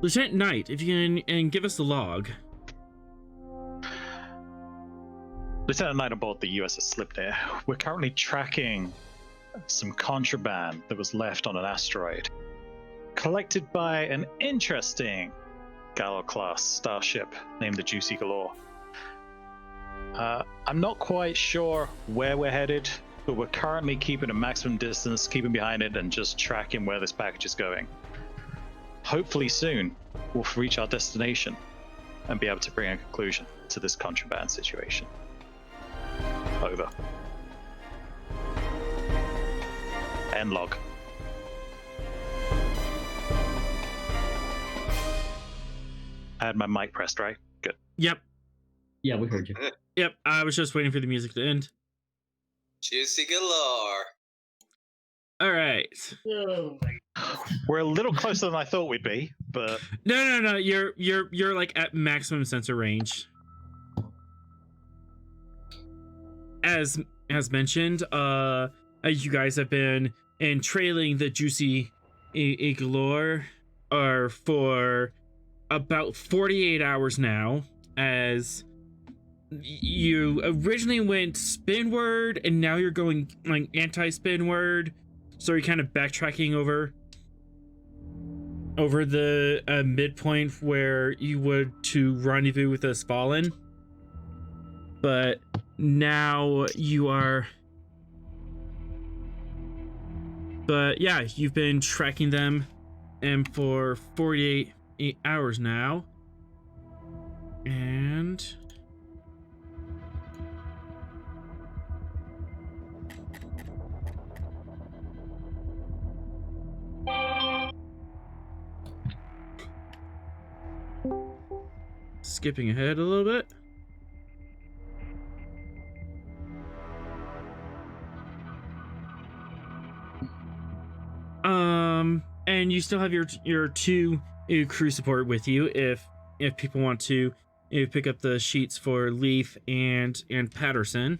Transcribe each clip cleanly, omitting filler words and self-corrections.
Lieutenant Knight, if you can and give us the log. Lieutenant Knight aboard the USS Sleipnir. We're currently tracking some contraband that was left on an asteroid, collected by an interesting Galor Class starship named the Juicy Galore. I'm not quite sure where we're headed, but we're currently keeping a maximum distance, keeping behind it, and just tracking where this package is going. Hopefully soon, we'll reach our destination and be able to bring a conclusion to this contraband situation. Over. End log. I had my mic pressed, right? Good. Yep. Yeah, we heard you. Yep. I was just waiting for the music to end. Juicy galore. All right. We're a little closer than I thought we'd be, but No. You're like at maximum sensor range. As mentioned, you guys have been trailing the Juicy Galore for about 48 hours now, as you originally went spinward and now you're going like anti-spinward, so you're kind of backtracking over the midpoint where you would to rendezvous with the Svalinn. But now you are... But yeah, you've been tracking them and for 48 hours now. And... skipping ahead a little bit. And you still have your two crew support with you if people want to pick up the sheets for Leaf and Patterson.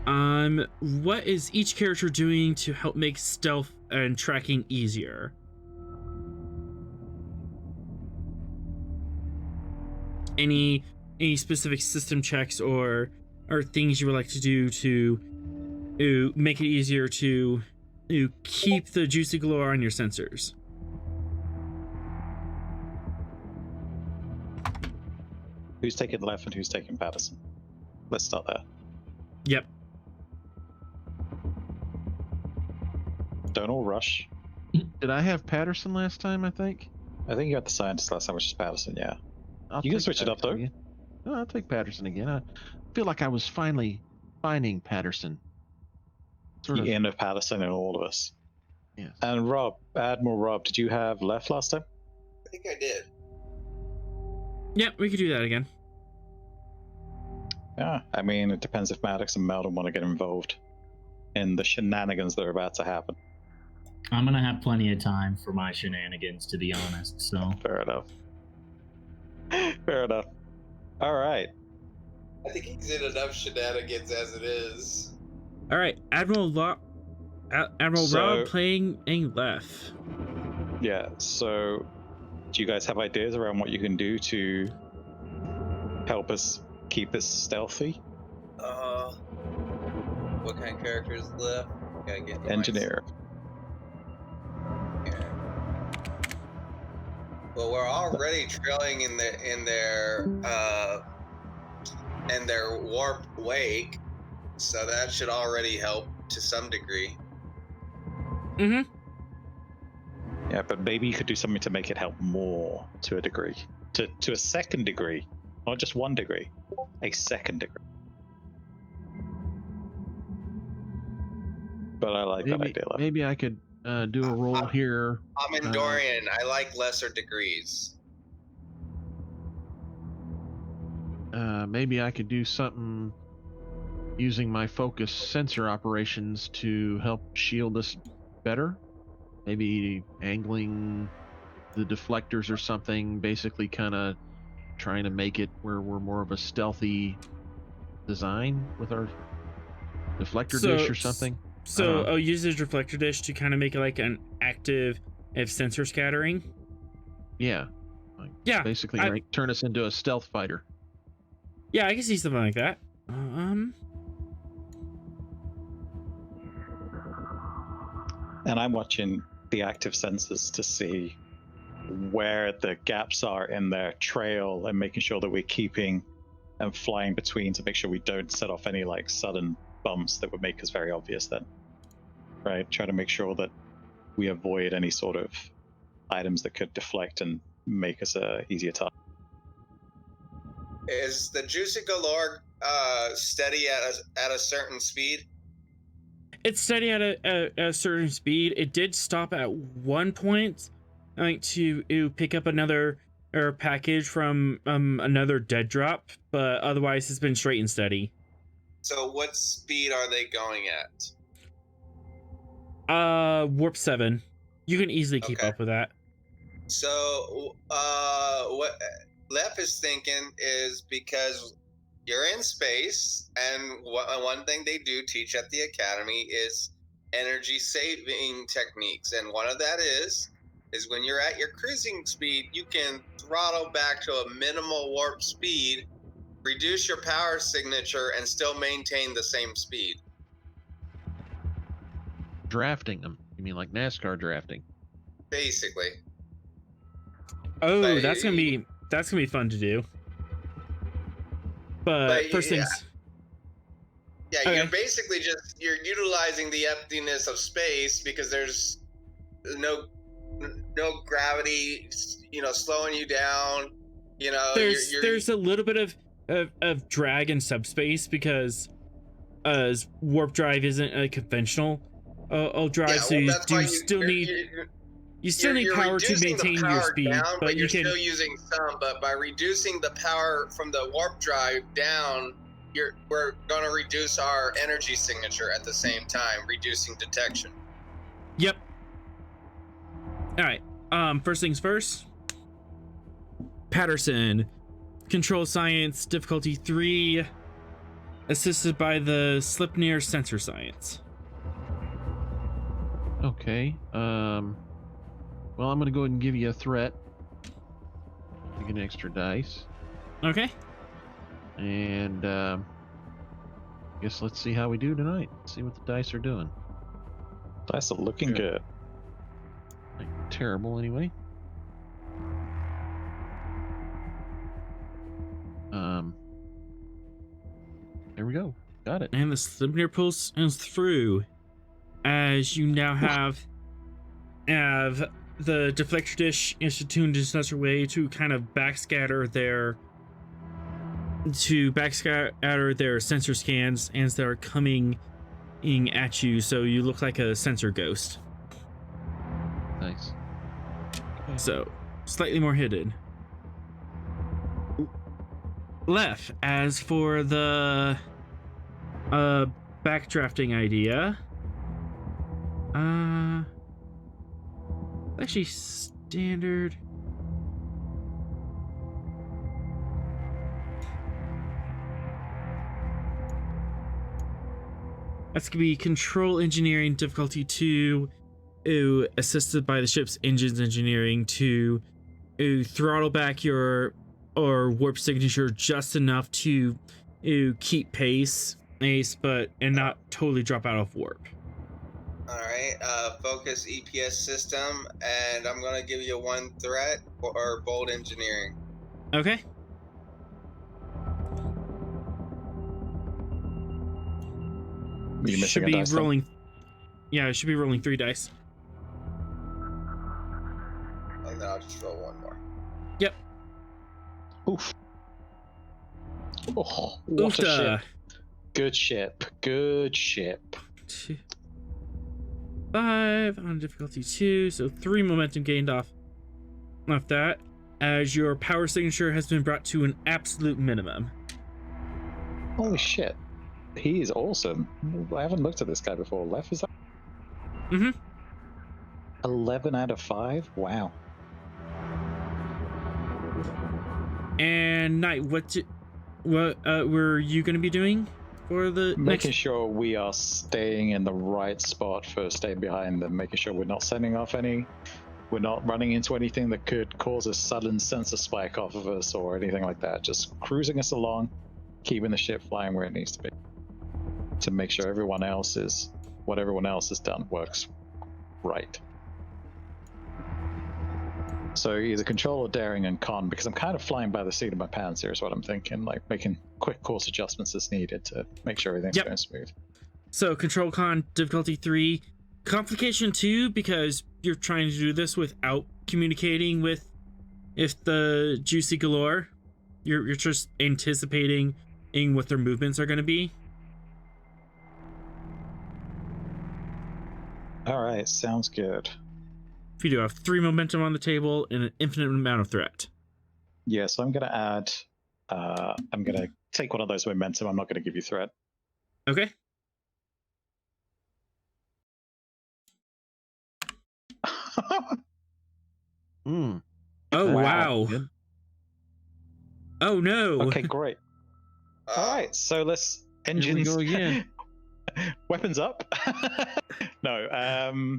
What is each character doing to help make stealth and tracking easier? Any specific system checks or things you would like to do to make it easier to keep the Juicy Galore on your sensors? who's taking left and who's taking Patterson? Let's start there. Yep. Don't all rush. Did I have Patterson last time, I think? I think you got the scientist last time, which is Patterson, yeah. I'll You can take switch it up, though. Patterson again. No, I'll take Patterson again. I feel like I was finally finding Patterson. The end of Patterson in all of us. Yes. And Rob, Admiral Rob, did you have left last time? I think I did. Yeah, we could do that again. Yeah, I mean, it depends if Maddox and Maldon want to get involved in the shenanigans that are about to happen. I'm gonna have plenty of time for my shenanigans, to be honest. So Fair enough. Fair enough. All right. I think he's in enough shenanigans as it is. All right, Admiral Rob playing a left. Yeah, so do you guys have ideas around what you can do to help us keep this stealthy? What kind of characters left? Gotta get the Engineer. Yeah. Well, we're already trailing in their warp wake, so that should already help to some degree. Mm-hmm. Yeah, but maybe you could do something to make it help more to a degree. To a second degree. Not just 1 degree. A second degree. But I like that idea. Maybe I could do a roll here. I'm in Dorian. I like lesser degrees. Maybe I could do something using my focus sensor operations to help shield us better. Maybe angling the deflectors or something, basically kind of trying to make it where we're more of a stealthy design with our deflector dish or something. So I'll use the deflector dish to kind of make it like an active sensor scattering. Yeah. Like, Yeah, basically, I- right, turn us into a stealth fighter. Yeah, I can see something like that. And I'm watching the active sensors to see where the gaps are in their trail and making sure that we're keeping and flying between to make sure we don't set off any like sudden bumps that would make us very obvious then. Right? Try to make sure that we avoid any sort of items that could deflect and make us a easier target. Is the Juicy Galore steady at a certain speed? It's steady at a certain speed. It did stop at one point, I think, to pick up another package from another dead drop, but otherwise it's been straight and steady. So what speed are they going at? Warp 7. You can easily keep Okay. up with that. So what Lef is thinking is, because you're in space, and one thing they do teach at the academy is energy saving techniques, and one of that is when you're at your cruising speed, you can throttle back to a minimal warp speed, reduce your power signature, and still maintain the same speed. Drafting them. You mean like NASCAR drafting? Basically. Oh, But that's gonna be fun to do. But first yeah. things. Yeah, Okay. you're utilizing the emptiness of space, because there's no gravity, slowing you down. There's a little bit of drag in subspace because warp drive isn't a conventional drive, Yeah, so well, you that's why still need power to reducing the maintain your power speed, down, but you you're can. still using some. But by reducing the power from the warp drive down, we're going to reduce our energy signature at the same time, reducing detection. Yep. All right. First things first. Patterson, control science, difficulty 3, assisted by the Sleipnir sensor science. Okay. Well, I'm gonna go ahead and give you a threat. You get an extra dice, Okay. and guess let's see how we do tonight. See what the dice are doing. Dice are looking Sure. good. Like, terrible anyway. There we go. Got it. And the Sleipnir pulse is through, as you now have the deflector dish is tuned in such a way to kind of backscatter their sensor scans as they're coming in at you, so you look like a sensor ghost. Nice. So slightly more hidden. Left. As for the backdrafting idea, actually standard. That's gonna be control engineering difficulty 2, assisted by the ship's engines engineering to throttle back your warp signature just enough to keep pace, but not totally drop out of warp. All right, focus EPS system, and I'm going to give you one threat or bold engineering. Okay. You missing Should a be dice then? rolling. Yeah, it should be rolling 3 dice. And then I'll just roll one more. Yep. Oof. Oh, what a Oofta. ship. Good ship. Good ship. 2, 5 on difficulty 2, so 3 momentum gained off that, as your power signature has been brought to an absolute minimum. Holy shit. He is awesome. I haven't looked at this guy before. Left, is that? Mm-hmm. 11 out of 5? Wow. And Knight, what were you going to be doing for the Making next? sure we are staying in the right spot for staying behind them, making sure we're not sending off any We're not running into anything that could cause a sudden sensor spike off of us or anything like that. Just cruising us along, keeping the ship flying where it needs to be, to make sure what everyone else has done works right. So either control or daring and con, because I'm kind of flying by the seat of my pants here is what I'm thinking, like making quick course adjustments as needed to make sure everything's going smooth. So control con, difficulty 3, complication 2, because you're trying to do this without communicating with the Juicy Galore. You're just anticipating what their movements are going to be. All right, sounds good. If you do have 3 momentum on the table and an infinite amount of threat. Yeah, so I'm going to add, I'm going to take one of those momentum. I'm not going to give you threat. Okay. Mm. Oh, wow. Good. Oh, no. Okay, great. All right, so let's engines. Here we go again. Weapons up. No,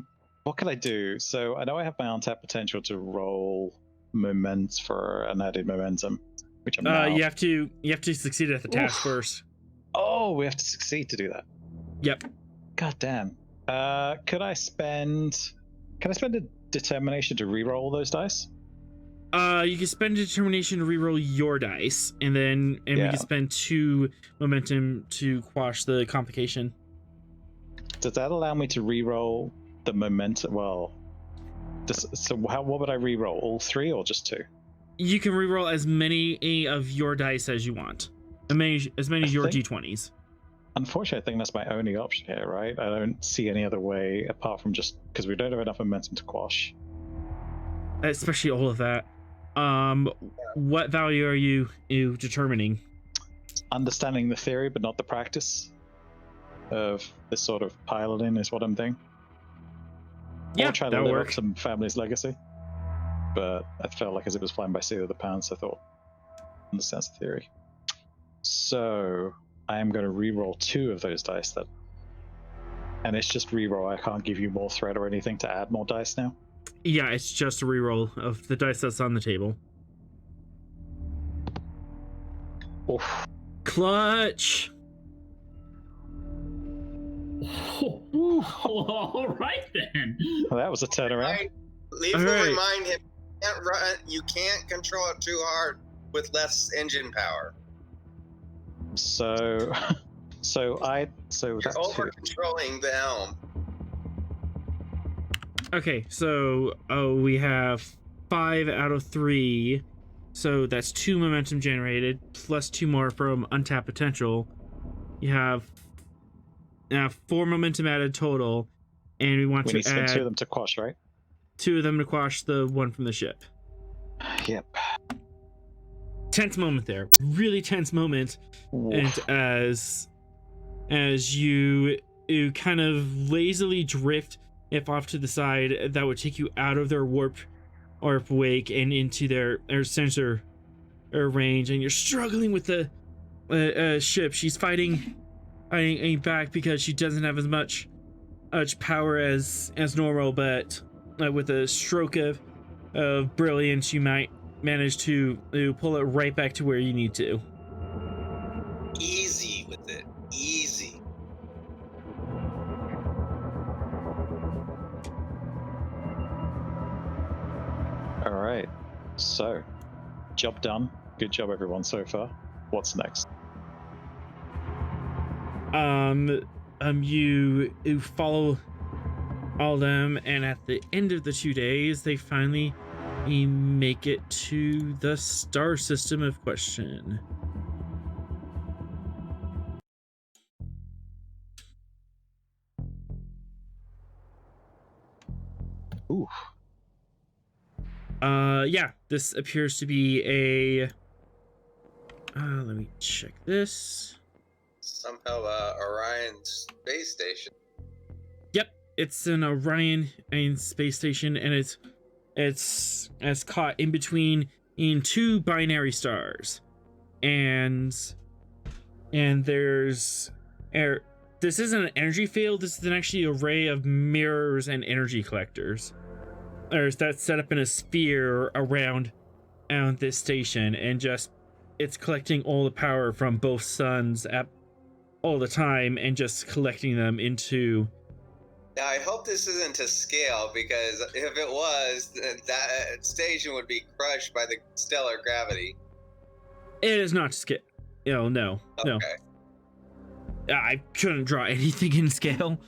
what can I do? So I know I have my untapped potential to roll moment for an added momentum, which I'm now. You have to succeed at the task Oof. first. Oh, we have to succeed to do that. Yep. God damn. Can I spend a determination to reroll all those dice? You can spend determination to reroll your dice, and we can spend 2 momentum to quash the complication. Does that allow me to reroll the momentum? Well, what would I reroll? All 3 or just 2? You can reroll as many of your dice as you want. As many as your d20s. Unfortunately, I think that's my only option here, right? I don't see any other way apart from just because we don't have enough momentum to quash. Especially all of that. What value are you determining? Understanding the theory, but not the practice of this sort of piloting is what I'm doing. Yeah, or try to that'll live work. up some family's legacy. But I felt like as it was flying by seat of the pants, I thought, understands the theory. So I am going to re-roll 2 of those dice then. And it's just re-roll. I can't give you more threat or anything to add more dice now. Yeah, it's just a reroll of the dice that's on the table. Oof. Clutch. All right then. Well, that was a turnaround. Right. Leave All to right. remind him you can't control it too hard with less engine power. So You're that's over 2. controlling the helm. Okay, so we have 5 out of 3. So that's 2 momentum generated, plus 2 more from untapped potential. You have 4 momentum added total, and we want We to need to spend add 2 of them to quash, right? 2 of them to quash the one from the ship. Yep. Tense moment there. Really tense moment. Oof. And as you kind of lazily drift if off to the side, that would take you out of their warp wake and into their sensor range, and you're struggling with the ship. She's fighting back because she doesn't have as much power as normal, but with a stroke of brilliance, you might manage to pull it right back to where you need to. Easy with it. Easy. All right. So, job done. Good job, everyone, so far. What's next? You follow all of them, and at the end of the 2 days, they finally make it to the star system of question. Ooh. Yeah, this appears to be a. Let me check this. Somehow, Orion space station. Yep, it's an Orion space station, and it's caught in between 2 binary stars, and there's air. This isn't an energy field. This is an actually array of mirrors and energy collectors. or that's set up in a sphere around this station, and just it's collecting all the power from both suns at all the time and just collecting them into. Now, I hope this isn't to scale, because if it was, that station would be crushed by the stellar gravity. It is not to scale. No. Okay. I couldn't draw anything in scale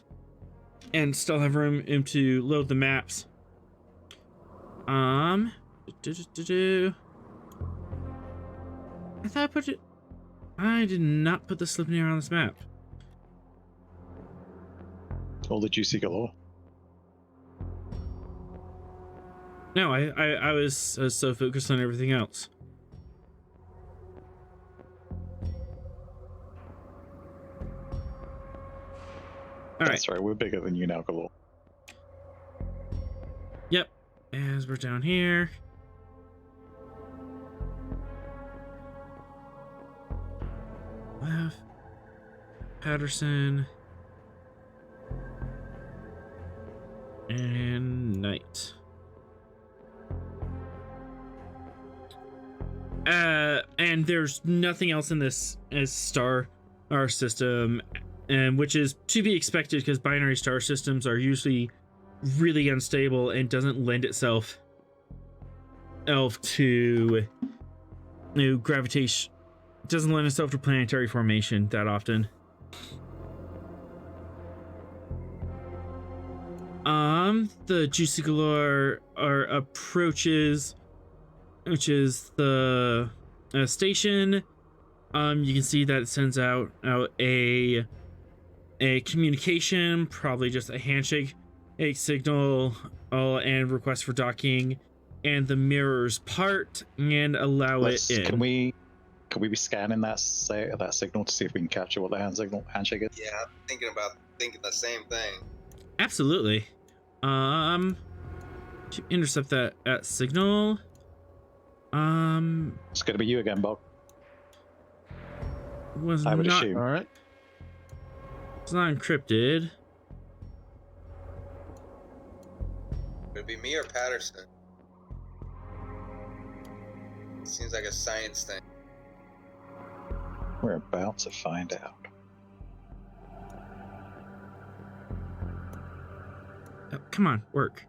and still have room to load the maps. I thought I put it. I did not put the Sleipnir on this map. All the juicy galore. No, I was so focused on everything else. All right. That's right, we're bigger than you now, galore. Yep. As we're down here. Left. Patterson. And Knight. And there's nothing else in this as star our system, and which is to be expected because binary star systems are usually really unstable and doesn't lend itself to gravitation. Doesn't lend itself to planetary formation that often. The Juicy Galore are approaches, which is the station. You can see that it sends out a communication, probably just a handshake, a signal, and request for docking, and the mirrors part and allow it in. Can we be scanning that signal to see if we can capture what the handshake is? Yeah, I'm thinking the same thing. Absolutely. To intercept that signal. It's gonna be you again, Bob. I would assume. All right. It's not encrypted. Would it be me or Patterson? It seems like a science thing. We're about to find out. Oh, come on, work.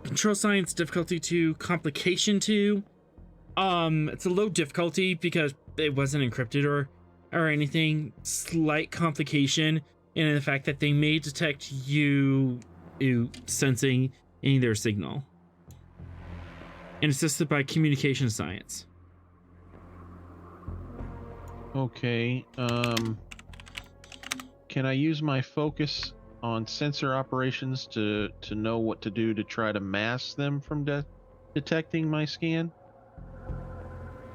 Control science difficulty 2, complication 2. It's a low difficulty because it wasn't encrypted or anything. Slight complication in the fact that they may detect you sensing in their signal. And assisted by communication science. Okay. Can I use my focus on sensor operations to know what to do to try to mask them from detecting my scan?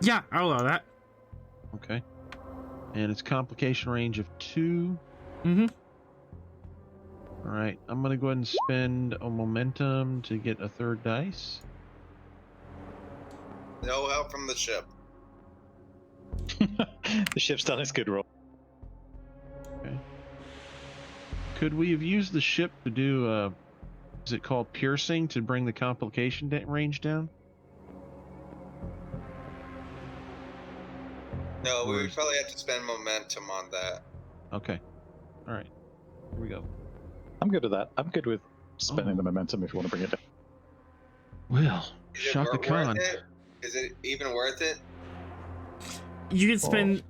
Yeah, I'll allow that. Okay. And it's complication range of 2. Mm-hmm. All right. I'm gonna go ahead and spend a momentum to get a third dice. No help from the ship. The ship's done its good roll. Okay. Could we have used the ship to do is it called piercing to bring the complication range down? No, we would probably have to spend momentum on that. Okay. All right. Here we go. I'm good with that. I'm good with spending the momentum if you want to bring it down. Well, Is it shot the con. worth it? Is it even worth it? You can spend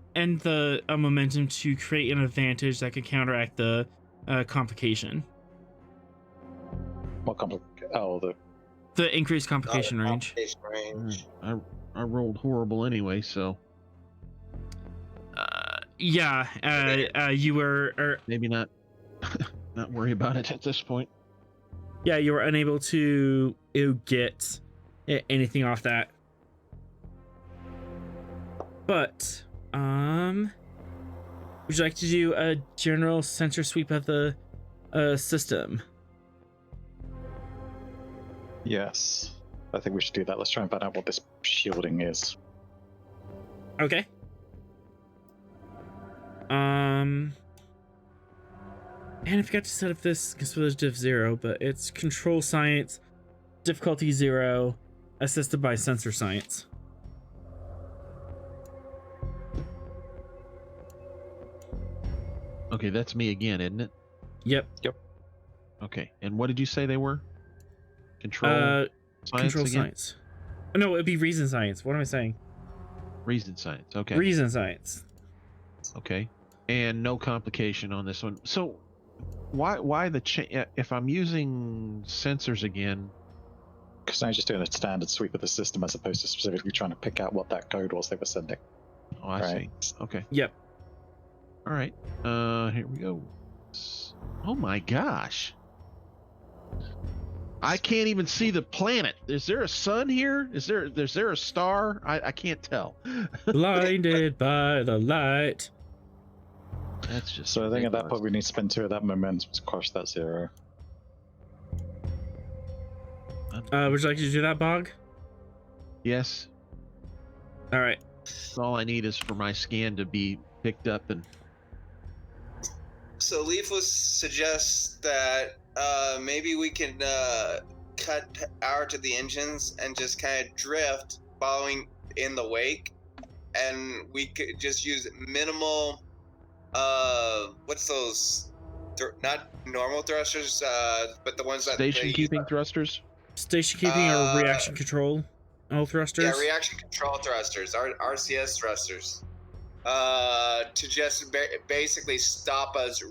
a momentum to create an advantage that could counteract the complication. What The increased complication range. Complication range. I rolled horrible anyway, so You were maybe not not worry about it at this point. Yeah, you were unable to anything off that. But Would you like to do a general sensor sweep of the system? Yes. I think we should do that. Let's try and find out what this shielding is. Okay. And I forgot to set up this because there's diff 0, but it's control science, difficulty 0, assisted by sensor science. Okay, that's me again, isn't it? Yep. Okay, and what did you say they were? Control science Control again? science. No, it'd be reason science. What am I saying? Reason science. Okay. Reason science. Okay, and no complication on this one. So, why the if I'm using sensors again? Because now you're just doing a standard sweep of the system as opposed to specifically trying to pick out what that code was they were sending. Oh, I Right. see. Okay. Yep. All right. Here we go. Oh my gosh. I can't even see the planet. Is there a sun here? Is there a star? I can't tell. Blinded by the light. That's just So I think at that ridiculous. point we need to spend 2 of that momentum to crush that 0. Would you like to do that, Bog? Yes. All right. All I need is for my scan to be picked up and So Leafless suggests that maybe we can cut power to the engines and just kind of drift following in the wake, and we could just use minimal what's those not normal thrusters but the ones that station they keeping use. thrusters. Station keeping or reaction control thrusters? Yeah, reaction control thrusters, RCS thrusters, to just basically stop us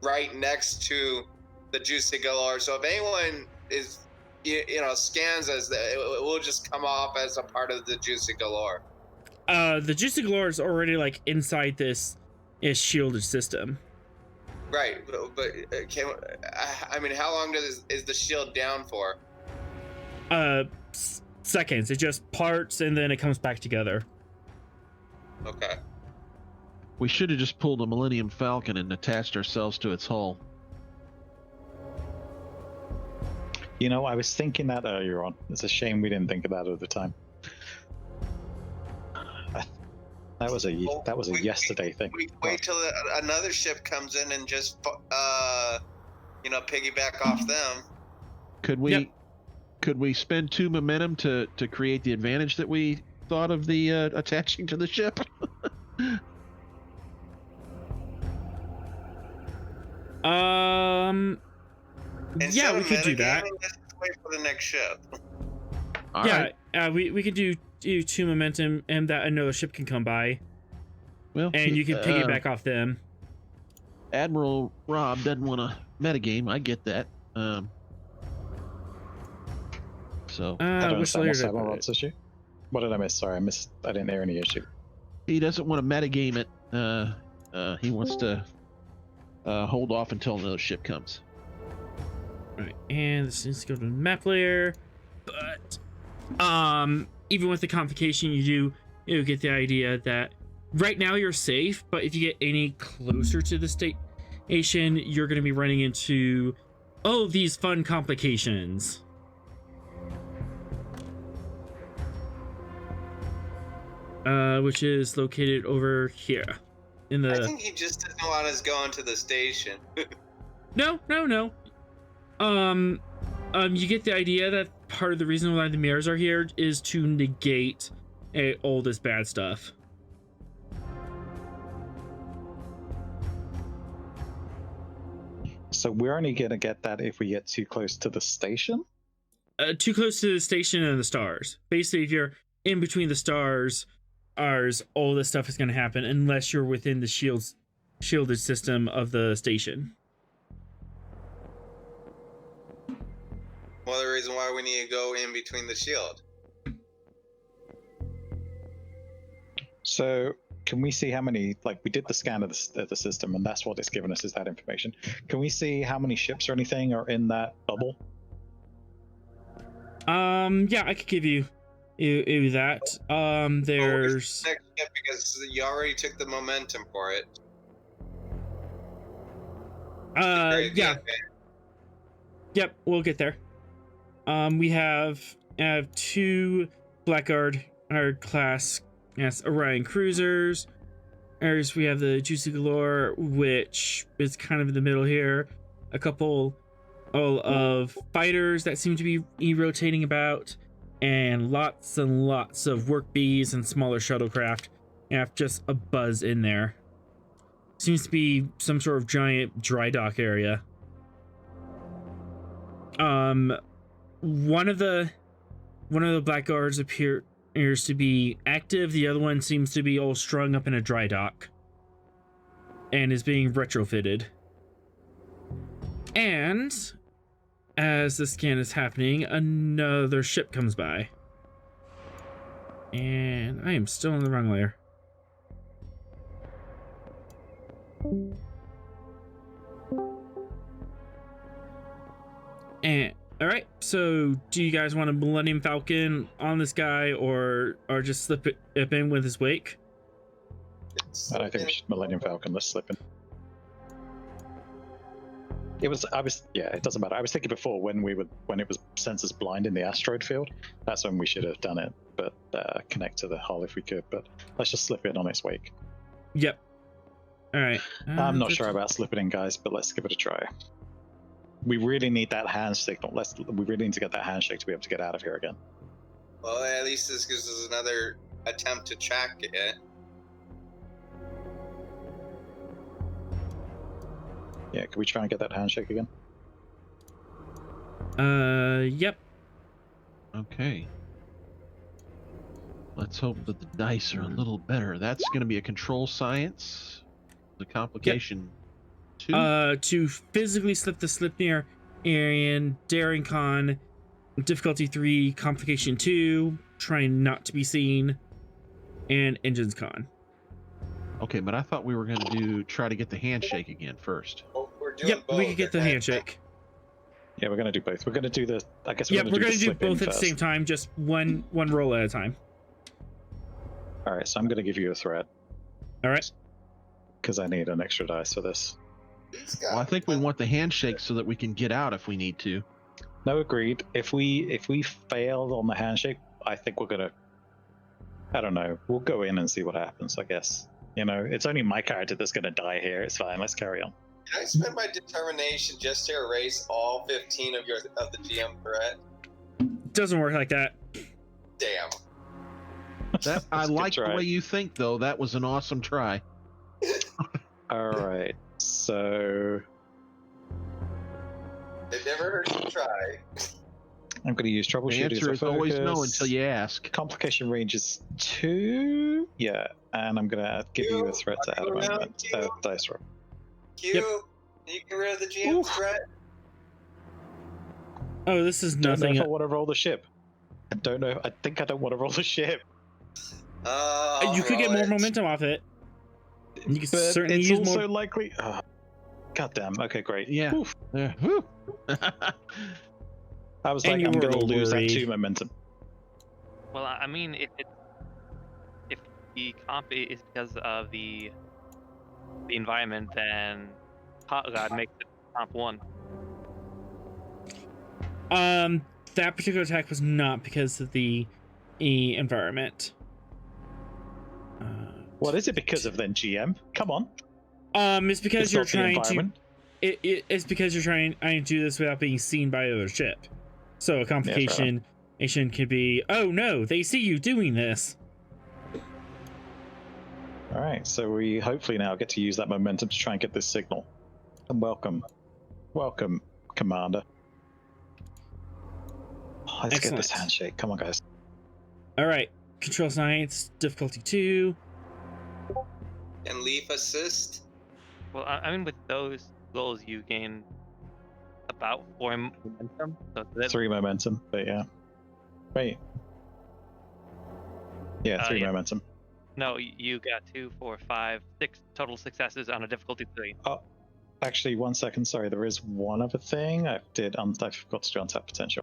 right next to the Juicy Galore. So if anyone is, scans us, it will just come off as a part of the Juicy Galore. The Juicy Galore is already like inside this shielded system. Right, but how long is the shield down for? Seconds. It just parts and then it comes back together. Okay. We should have just pulled a Millennium Falcon and attached ourselves to its hull. You know, I was thinking that earlier on. It's a shame we didn't think of that at the time. That was a yesterday thing. We wait till another ship comes in and just piggyback off them. Could we spend 2 momentum to create the advantage that we thought of the attaching to the ship? Instead we of could do that. metagaming, let's just wait for the next ship. All right. We could do 2 momentum and that another ship can come by Well, and you can piggyback off them. Admiral Rob doesn't want to metagame. I get that. So I don't wish understand later what's to- Admiral Rob's issue. What did I miss? Sorry, I didn't hear any issue. he doesn't want to metagame it. He wants to hold off until another ship comes. Right, and this needs to go to the map layer, but even with the complication, you get the idea that right now you're safe, but if you get any closer to the station, you're going to be running into these fun complications. Which is located over here in I the think he just doesn't want us going to the station. No. You get the idea that part of the reason why the mirrors are here is to negate all this bad stuff. So we're only gonna get that if we get too close to the station? Too close to the station and the stars. Basically, if you're in between the stars, all this stuff is going to happen unless you're within the shielded system of the station. Well, the reason why we need to go in between the shield. So can we see how many, like we did the scan of the system and that's what it's given us is that information. Can we see how many ships or anything are in that bubble? Yeah, I could give you That. There's Next step, because you already took the momentum for it. yeah. Yep, we'll get there. We have 2 Blackguard class Orion cruisers. We have the Juicy Galore, which is kind of in the middle here. A couple of fighters that seem to be rotating about, and lots of work bees and smaller shuttlecraft. You have just a buzz in there. Seems to be some sort of giant dry dock area. One of the Blackguards appears to be active. The other one seems to be all strung up in a dry dock and is being retrofitted. And as the scan is happening, another ship comes by. And I am still in the wrong layer. And all right, so do you guys want a Millennium Falcon on this guy, or just slip it in with his wake? I don't think we should Millennium Falcon. Let's slip in. It doesn't matter. I was thinking before when it was sensors blind in the asteroid field. That's when we should have done it, but connect to the hull if we could. But let's just slip in on its wake. Yep. All right. I'm not sure about slipping in, guys, but let's give it a try. We really need that hand signal. We really need to get that handshake to be able to get out of here again. Well, at least this gives us another attempt to track it. Yeah, can we try and get that handshake again? Yep. Okay. Let's hope that the dice are a little better. That's going to be a control science. The complication 2. To physically slip the Sleipnir and Daring Con, difficulty 3, complication 2, trying not to be seen, and engines con. Okay, but I thought we were going to try to get the handshake again first. Well, we're doing Yep, both. we could get the handshake. Yeah, we're going to do both. We're going to do the. I guess Yep, we're going going to to do both at the first. same time, just one roll at a time. All right, so I'm going to give you a threat All right. because I need an extra dice for this. Well, I think we want the handshake so that we can get out if we need to. No, agreed. If we fail on the handshake, I think we're gonna. I don't know. We'll go in and see what happens. I guess. You know, it's only my character that's gonna die here. It's fine. Let's carry on. Can I spend my determination just to erase all 15 of the GM threat? Doesn't work like that. Damn. That I Good like the try. way you think, though. That was an awesome try. All right. So It never hurts to try. I'm going to use The troubleshooting. answer as is a always no focus. until you ask. Complication range is 2. Yeah, and I'm going to give you a threat to add a moment. Dice roll. Q, Yep. can you get rid of the GM threat? Oh, this is Don't know nothing. if I want to roll the ship. I don't know. I think I don't want to roll the ship. You could get more momentum off it. You could But certainly it's use also more. likely. God damn. Okay, great. Yeah. Oof. Yeah. Whew. I was And like, you I'm were going to lose that worried. 2 momentum. Well, I mean, if the comp is because of the environment, then Hot God makes it comp 1. That particular attack was not because of the environment. What is it because of then, GM? Come on. It's because It's you're not the trying to. environment. It's because you're trying to do this without being seen by the other ship. So a complication could be, oh no, they see you doing this. All right, so we hopefully now get to use that momentum to try and get this signal. And welcome, Commander. Let's get this Excellent. handshake. Come on, guys. All right, control science, difficulty 2. And leaf assist? Well, I mean, with those goals, you gain about 4 momentum. So that's 3 momentum, but yeah. Wait. Yeah, 3 yeah. momentum. no, you got 2, 4, 5, 6 total successes on a difficulty 3. Oh, actually, 1 second. Sorry, there is one other thing. I forgot to do untap potential.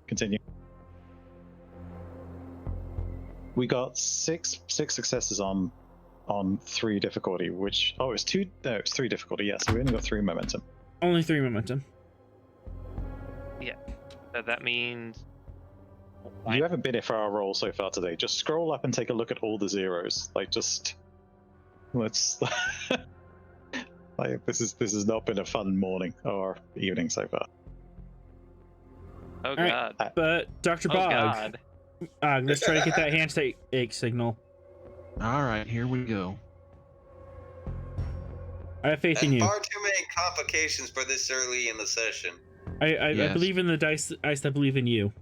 continue. We got six successes on 3 difficulty, which it's 3 difficulty. Yeah, so we only got 3 momentum. Only 3 momentum. So that means You haven't been here for our roll so far today. Just scroll up and take a look at all the zeros. Like, just let's. Like, this has not been a fun morning or evening so far. oh All right. god. But Dr. Oh Bog, god. let's try to get that handshake signal. All right, here we go. I have faith in And you. far too many complications for this early in the session. I Yes. believe in the dice. I believe in you.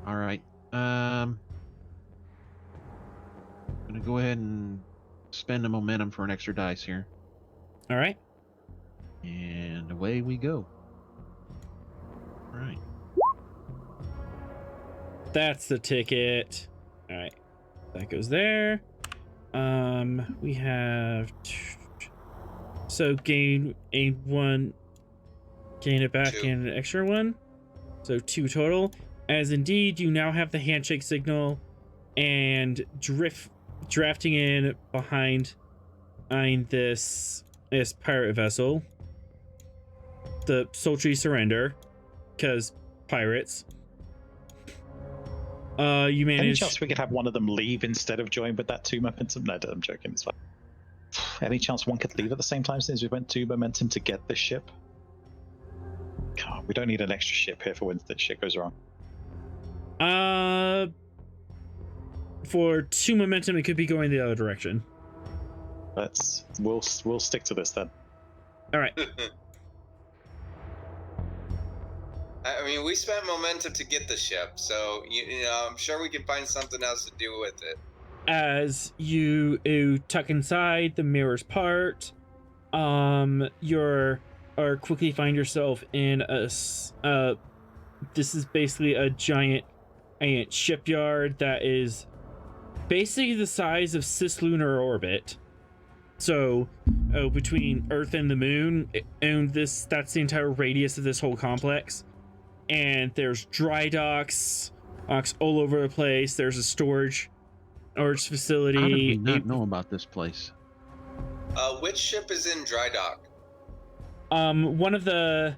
All right. I'm gonna go ahead and spend a momentum for an extra dice here, All right. and away we go. All right. That's the ticket. All right. That goes there. We have so gain it back 2. in an extra 1. So 2 total. As indeed, you now have the handshake signal and drafting in behind this pirate vessel. The sultry surrender, because pirates. You Any manage. chance we could have one of them leave instead of join with that 2 momentum? No, I'm joking. It's fine. Any chance one could leave at the same time since we went 2 momentum to get this ship? God, we don't need an extra ship here for when the shit goes wrong. For 2 momentum, it could be going the other direction. We'll stick to this then. All right. I mean, we spent momentum to get the ship, so you know, I'm sure we can find something else to do with it. As you tuck inside, the mirrors part. You're quickly find yourself in this is basically a giant shipyard that is basically the size of cislunar orbit. So between Earth and the Moon, and that's the entire radius of this whole complex. And there's dry docks all over the place. There's a storage facility. How did we not know about this place? Which ship is in dry dock? One of the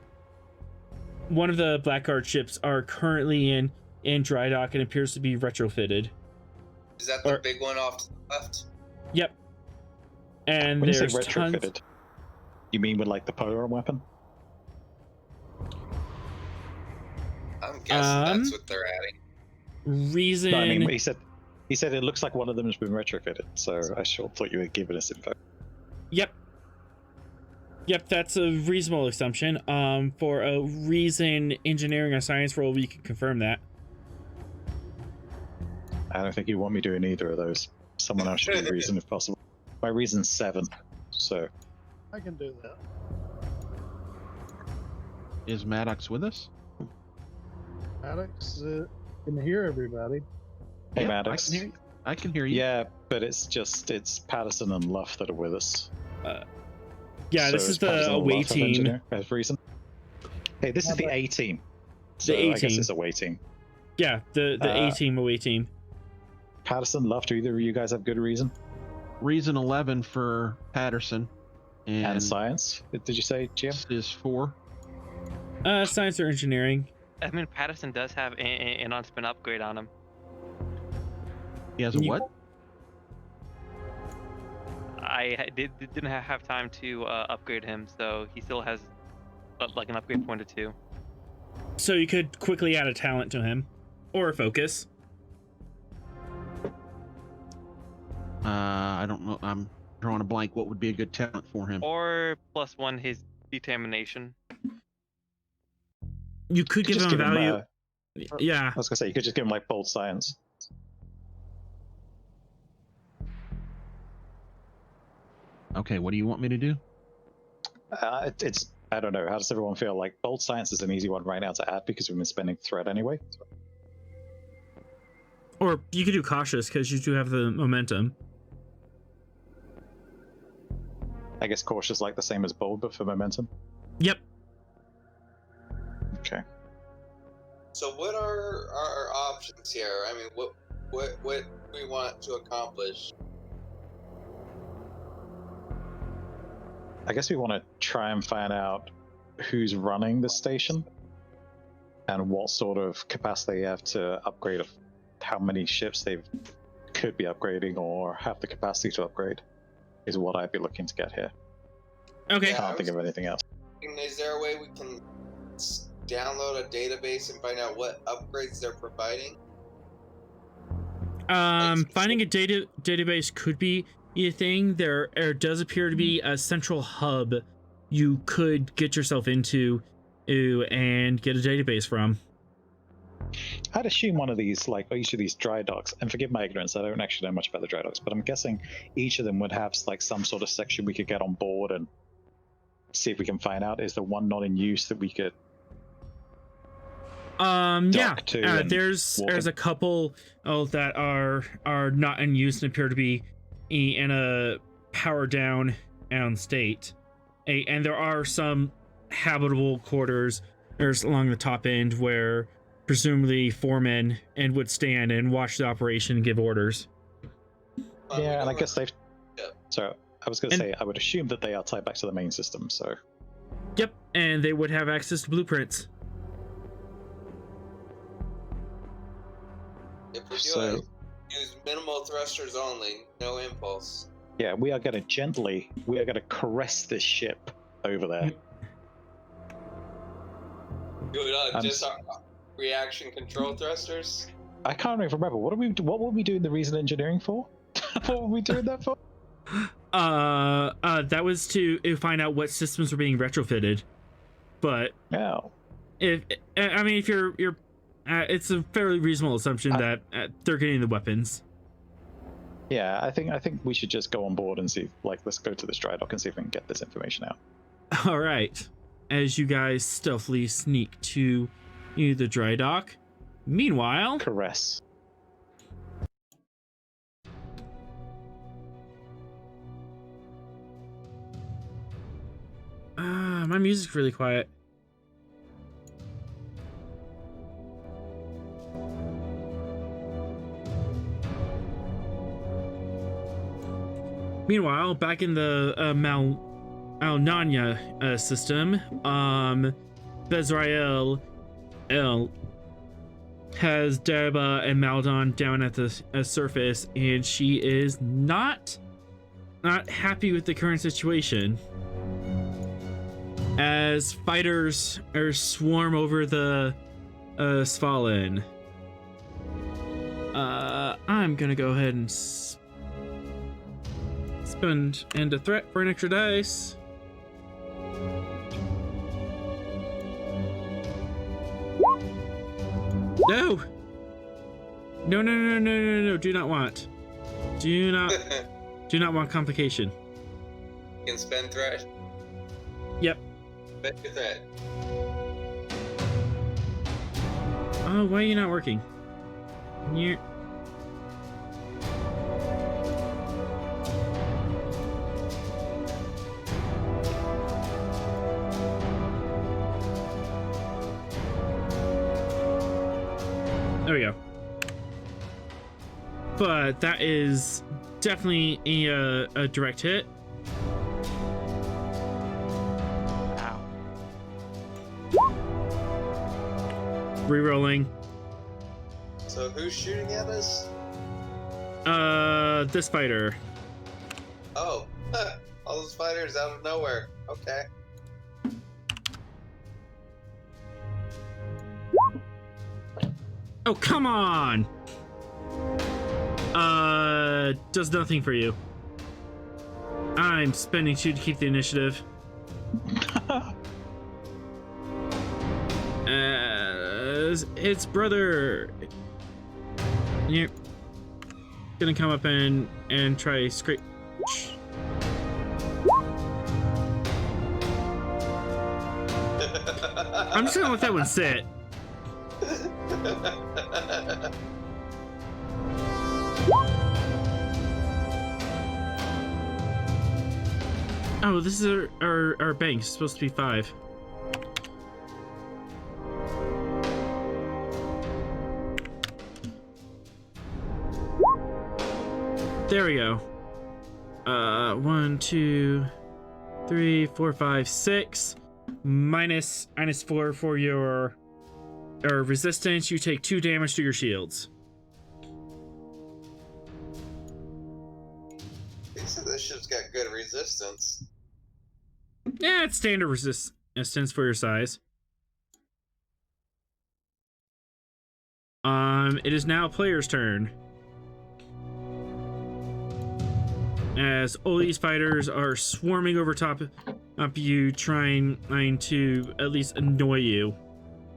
Blackguard ships are currently in dry dock and appears to be retrofitted. Is that the big one off to the left? Yep. And When you say there's tons. retrofitted, you mean with like the polar weapon? I'm guessing that's what they're adding. Reason. No, I mean, he said it looks like one of them has been retrofitted, so I sure thought you had given us info. Yep, that's a reasonable assumption. For a reason engineering or science role, we can confirm that. I don't think you want me doing either of those. Someone else should do reason if possible. My reason's 7, so I can do that. Is Maddox with us? Alex, can hear everybody. hey, Yep, Maddox. I can hear you. Yeah, but it's Patterson and Luff that are with us. Yeah, So this it's is the Patterson and away Luff have team. engineer as reason. Hey, this is the A team. So A I guess team. it's away team. Yeah, the A team, away team. Patterson, Luff, do either of you guys have good reason? Reason 11 for Patterson, And science? Did you say, Jim? is 4. Science or engineering. I mean, Patterson does have an on-spin upgrade on him. He has a what? Didn't have time to upgrade him, so he still has like an upgrade point or 2. So you could quickly add a talent to him, or a focus. I don't know. I'm drawing a blank. What would be a good talent for him? Or +1 his determination. You could give Just him a value. Yeah. I was gonna say you could just give him like bold science. Okay, what do you want me to do? It's I don't know. How does everyone feel? Like bold science is an easy one right now to add because we've been spending threat anyway. Or you could do cautious because you do have the momentum. I guess cautious like the same as bold, but for momentum. Yep. Okay. So what are our options here? I mean, what do we want to accomplish? I guess we want to try and find out who's running the station and what sort of capacity they have to upgrade, how many ships they could be upgrading or have the capacity to upgrade is what I'd be looking to get here. Okay. Yeah. Can't think of anything else. Is there a way we can download a database and find out what upgrades they're providing? Finding a database could be a thing. There does appear to be a central hub you could get yourself into and get a database from. I'd assume one of these, like each of these dry docks, and forgive my ignorance, I don't actually know much about the dry docks, but I'm guessing each of them would have like some sort of section we could get on board and see if we can find out. Is the one not in use that we could dock to and there's walk in? a couple that are not in use and appear to be in a power down state, and there are some habitable quarters along the top end where presumably foremen would stand and watch the operation and give orders. Yeah, and I guess they've. Yeah. So I was going to say, I would assume that they are tied back to the main system. So. Yep, and they would have access to blueprints. If we do So- it, use minimal thrusters only, no impulse. Yeah, we are going to caress this ship over there. Do it just reaction control thrusters. I can't even remember. What were we doing the reason engineering for? What were we doing that for? That was to find out what systems were being retrofitted. But No. if you're it's a fairly reasonable assumption that they're getting the weapons. Yeah, I think we should just go on board and see. Like, let's go to this dry dock and see if we can get this information out. All right. As you guys stealthily sneak to the dry dock. Meanwhile, Caress. my music's really quiet. Meanwhile, back in the Malnanya system, Bezirel has Daiba and Maldon down at the surface, and she is not happy with the current situation. As fighters swarm over the Svalinn, I'm gonna go ahead and spend end a threat for an extra dice. No! No, do not want. Do not want complication. You can spend threat. Yep. Spend your threat. Oh, why are you not working? You're... There we go. But that is definitely a direct hit. Ow. Rerolling. So who's shooting at us? This fighter. Oh, all those fighters out of nowhere. Okay. Oh, come on! Does nothing for you. I'm spending 2 to keep the initiative. Its brother. You're gonna come up and try scrape. I'm just gonna let that one sit. Oh, this is our bank. It's supposed to be 5. There we go. 1, 2, 3, 4, 5, 6. Minus 4 for your resistance. You take 2 damage to your shields. They said this shit's got good resistance. Yeah, it's standard resistance for your size. It is now player's turn. As all these fighters are swarming over top of you, trying to at least annoy you.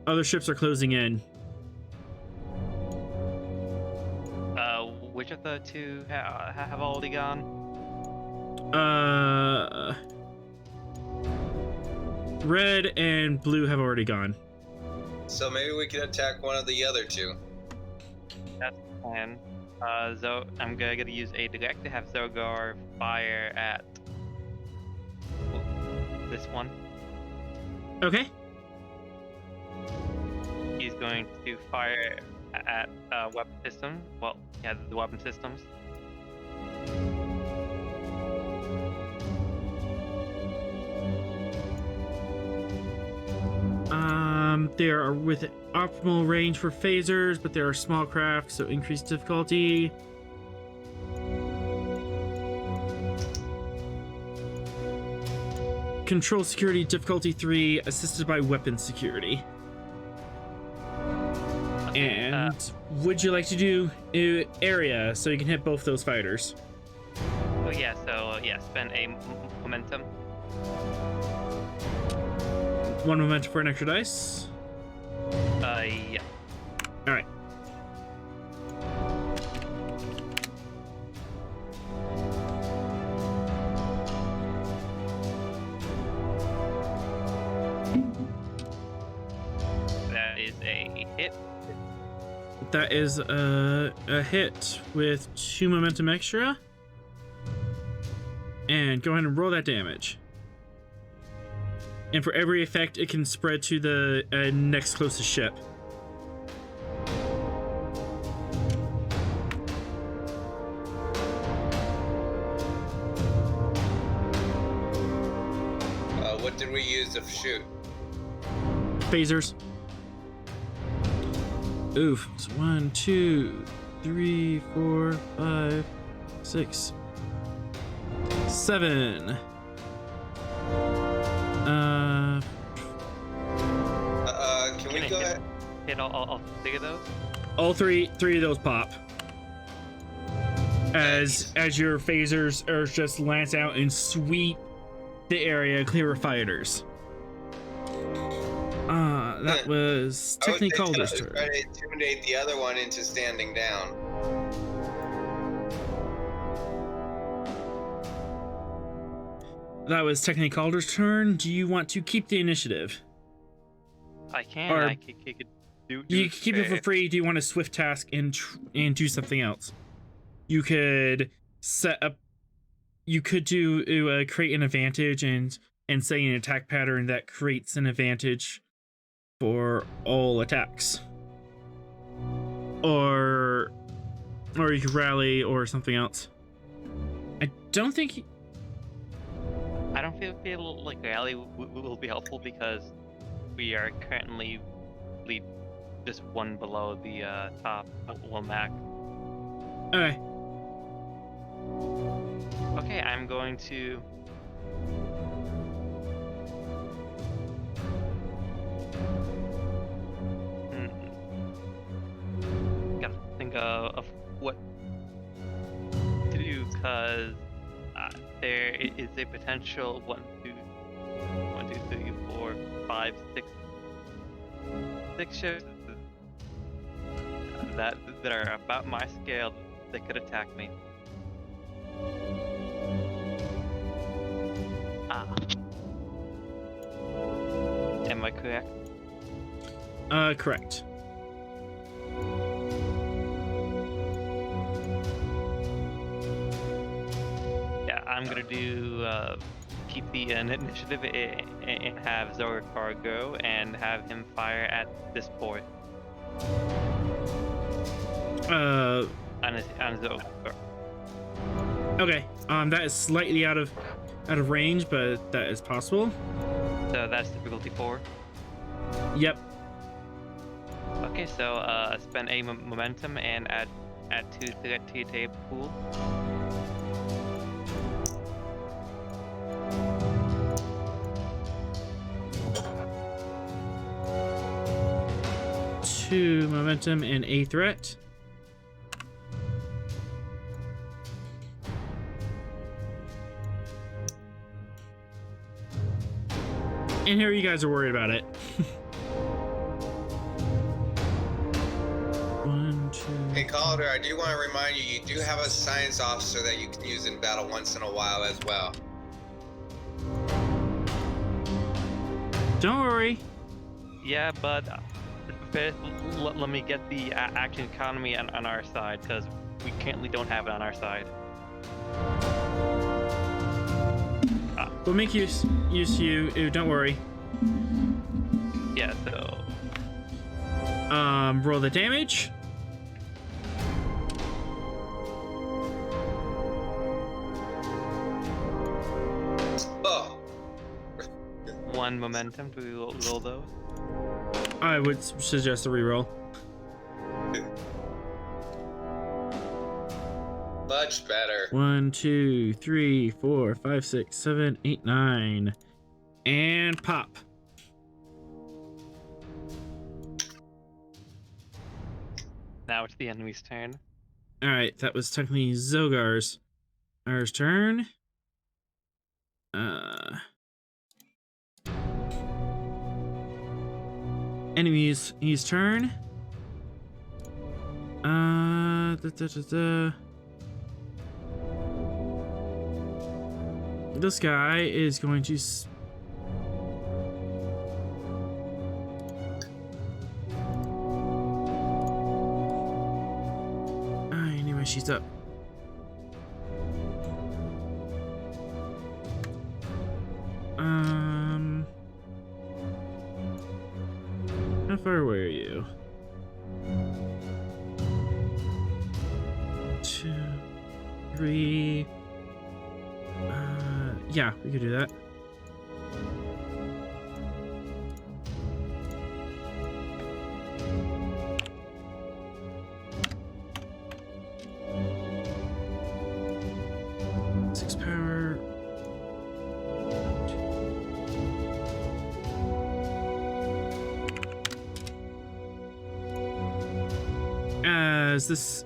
Other ships are closing in. Which of the two have already gone? Red and blue have already gone. So maybe we can attack one of the other two. That's the plan. I'm gonna use a direct to have Zogar fire at this one. Okay. He's going to fire at weapon system. Well, yeah, the weapon systems. They are with optimal range for phasers, but they are small craft, so increased difficulty. Control security difficulty 3, assisted by weapon security. Okay, And would you like to do area so you can hit both those fighters? oh yeah, so yeah, spend a momentum. 1 momentum for an extra dice. Yeah. All right. That is a hit. That is a hit with 2 momentum extra. And go ahead and roll that damage. And for every effect, it can spread to the next closest ship. What did we use to shoot? Phasers. Oof. It's 1, 2, 3, 4, 5, 6, 7. Can we go ahead? Hit all 3 of those? All three of those pop. As your phasers are just lance out and sweep the area clear of fighters. That was I would say Calder's turn. try to intimidate the other one into standing down. That was technically Calder's turn. Do you want to keep the initiative? I can. Or- I could do. You can keep it for free. Do you want to swift task and do something else? You could set up. You could do create an advantage and say an attack pattern that creates an advantage for all attacks. Or you could rally or something else. I don't think. I don't feel like rally will be helpful because we are currently just 1 below the top max. Okay. Okay, I'm going to. Gotta think of what to do because there is a potential 1, 2, 3, 4, 5, 6 ships that are about my scale that could attack me. Am I correct? Correct. Yeah, I'm gonna do keep the initiative and have Zorkar go and have him fire at this port. Uh, On Zorkar. Okay. That is slightly out of range, but that is possible. So that's difficulty 4. Yep. Okay, so spend a momentum and add 2 to your table pool. Two momentum and a threat. And here you guys are worried about it. 1, 2. Hey, Calder, I do want to remind you, you do have a science officer that you can use in battle once in a while as well. Don't worry. Yeah, but first, let me get the action economy on our side, because we currently don't have it on our side. We'll make use you. Ooh, don't worry. Yeah, so Roll the damage. Oh, 1 momentum to roll those. I would suggest a reroll. much better. 1, 2, 3, 4, 5, 6, 7, 8, 9. And pop. Now it's the enemy's turn. Alright, that was technically Zogar's turn. Enemy's his turn. This guy is going to anyway, she's up. How far away are you? 2, 3. Yeah, we could do that. Six power. As this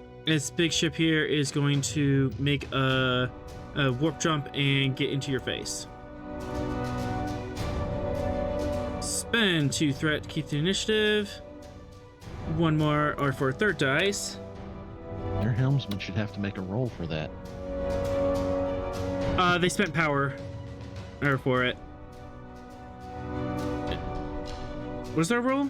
big ship here is going to make a warp jump and get into your face. Spend 2 threat to keep the initiative. 1 more, or for a third dice. Your helmsman should have to make a roll for that. They spent power for it. Was there a roll?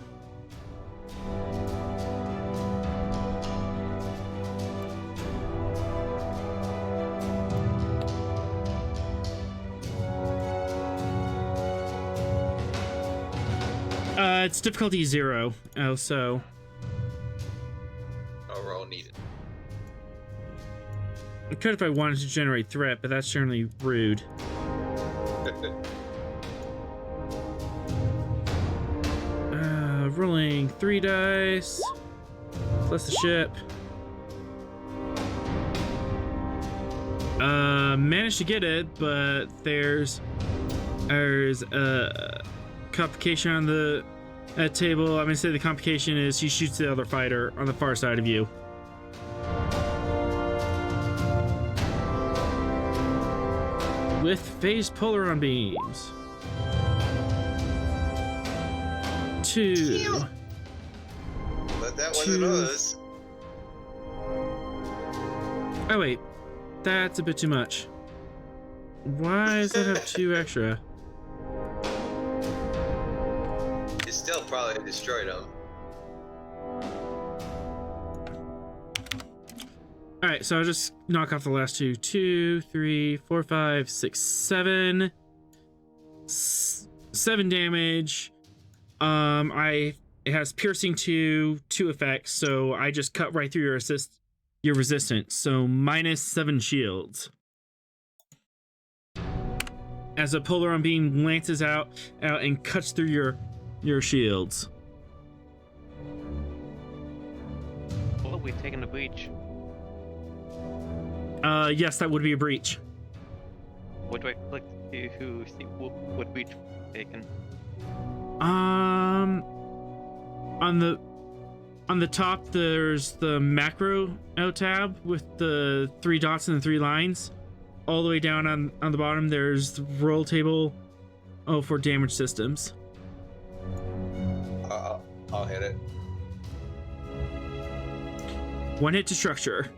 It's difficulty 0. Oh, so No roll needed. I could if I wanted to generate threat, but that's generally rude. Rolling 3 dice plus the ship. Managed to get it, but there's a complication on the table. I'm gonna say the complication is he shoots the other fighter on the far side of you. With phased polaron beams. 2. But that wasn't us. Oh wait, that's a bit too much. Why does that have 2 extra? You still probably destroyed them. Alright, so I'll just knock off the last 2. 2, 3, 4, 5, 6, 7. 7 damage. It has piercing 2 effects, so I just cut right through your resistance. So -7 shields. as a polaron beam lances out and cuts through your shields. Well, we've taken the breach. Yes, that would be a breach. What do I click to see what breach we've taken? On the top, there's the macro tab with the 3 dots and the 3 lines. All the way down on the bottom, there's the roll table. Oh, for damage systems. I'll hit it. 1 hit to structure.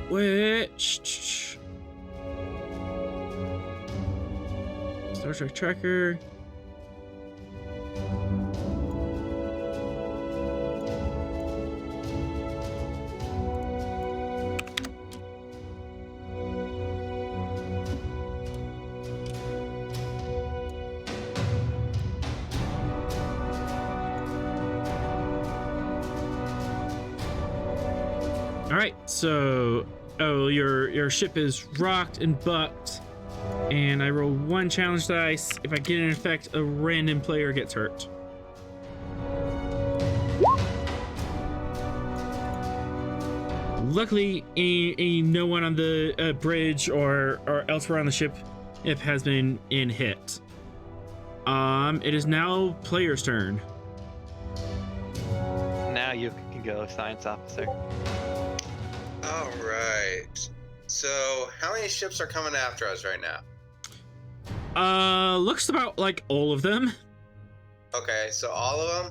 Which Star Trek tracker. All right, so your ship is rocked and bucked, and I roll 1 challenge dice. If I get an effect, a random player gets hurt. Luckily, no one on the bridge or elsewhere on the ship has been hit. It is now player's turn. Now you can go, science officer. All right. So, how many ships are coming after us right now? Looks about like all of them. Okay, so all of them.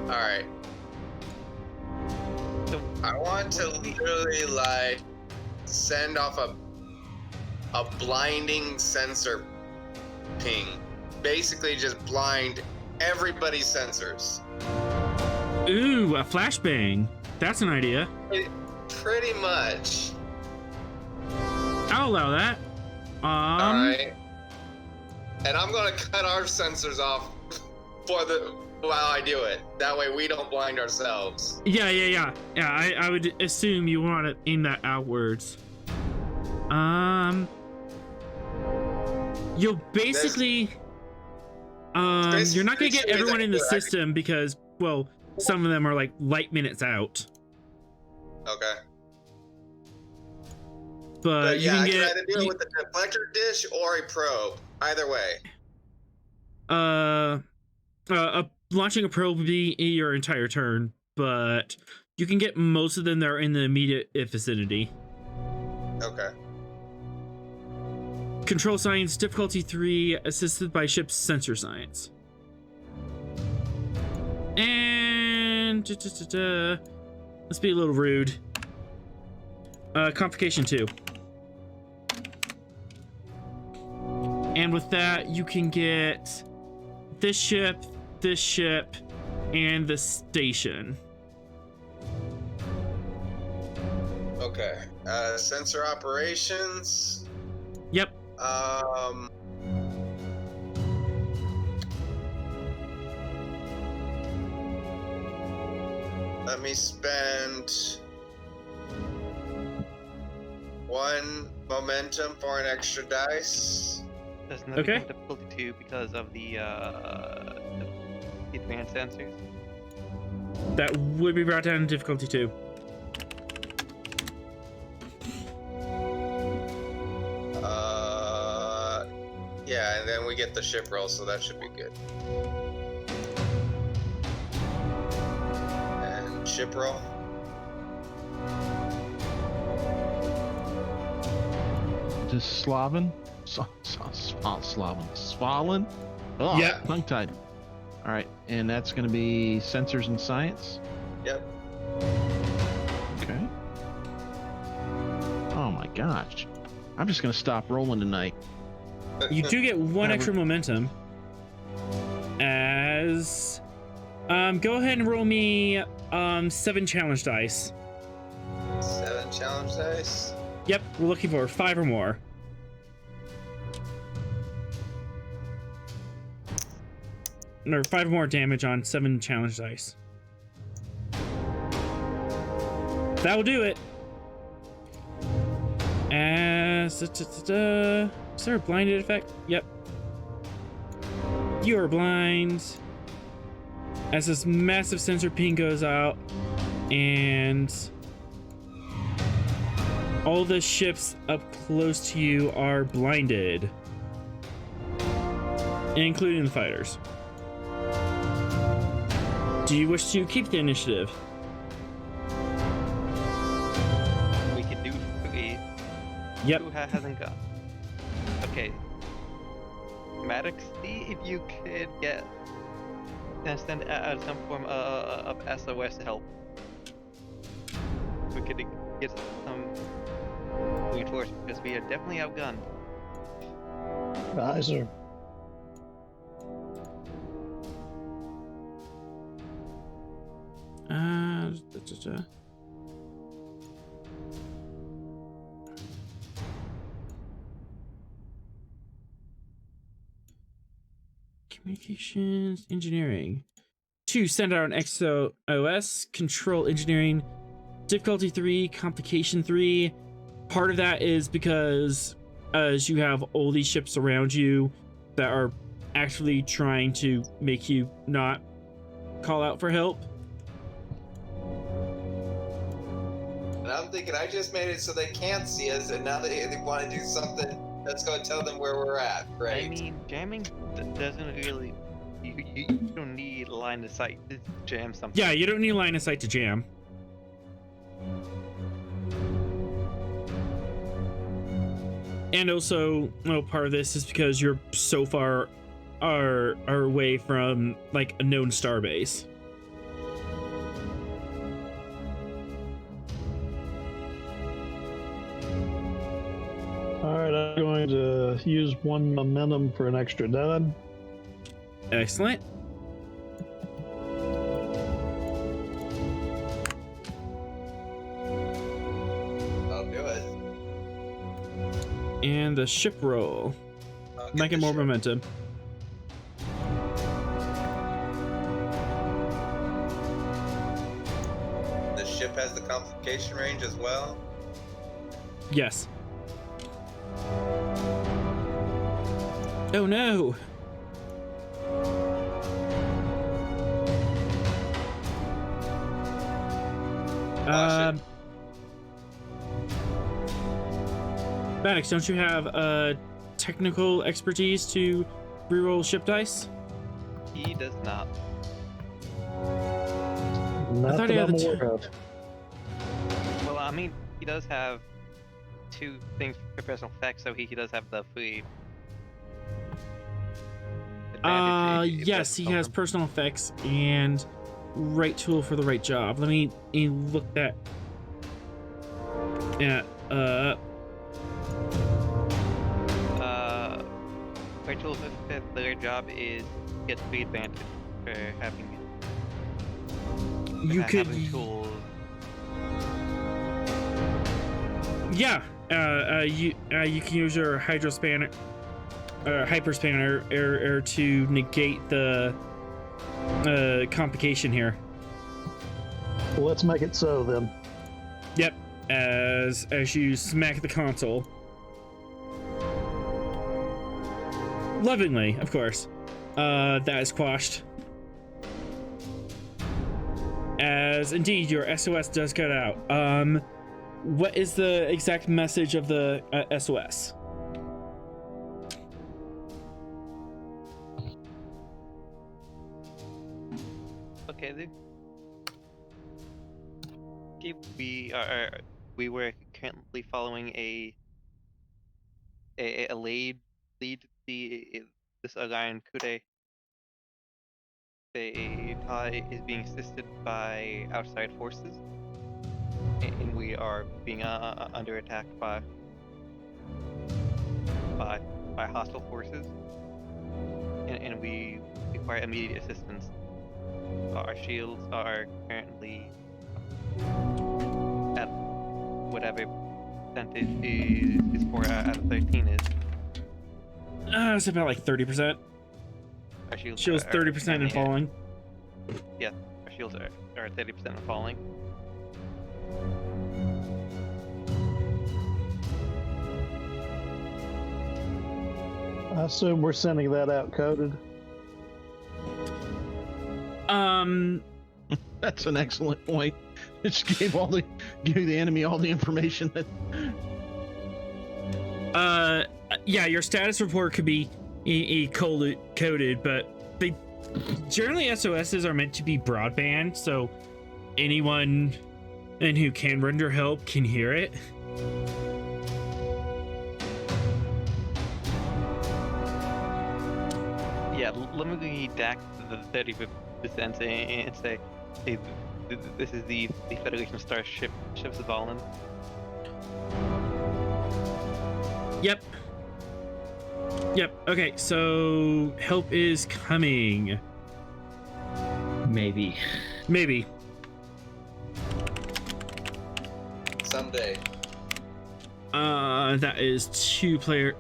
All right. I want to literally like send off a blinding sensor ping. Basically just blind everybody's sensors. Ooh, a flashbang. That's an idea. Pretty much. I'll allow that. Alright. And I'm gonna cut our sensors off while I do it. That way we don't blind ourselves. Yeah, I would assume you want to aim that outwards. You'll basically you're not gonna get everyone in the system because, well, some of them are like light minutes out. Okay. But you yeah, can I get can either do it with a deflector dish or a probe. Either way. Launching a probe would be your entire turn, but you can get most of them that are in the immediate vicinity. Okay. Control science, difficulty 3, assisted by ship's sensor science. And let's be a little rude. Complication 2. And with that, you can get this ship, and the station. Okay. Sensor operations. Yep. Let me spend 1 momentum for an extra dice. Doesn't that Okay. become difficulty 2 because of the advanced sensors? That would be brought down to difficulty 2. Yeah, and then we get the ship roll, so that should be good. And ship roll. Is Slavin? Svalinn? Oh, Yeah. tongue tied. All right, and that's going to be sensors and science. Yep. Okay. Oh my gosh, I'm just going to stop rolling tonight. You do get 1 extra momentum. As go ahead and roll me 7 challenge dice. 7 challenge dice. Yep, we're looking for 5 or more. or 5 more damage on 7 challenge dice. That will do it. As is there a blinded effect? Yep. You are blind. As this massive sensor ping goes out, and all the ships up close to you are blinded, including the fighters. Do you wish to keep the initiative? We could do 3. Yep. Who hasn't got? Okay. Maddox, see if you could send out some form of SOS help. We could get some reinforcements because we are definitely outgunned. Aye, sir. Communications engineering. 2, send out an XOS, control engineering, difficulty 3, complication 3. Part of that is because as you have all these ships around you that are actually trying to make you not call out for help. And I'm thinking, I just made it so they can't see us, and now they want to do something that's going to tell them where we're at, right? I mean, jamming doesn't really. You don't need line of sight to jam something. Yeah, you don't need line of sight to jam. And also, well, part of this is because you're so far are away from like a known starbase. Alright, I'm going to use 1 momentum for an extra dud. Excellent. I'll do it. And the ship roll. I'll get Make it the more ship. momentum. The ship has the complication range as well. Yes. Oh no. Caution. Maddox, don't you have technical expertise to reroll ship dice? He does not. Not thought that he had I'm the aware of. Well, I mean, he does have 2 things for personal effects, so he does have the free. advantage if yes, that's he something. has personal effects and right tool for the right job. Let me look that. Yeah. Right tool for the right job is get free advantage for having You could. having tools. Yeah. You can use your hydro spanner, hyper spanner, to negate the complication here. Well, let's make it so then. Yep. As you smack the console. Lovingly, of course. That is quashed. As indeed your SOS does cut out. What is the exact message of the SOS? Okay, then. Okay, we were currently following a lead this Orion Kude. The tie is being assisted by outside forces, and we are being under attack by hostile forces, and we require immediate assistance. Our shields are currently at whatever percentage is 4 out of 13 is. It's about like 30%. Our shields Shields are 30% and falling. Our shields are 30% and falling. I assume we're sending that out coded. That's an excellent point. It just gave the enemy all the information that. Yeah, your status report could be coded, but they generally SOSs are meant to be broadband, so anyone and who can render help can hear it. Yeah, let me redact the 30% and say, hey, this is the Federation Starship Svalinn. Yep. Okay, so help is coming. Maybe. Someday. That is 2 player.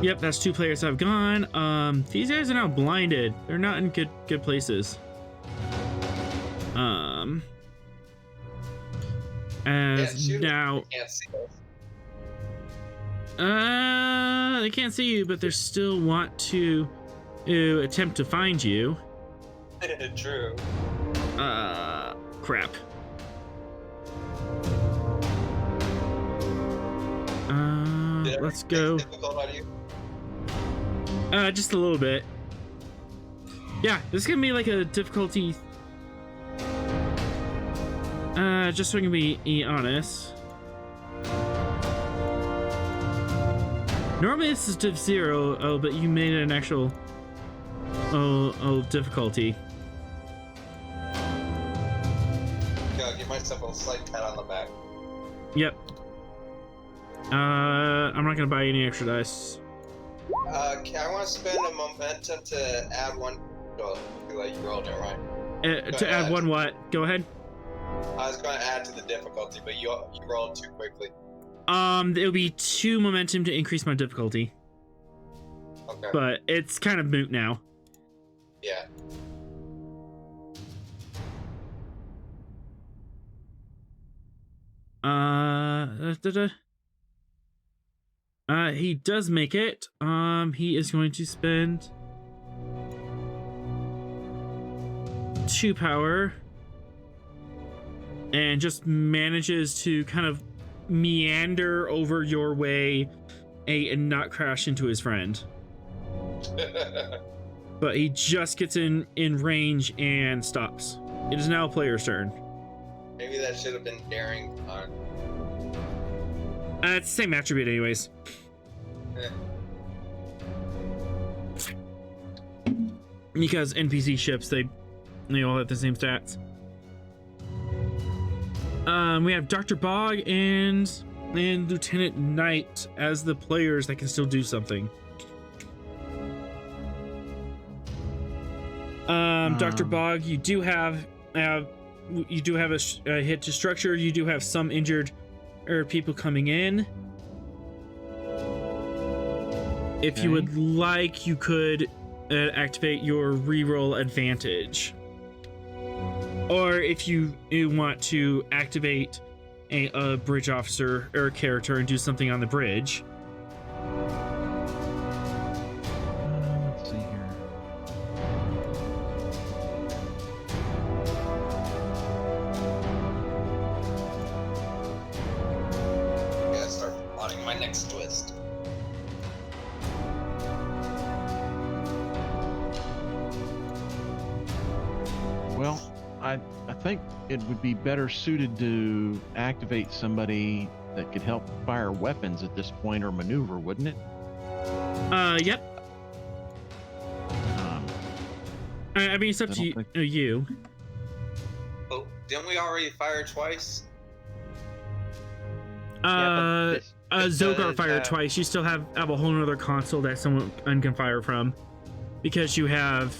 Yep, that's 2 players have gone. These guys are now blinded. They're not in good places. As now. Can't see us. They can't see you, but they still want to attempt to find you. True. Crap. Let's go. Difficult on you? Just a little bit. Yeah, this is gonna be like a difficulty. Just so I can be honest. Normally this is div 0, but you made it an actual difficulty. Gotta give myself a slight pat on the back. Yep. I'm not gonna buy any extra dice. I want to spend a momentum to add one. Oh, you rolled it right. To add one what? Go ahead. I was going to add to the difficulty, but you rolled too quickly. It'll be 2 momentum to increase my difficulty. Okay. But it's kind of moot now. Yeah. He does make it. He is going to spend 2 power and just manages to kind of meander over your way and not crash into his friend. But he just gets in range and stops. It is now player's turn. Maybe that should have been daring. It's the same attribute anyways. Because NPC ships, they all have the same stats. We have Dr. Bog and Lieutenant Knight as the players that can still do something. Dr. Bog, you do have a hit to structure. You do have some injured people coming in. If you would like, you could activate your reroll advantage. Or if you want to activate a bridge officer or a character and do something on the bridge. Let's see here. Gotta start plotting my next twist. Well, I think it would be better suited to activate somebody that could help fire weapons at this point or maneuver, wouldn't it? Yep. I mean, it's up to you. Oh, didn't we already fire twice? Zogar fired twice. You still have a whole other console that someone can fire from. Because you have,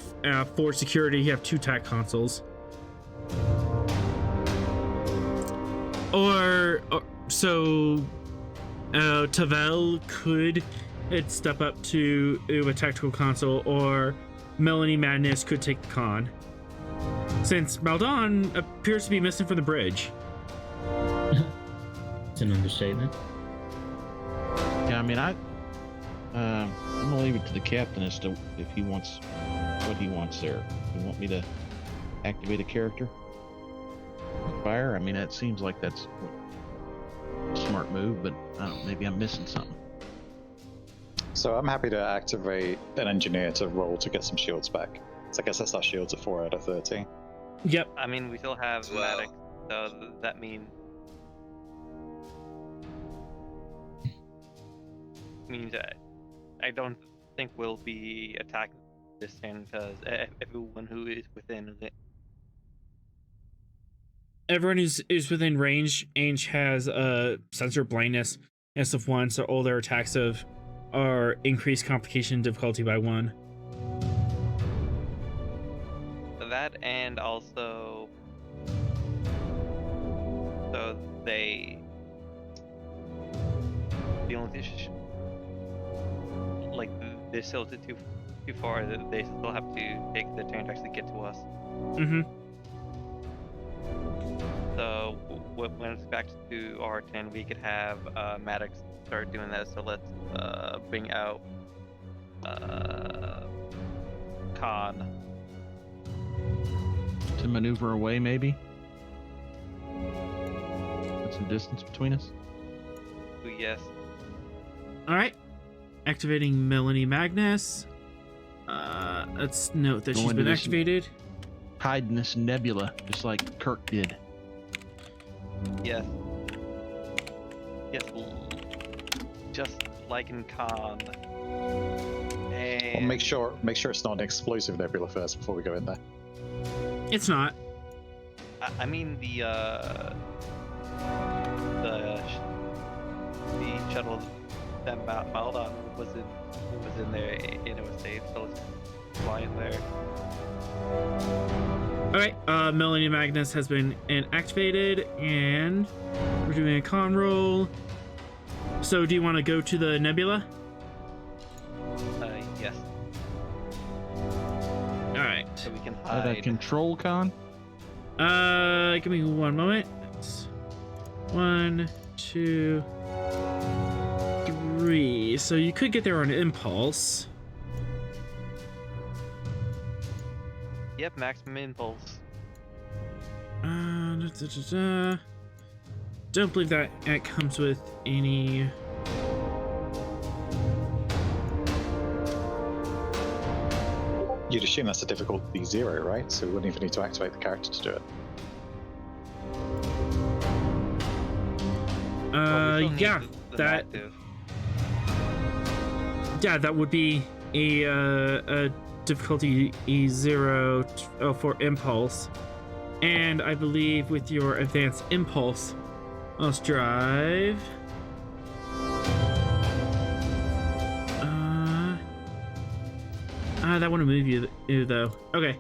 for security, you have 2 TAC consoles. So Tavel could it'd step up to a tactical console, or Melanie Madness could take the con. Since Maldon appears to be missing from the bridge. It's an understatement. Yeah, I mean, I'm gonna leave it to the captain as to if he wants what he wants there. You want me to activate a character? Fire? I mean, that seems like that's a smart move, but I don't know, maybe I'm missing something. So I'm happy to activate an engineer to roll to get some shields back. So I guess that's our shields are 4 out of 13. Yep. I mean, we still have Well. Maddox, so that means I don't think we'll be attacking this turn because everyone who is within Everyone is within range. Ange has a sensor blindness SF1, so all their attacks are increased complication difficulty by 1. that, and also so the only like they're still too far. They still have to take the turn to actually get to us. Mm-hmm. So when it's back to our turn, we could have Maddox start doing that. So let's bring out Khan. To maneuver away, maybe? Put some distance between us? Yes. All right. Activating Melanie Magnus. Let's note that Go she's into been this- activated. Hide in this nebula, just like Kirk did. Yes. Yes. Just like in Khan. And Well, make sure it's not an explosive nebula first before we go in there. It's not. I mean the shuttle that Maldon was in there and it was safe, so let's fly in there. All right. Melanie Magnus has been activated, and we're doing a con roll. So, do you want to go to the nebula? Yes. All right. So we can Is that a hide. control con? Give me one moment. 1, 2, 3. So you could get there on impulse. Yep, maximum impulse. Don't believe that it comes with any. You'd assume that's a difficulty 0, right? So we wouldn't even need to activate the character to do it. Well, we still need Yeah, the that active. yeah, that would be a difficulty 0 for impulse, and I believe with your advanced impulse, let's drive. That wouldn't move you though. Okay.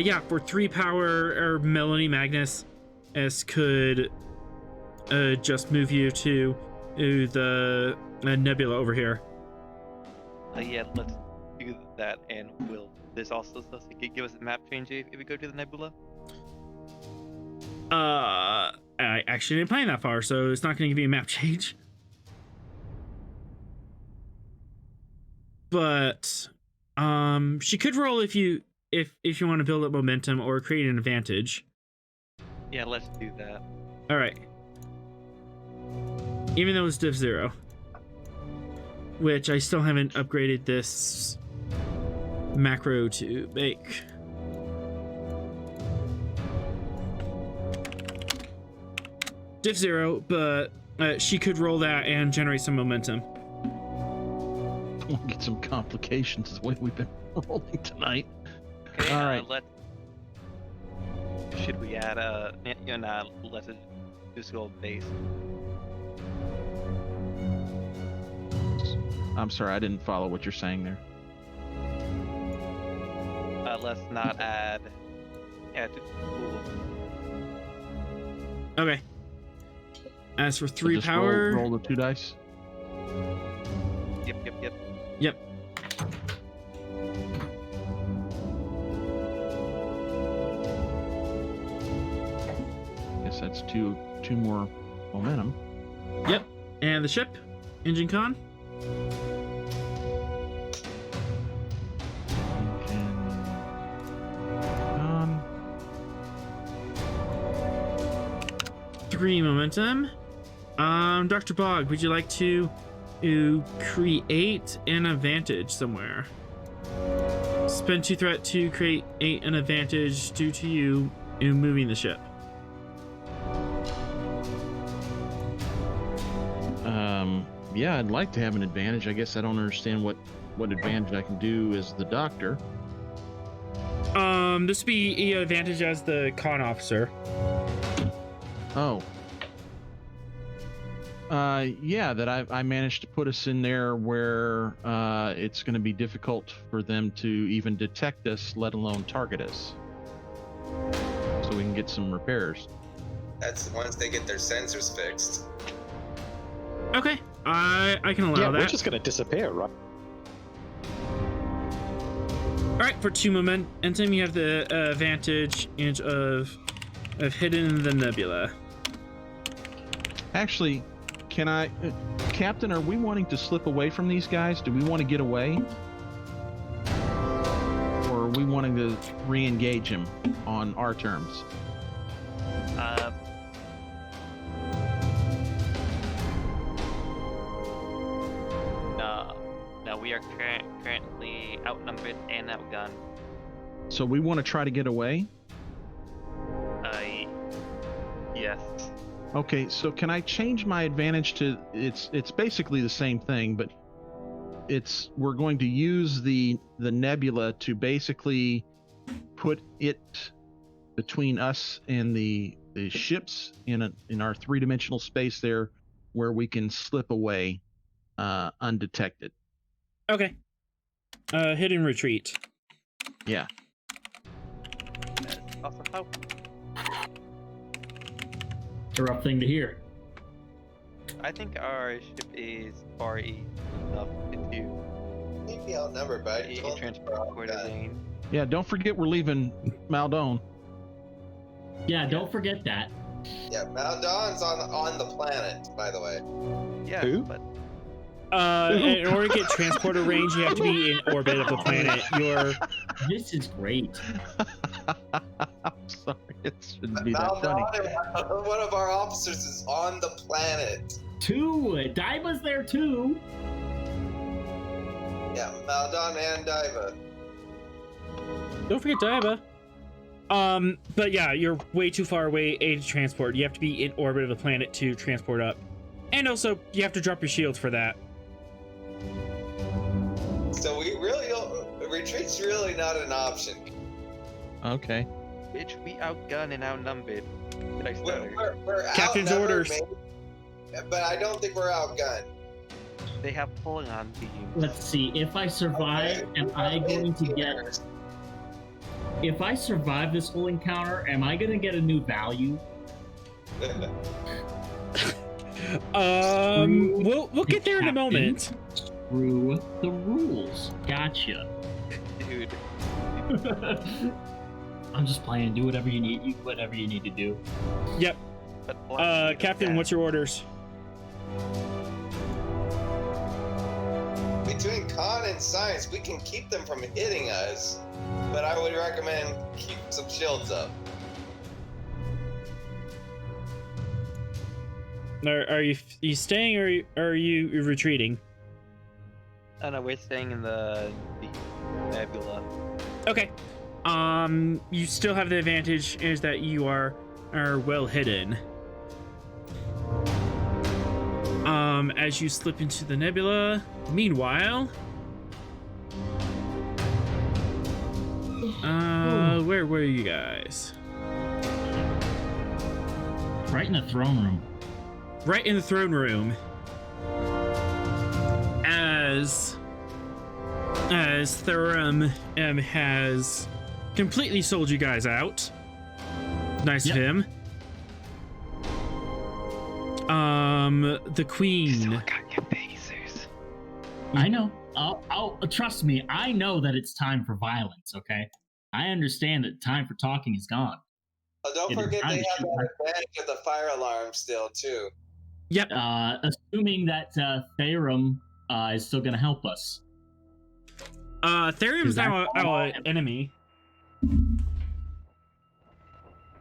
Yeah, for 3 power, or Melanie Magnus S could just move you to the nebula over here. Yeah, let's do that, and will this also give us a map change if we go to the nebula? I actually didn't plan that far, so it's not going to give you a map change. But she could roll if you want to build up momentum or create an advantage. Yeah, let's do that. All right. Even though it's div 0, which I still haven't upgraded this macro to make. Div 0, but she could roll that and generate some momentum. We'll get some complications the way we've been rolling tonight. Okay, All right. Should we add let's just go base. I'm sorry, I didn't follow what you're saying there. Let's not add to pool. Okay. As for So 3 just power, Roll the 2 dice. Yep. yep. Guess that's two more momentum. Yep. And the ship, engine con. And 3 momentum. Dr. Bog, would you like to create an advantage somewhere? Spend 2 threat to create an advantage due to you moving the ship. Yeah, I'd like to have an advantage. I guess I don't understand what advantage I can do as the doctor. This would be an advantage as the con officer. Oh. Yeah, that I managed to put us in there where it's going to be difficult for them to even detect us, let alone target us. So we can get some repairs. That's once they get their sensors fixed. Okay, I can allow Yeah, that. we're just gonna disappear, right? All right, for 2 momentum, you have the advantage of hidden in the nebula. Actually, can I, Captain? Are we wanting to slip away from these guys? Do we want to get away, or are we wanting to re-engage him on our terms? No, we are currently outnumbered and outgunned. So we want to try to get away. Yes. Okay, so can I change my advantage to it's basically the same thing, but we're going to use the nebula to basically put it between us and the ships in our 3-dimensional space there, where we can slip away undetected. Okay. Hidden retreat. Yeah. That's awesome. Oh, It's a rough thing to hear. I think our ship is far east enough to Maybe outnumbered, but be in transport lane. Yeah, don't forget we're leaving Maldon. Yeah, don't forget that. Yeah, Maldon's on the planet, by the way. Yeah, Who? but In order to get transporter range, you have to be in orbit of the planet. This is great. I'm sorry, it shouldn't be that funny. Maldon, one of our officers is on the planet. 2. Daiba's there too. Yeah, Maldon and Daiba. Don't forget Daiba. But yeah, you're way too far away to transport. You have to be in orbit of the planet to transport up. And also, you have to drop your shields for that. So we really don't. Retreat's really not an option. Okay. bitch, we outgunned and outnumbered. Did I stutter? We're Captain's outnumbered, orders. maybe, but I don't think we're outgunned. They have pulling on beams. Let's see. If I survive, am I going to get? If I survive this whole encounter, am I going to get a new value? We'll get there in a moment. Screw the rules. Gotcha. Dude. I'm just playing. Do whatever you need. Whatever you need to do. Yep. But Captain, what's your orders? Between con and science, we can keep them from hitting us, but I would recommend keep some shields up. Are you staying or are you retreating? Oh no, we're staying in the nebula. Okay. You still have the advantage is that you are well hidden. As you slip into the nebula. Meanwhile, where were you guys? Right in the throne room. Right in the throne room. As Tharem has completely sold you guys out. Nice of him. The queen. got your phasers. I know. I'll trust me. I know that it's time for violence. Okay, I understand that time for talking is gone. Don't It is forget time they to have shoot that her. advantage of the fire alarm still too. Yep. Assuming that Tharem is still going to help us. Tharem's Is that now all? our enemy.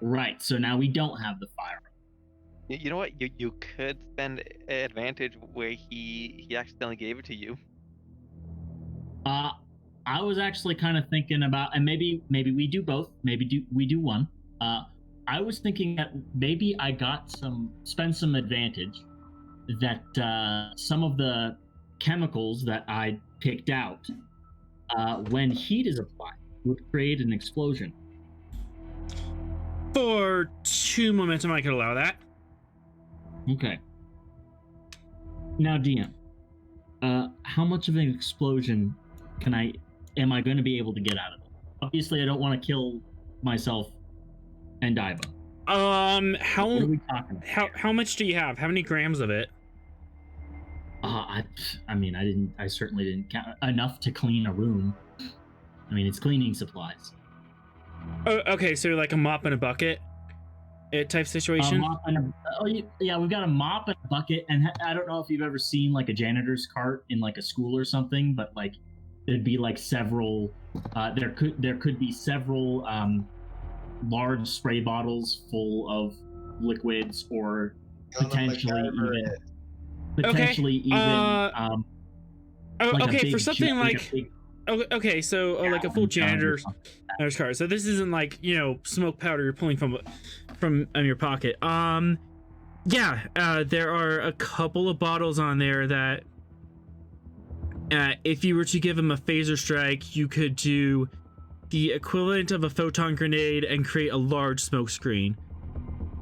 Right. So now we don't have the fire. You know what? You could spend advantage where he accidentally gave it to you. I was actually kind of thinking about, and maybe we do both. Maybe we do one. I was thinking that maybe I spend some advantage that some of the chemicals that I picked out, when heat is applied, would create an explosion. For 2 momentum, I could allow that. Okay. Now, DM, how much of an explosion am I going to be able to get out of it? Obviously, I don't want to kill myself and Daiba. What are we talking about? How much do you have? How many grams of it? I certainly didn't count enough to clean a room. I mean, it's cleaning supplies. Oh, okay, so like a mop and a bucket type situation? Yeah, we've got a mop and a bucket, and I don't know if you've ever seen like a janitor's cart in like a school or something, but like there'd be like several. There could be several large spray bottles full of liquids, or potentially Okay, for something like okay, so like a full janitor's cart. So this isn't like, smoke powder you're pulling from your pocket. There are a couple of bottles on there that if you were to give them a phaser strike, you could do the equivalent of a photon grenade and create a large smoke screen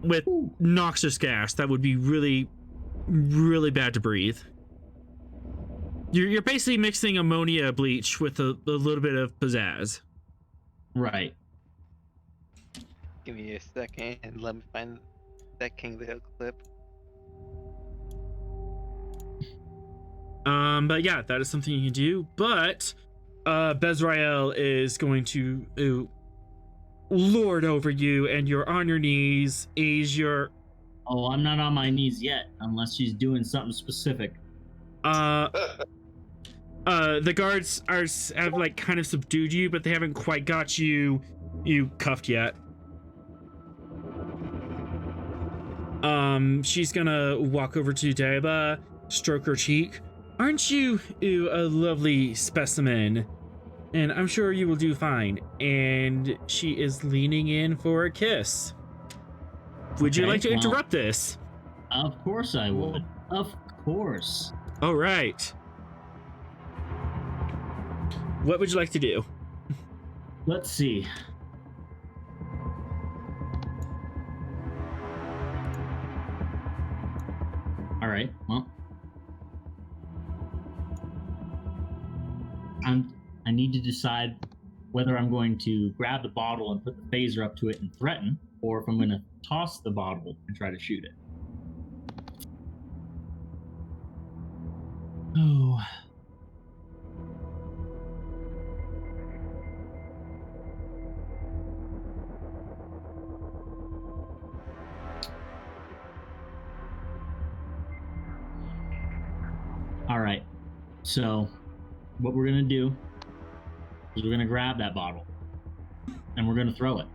with noxious gas that would be really, really bad to breathe. You're basically mixing ammonia bleach with a little bit of pizzazz. Right. Give me a second and let me find that King of the Hill clip. But yeah, that is something you can do. But Bezirel is going to lord over you, and you're on your knees as you're. Oh, I'm not on my knees yet, unless she's doing something specific. The guards have like kind of subdued you, but they haven't quite got you cuffed yet. She's gonna walk over to Daiba, stroke her cheek. Aren't you a lovely specimen? And I'm sure you will do fine. And she is leaning in for a kiss. Would you like to interrupt this? Of course I would. Of course. All right. What would you like to do? Let's see. All right. Well, I need to decide whether I'm going to grab the bottle and put the phaser up to it and threaten, or if I'm going to toss the bottle and try to shoot it. Oh. All right. So, what we're going to do is we're going to grab that bottle and we're going to throw it.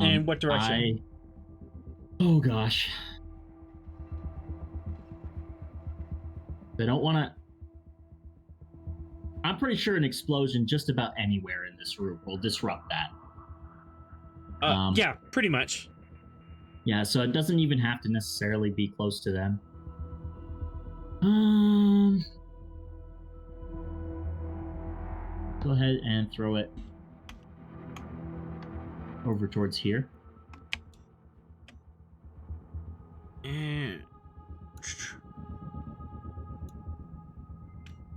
In what direction? Oh gosh. They don't want to. I'm pretty sure an explosion just about anywhere in this room will disrupt that. Yeah, pretty much. Yeah, so it doesn't even have to necessarily be close to them. Go ahead and throw it over towards here. And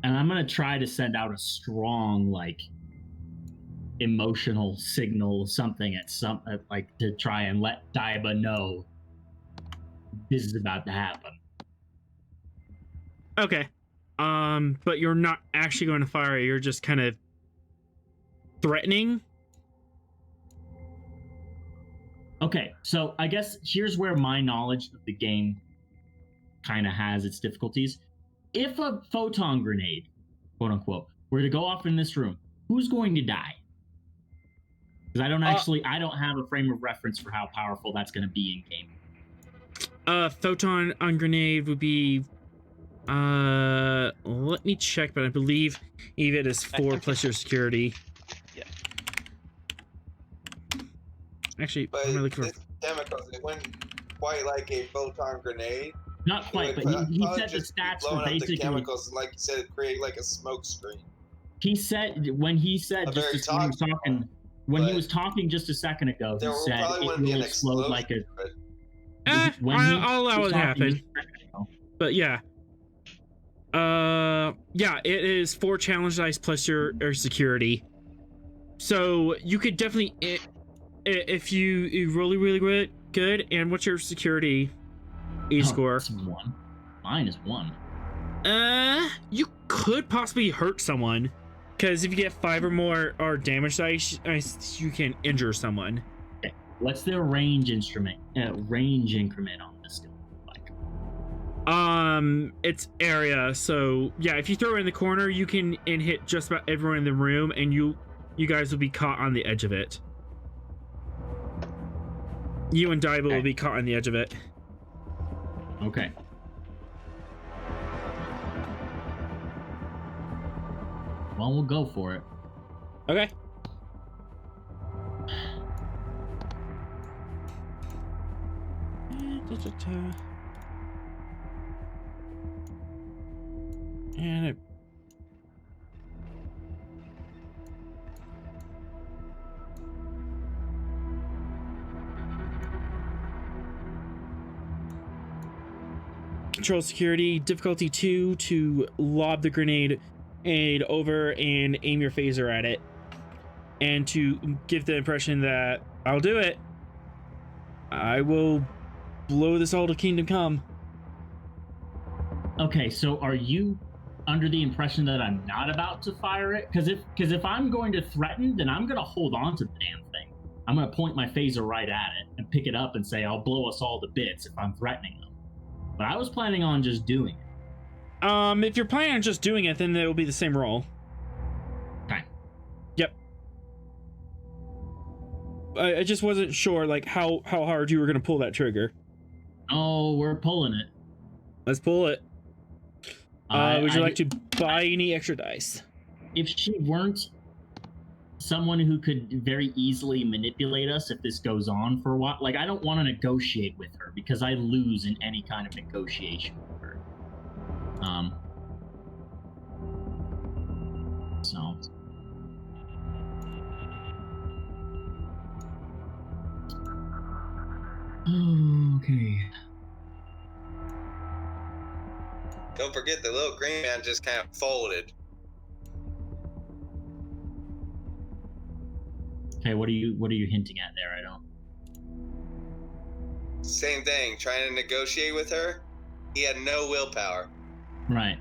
I'm gonna try to send out a strong, like, emotional signal, something to try and let Daiba know this is about to happen. Okay. But you're not actually going to fire it. You're just kind of threatening. Okay, so I guess here's where my knowledge of the game kind of has its difficulties. If a photon grenade, quote unquote, were to go off in this room, who's going to die? Because I don't have a frame of reference for how powerful that's going to be in game. Photon on grenade would be, let me check, but I believe it is 4 plus your security. Yeah. Actually, But I'm looking this chemicals, it wouldn't quite like a photon grenade. Not quite, but he said the stats were blowing up the basically. chemicals, and like you said, create like a smoke screen. He said when he said A just very as when he was talking when he but was talking just a second ago, he There said probably it wouldn't be will an explode like a. explosion, When he I'll allow was it talking happen. just a second ago. But yeah. Yeah, it is 4 challenge dice plus your security. So you could definitely, if you really, really good, and what's your security score? It's 1. Mine is 1. You could possibly hurt someone, because if you get 5 or more damage dice, you can injure someone. Okay. What's the range increment on this skill like? It's area. So yeah, if you throw it in the corner, you can hit just about everyone in the room, and you guys will be caught on the edge of it. You and Daiba will be caught on the edge of it. Okay. Well, we'll go for it. Okay. And it. Control security, difficulty 2 to lob the grenade over and aim your phaser at it. And to give the impression that I'll do it. I will blow this all to kingdom come. Okay, so are you under the impression that I'm not about to fire it? Because if I'm going to threaten, then I'm going to hold on to the damn thing. I'm going to point my phaser right at it and pick it up and say, I'll blow us all to bits if I'm threatening them. But I was planning on just doing it. If you're planning on just doing it, then it will be the same roll. Okay. Yep. I just wasn't sure, like, how hard you were going to pull that trigger. Oh, we're pulling it. Let's pull it. Would you like to buy any extra dice? If she weren't someone who could very easily manipulate us if this goes on for a while, like, I don't want to negotiate with her because I lose in any kind of negotiation with her. So. Okay. Don't forget the little green man just kind of folded. Okay, what are you hinting at there? I don't. Same thing, trying to negotiate with her. He had no willpower. Right.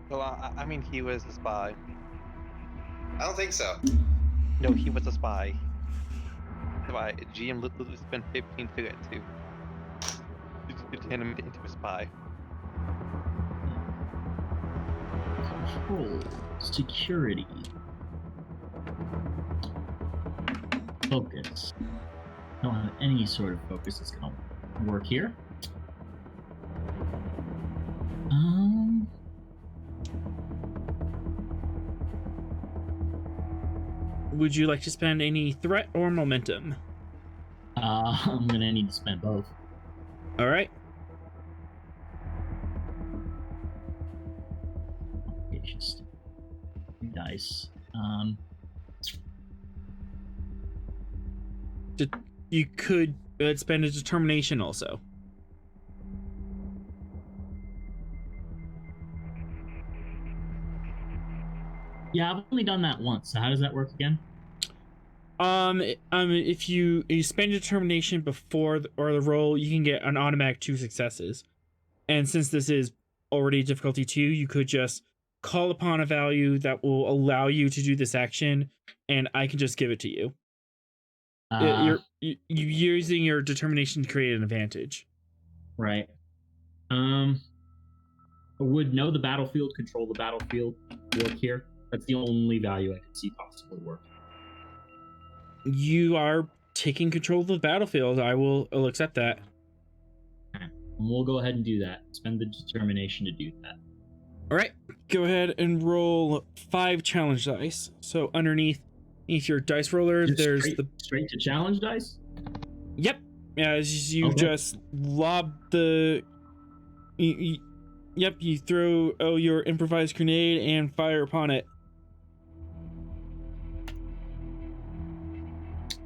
Well, I mean, he was a spy. I don't think so. No, he was a spy. Why? GM literally spent 15 to turn him into a spy. Control. Security. Focus. Don't have any sort of focus that's gonna work here. Would you like to spend any threat or momentum? I'm gonna need to spend both. All right. It's just dice. You could spend a determination also. Yeah, I've only done that once. So how does that work again? If you spend determination before the roll, you can get an automatic 2 successes. And since this is already difficulty 2, you could just call upon a value that will allow you to do this action, and I can just give it to you. You're using your determination to create an advantage. Right. Would know the battlefield, control the battlefield work here? That's the only value I can see possibly work. You are taking control of the battlefield. I'll accept that. And we'll go ahead and do that. Spend the determination to do that. All right, go ahead and roll 5 challenge dice. So underneath your dice roller, there's straight to challenge dice. Yep, as you just lob the. Yep, you throw your improvised grenade and fire upon it.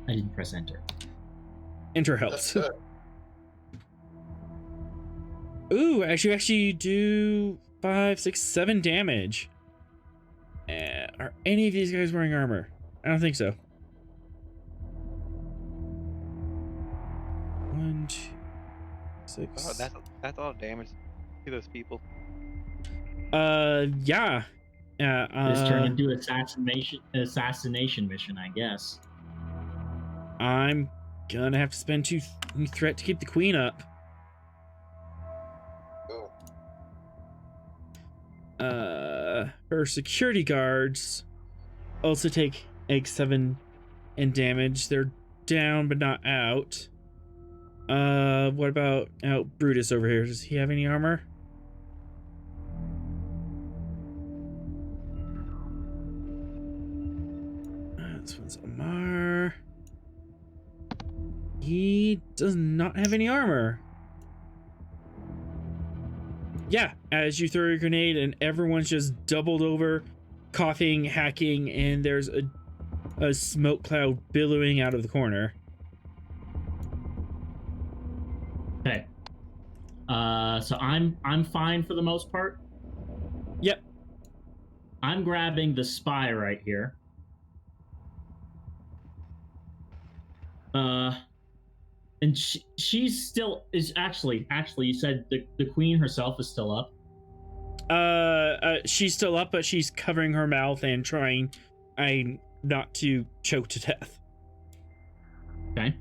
I didn't press enter. Enter helps. Ooh, as you actually do 5, 6, 7 damage. Are any of these guys wearing armor? I don't think so. 1, 2, 6. Oh, that's all damage to those people. Yeah. This turned into assassination mission, I guess. I'm gonna have to spend 2 threat to keep the queen up. Her security guards also take 7 in damage. They're down but not out. What about Brutus over here? Does he have any armor? This one's Amar. He does not have any armor. Yeah, as you throw your grenade and everyone's just doubled over, coughing, hacking, and there's a smoke cloud billowing out of the corner. Okay. So I'm fine for the most part. Yep. I'm grabbing the spy right here. And she's still is actually you said the queen herself is still up. She's still up, but she's covering her mouth and trying not to choke to death. Okay.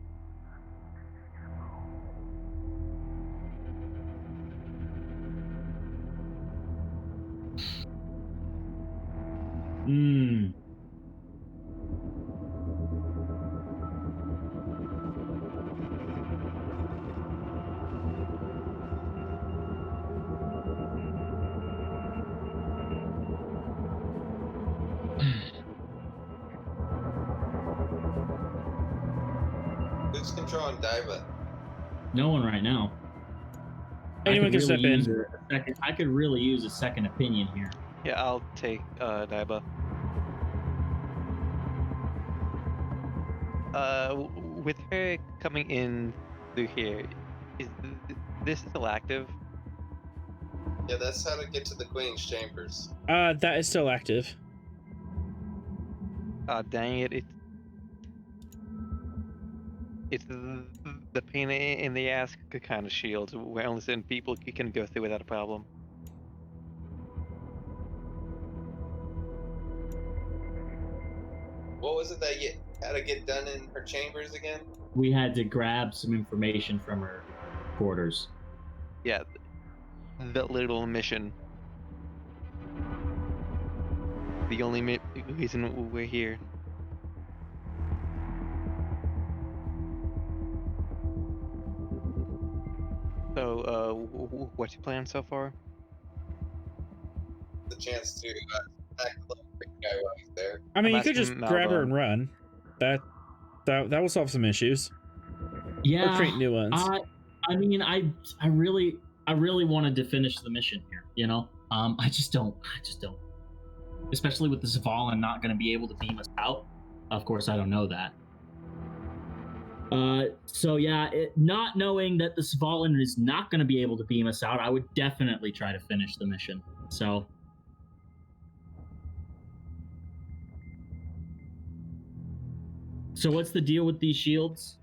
Who's controlling Daiba? No one right now. Anyone can step in. I could really use a second opinion here. Yeah, I'll take Daiba. With her coming in through here, is this still active? Yeah, that's how to get to the Queen's chambers. That is still active. Dang it! It's the pain in the ass kind of shield where only certain people can go through without a problem. What was it that you had to get done in her chambers again? We had to grab some information from her quarters. Yeah, the little mission. The only reason we're here. So, what's your plan so far? The chance to attack the little big guy while he's there. I mean, I'm you could just asking grab her Malva. and run. That will solve some issues. Yeah. Or create new ones. I mean, I really wanted to finish the mission here. You know, I just don't. Especially with the Svalinn not going to be able to beam us out. Of course, I don't know that. So yeah, not knowing that the Svalinn is not going to be able to beam us out, I would definitely try to finish the mission. So. So what's the deal with these shields?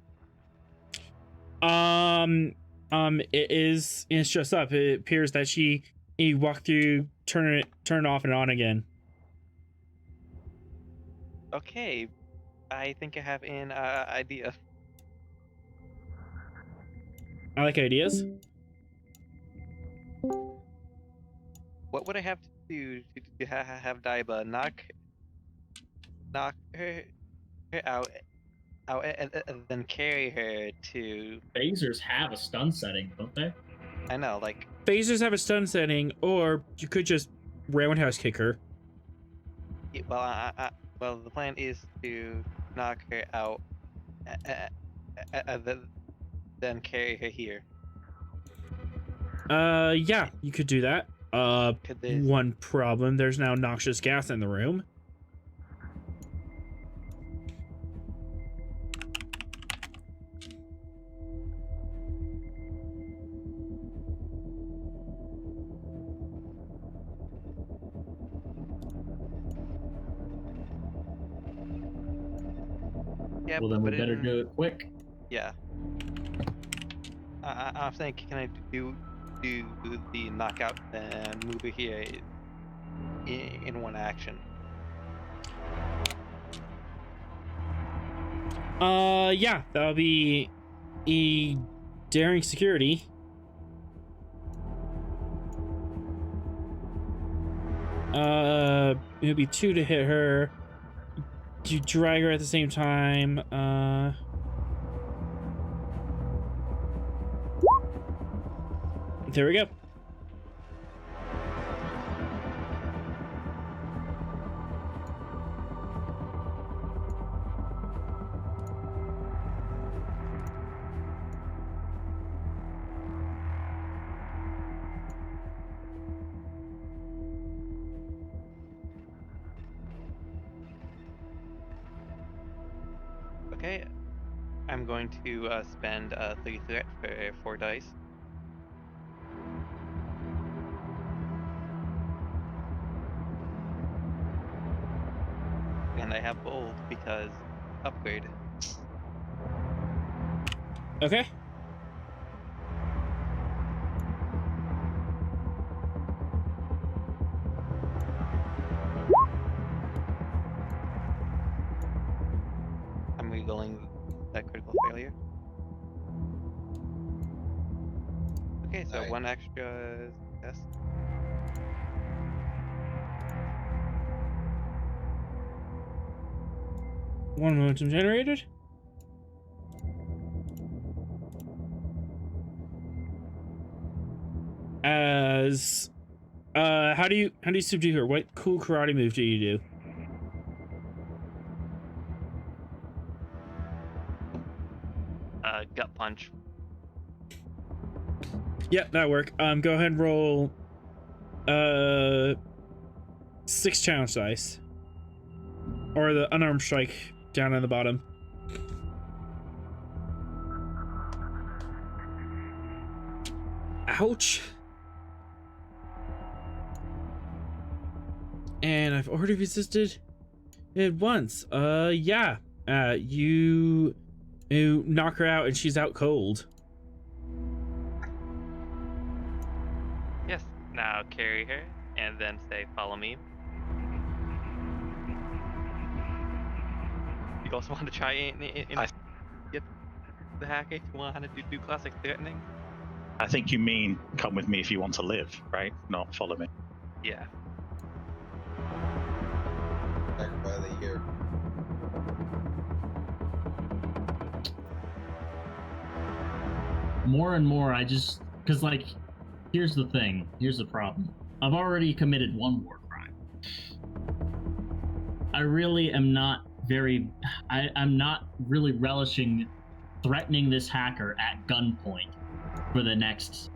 It's just up. It appears that he walked through, turn it off and on again. Okay, I think I have an idea. I like ideas. What would I have to do to have Daiba knock her out, and then carry her to? Phasers have a stun setting, don't they? I know, like Phasers have a stun setting, or you could just roundhouse kick her. well, the plan is to knock her out, then carry her here. Yeah, you could do that. Could this? One problem: there's now noxious gas in the room. Yeah, Well, then we but better do it quick. Yeah. I'm thinking, can I do the knockout and move it here in one action? Yeah, that'll be a daring security. It would be 2 to hit her. You drag her at the same time. There we go. Okay, I'm going to spend 3 threat for 4 dice. And I have bold because upgrade. Okay. I'm regoing that critical failure. Okay, so Alright. 1 extra test. One momentum generated. As how do you subdue her? What cool karate move do you do? Gut punch. Yep, that work. Go ahead and roll 6 challenge dice. Or the unarmed strike down at the bottom. Ouch. And I've already resisted it once. Yeah. You knock her out and she's out cold. Yes, now carry her and then say, follow me. You also want to try and get the hacker to want to do classic threatening? I think you mean come with me if you want to live, right? Not follow me. Yeah. Back by the year. More and more, because like, here's the thing. Here's the problem. I've already committed 1 war crime. I really am not I'm not really relishing threatening this hacker at gunpoint for the next,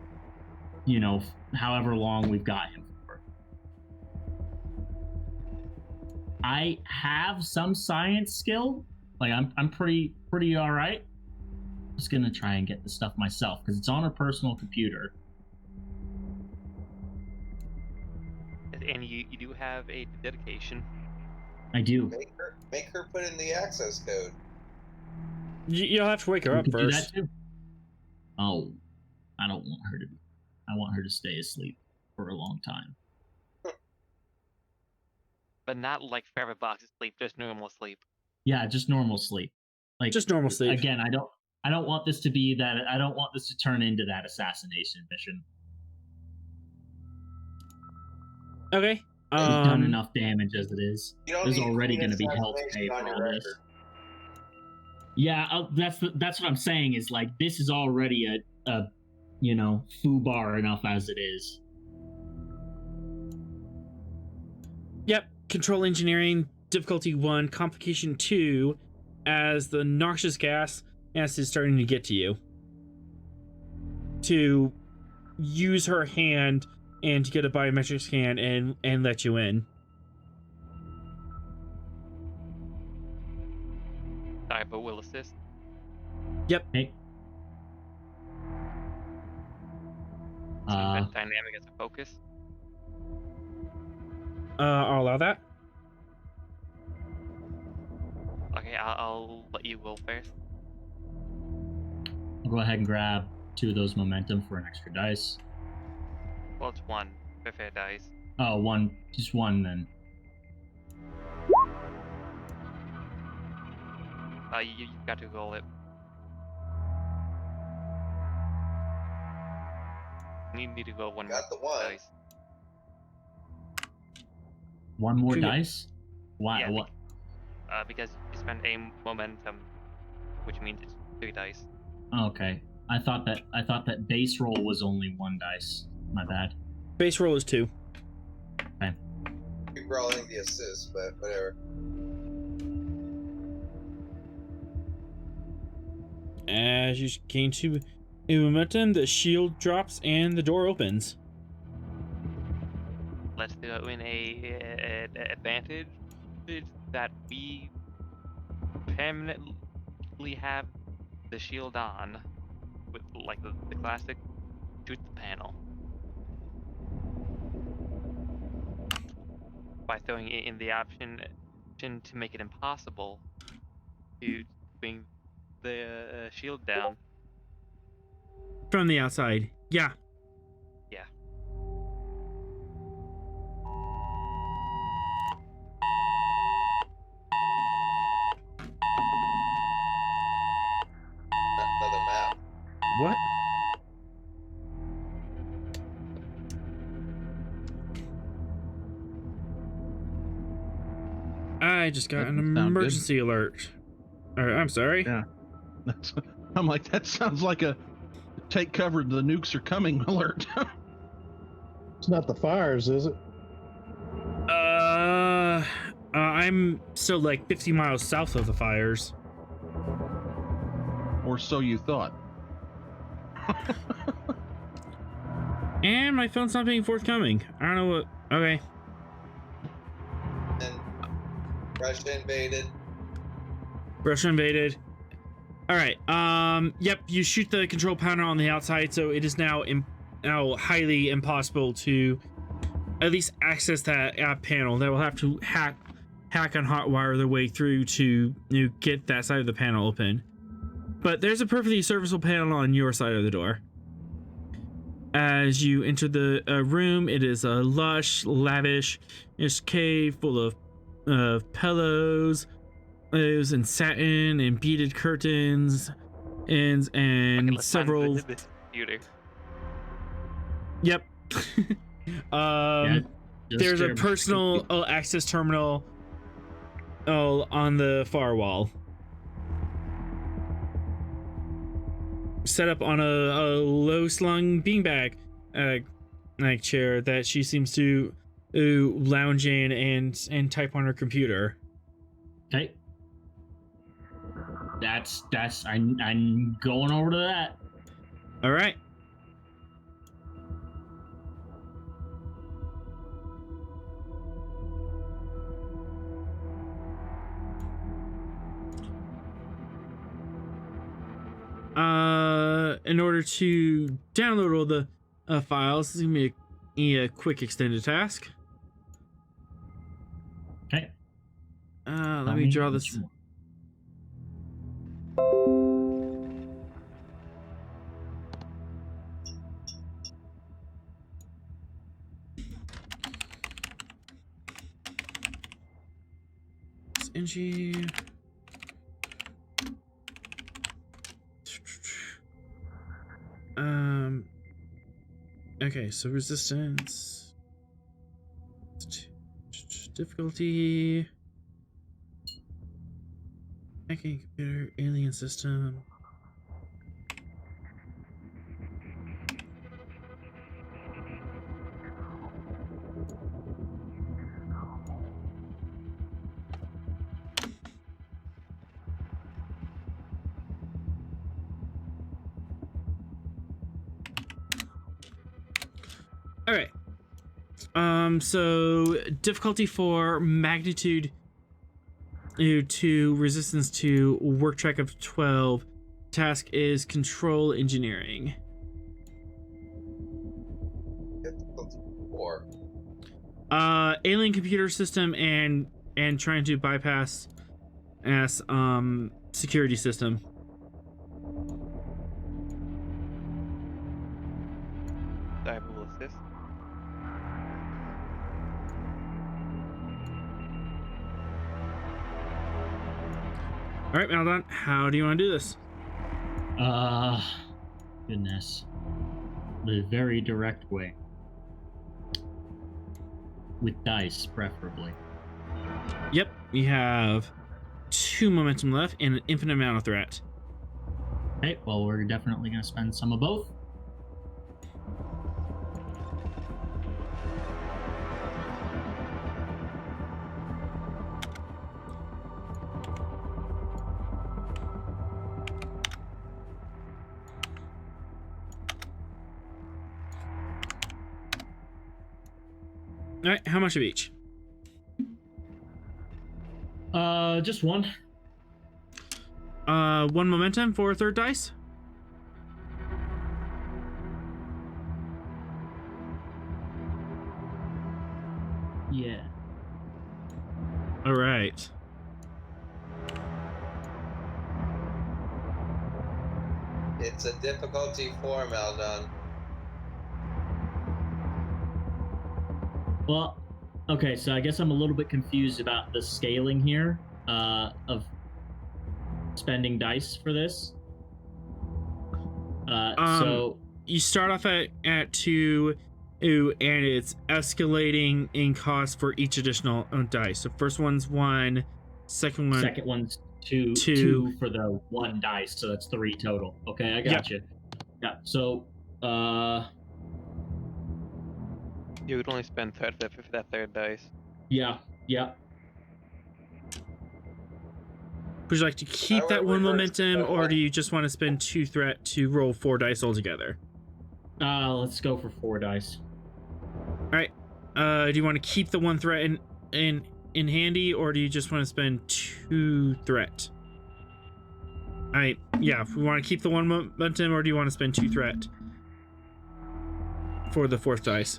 however long we've got him for. I have some science skill. Like I'm pretty all right. I'm just gonna try and get the stuff myself because it's on her personal computer. And you do have a dedication. I do. Make her put in the access code. You'll have to wake her We up can do first. that too. Oh, I don't want her to. I want her to stay asleep for a long time. But not like forever box sleep, just normal sleep. Yeah, just normal sleep. Like Just normal sleep. Again, I don't want this to be that. I don't want this to turn into that assassination mission. Okay. We've done enough damage as it is. You don't There's need already Queen going to be hell to assassination pay on for your all this. record. Yeah, that's what I'm saying. Is like this is already a foobar enough as it is. Yep. Control engineering difficulty 1, complication 2, as the noxious gas is starting to get to you. To use her hand and to get a biometric scan and let you in. Daiba will assist. Yep. Hey. Dynamic as a focus. I'll allow that. Okay, I'll let you go first. I'll go ahead and grab 2 of those momentum for an extra dice. Well, it's 1. Prefer dice. Oh, one, just 1 then. You got to roll it. You need to go 1 Got the 1. dice. 1 more Could- dice? Why? Yeah, What? Because you spend a momentum, which means it's 3 dice. Okay. I thought that base roll was only 1 dice. My bad. Base roll is 2. Keep rolling the assist, but whatever. As you gain 2 momentum, the shield drops and the door opens. Let's throw in a advantage that we permanently have the shield on, with like the classic shoot the panel. By throwing in the option to make it impossible to bring the shield down. From the outside. Yeah. Yeah. Another map. What? I just got That an doesn't sound good. emergency alert. I'm sorry. Yeah. I'm like, that sounds like a take cover, the nukes are coming alert. It's not the fires, is it? I'm still like 50 miles south of the fires. Or so you thought. And my phone's not being forthcoming. I don't know what. Okay. And Russia invaded. Russia invaded. All right. Yep. You shoot the control panel on the outside, so it is now highly impossible to at least access that panel. They will have to hack and hotwire their way through to get that side of the panel open. But there's a perfectly serviceable panel on your side of the door. As you enter the room, it is a lush, lavish cave full of pillows, and satin and beaded curtains, and Okay, let's find several. the computer. Yep. Just There's a Jeremy. personal access terminal on the far wall. Set up on a low slung beanbag like chair that she seems to lounge in and type on her computer. Okay. That's I'm going over to that. All right. In order to download all the files, this is gonna be a quick extended task. Okay. Let me draw this. What you want. NG. Okay, so resistance, difficulty, hacking computer, alien system. All right. So difficulty 4, magnitude 2, resistance 2, work track of 12. Task is control engineering. Difficulty 4. Alien computer system and trying to bypass security system. Daiba will assist. All right, Maldon, how do you want to do this? Goodness. The very direct way. With dice, preferably. Yep, you have 2 momentum left and an infinite amount of threat. Okay, well, we're definitely going to spend some of both. All right, how much of each? Just one. 1 momentum for a third dice. Yeah. All right. It's a difficulty 4, Maldon. Well, okay, so I guess I'm a little bit confused about the scaling here of spending dice for this. So you start off at 2, and it's escalating in cost for each additional dice. So first one's 1, second one's two for the 1 dice, so that's 3 total. Okay, I got you. Yeah. So You would only spend third for that third dice. yeah. Would you like to keep that 1 momentum, or do you just want to spend 2 threat to roll 4 dice altogether? Let's go for 4 dice. All right. Do you want to keep the 1 threat in handy, or do you just want to spend 2 threat? All right. Yeah. We want to keep the 1 momentum, or do you want to spend 2 threat for the 4th dice?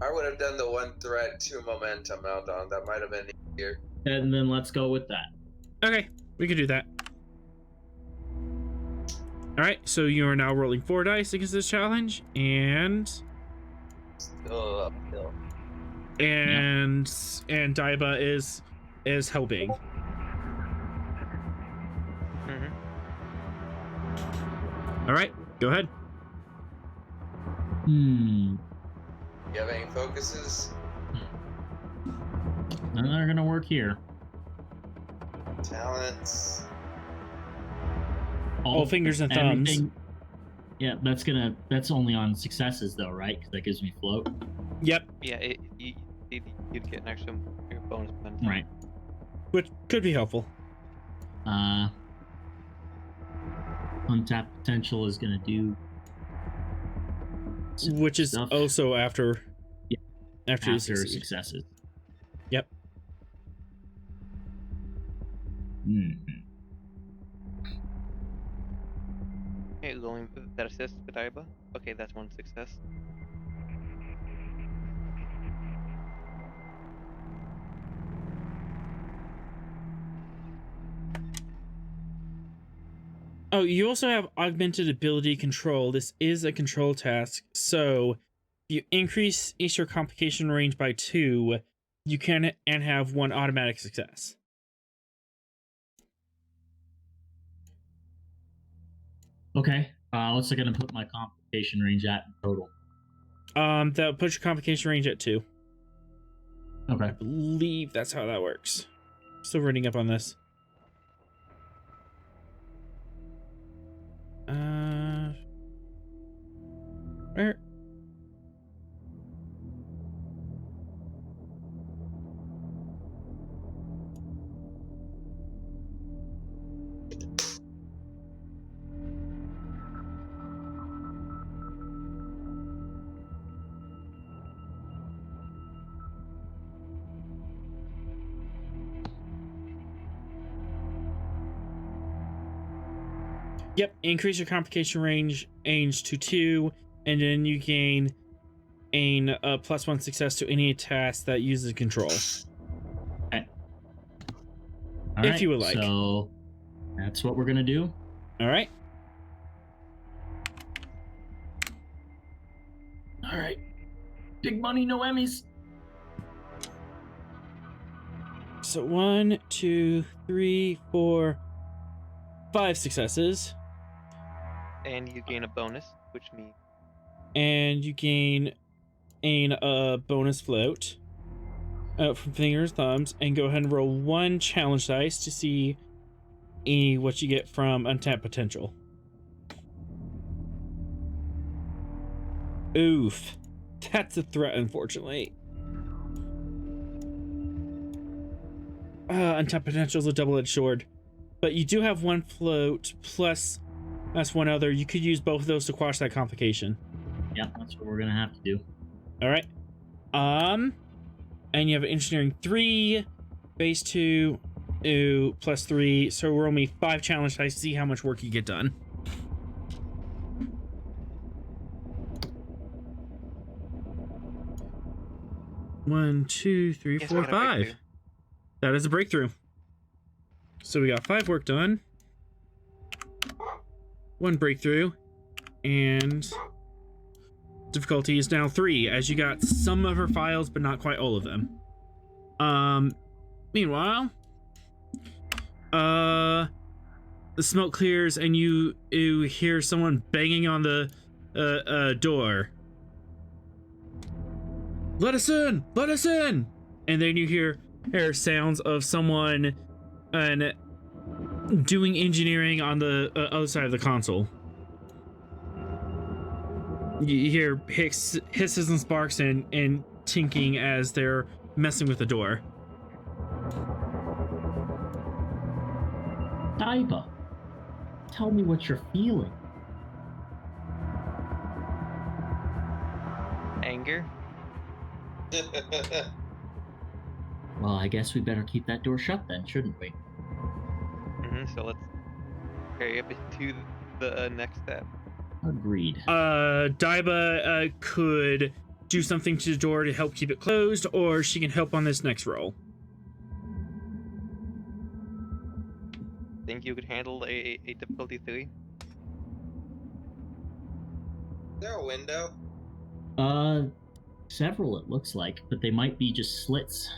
I would have done the 1 threat, 2 momentum, Maldon. That might have been easier. And then let's go with that. Okay, we could do that. All right, so you are now rolling 4 dice against this challenge, and Still uphill. and Daiba is helping. Mm-hmm. All right, go ahead. You have any focuses? None are gonna work here. Talents? All fingers and thumbs. Everything- Yeah, that's only on successes though, right? Because that gives me float. Yep, Yeah, you'd get an extra bonus benefit. Right. which could be helpful. Untapped potential is gonna do. Which is stuff also after after you succeed. successes. Yep. Okay, going that assist with Daiba. Okay, that's 1 success. Oh, you also have augmented ability control. This is a control task, so if you increase your complication range by 2, you can and have one automatic success. Okay. What's it gonna put my complication range at in total? That puts your complication range at 2. Okay. I believe that's how that works. Still reading up on this. Where? Yep, increase your complication range to 2, and then you gain a +1 success to any task that uses control. Okay. If you would like. So that's what we're gonna do. All right. All right. Big money, no Emmys. So 1, 2, 3, 4, 5 successes. And you gain a bonus, which means And you gain a bonus float from fingers, thumbs, and go ahead and roll 1 challenge dice to see what you get from untapped potential. Oof. That's a threat, unfortunately. Untapped potential is a double-edged sword. But you do have 1 float, plus that's 1 other. You could use both of those to quash that complication. Yeah, that's what we're gonna have to do. All right. And you have engineering 3, base 2, plus 3. So roll me 5 challenge dice to see how much work you get done. One, 2, 3, Yes, 4, we got a 5. breakthrough. That is a breakthrough. So we got 5 work done. 1 breakthrough. And difficulty is now 3, as you got some of her files, but not quite all of them. Meanwhile, the smoke clears and you hear someone banging on the door. Let us in! Let us in! And then you hear sounds of someone doing engineering on the other side of the console. You hear hisses and sparks and tinking as they're messing with the door. Daiba, tell me what you're feeling. Anger. Well, I guess we better keep that door shut then, shouldn't we? So let's carry up to the next step. Agreed. Daiba could do something to the door to help keep it closed, or she can help on this next roll. Think you could handle a difficulty 3? Is there a window? Several it looks like, but they might be just slits.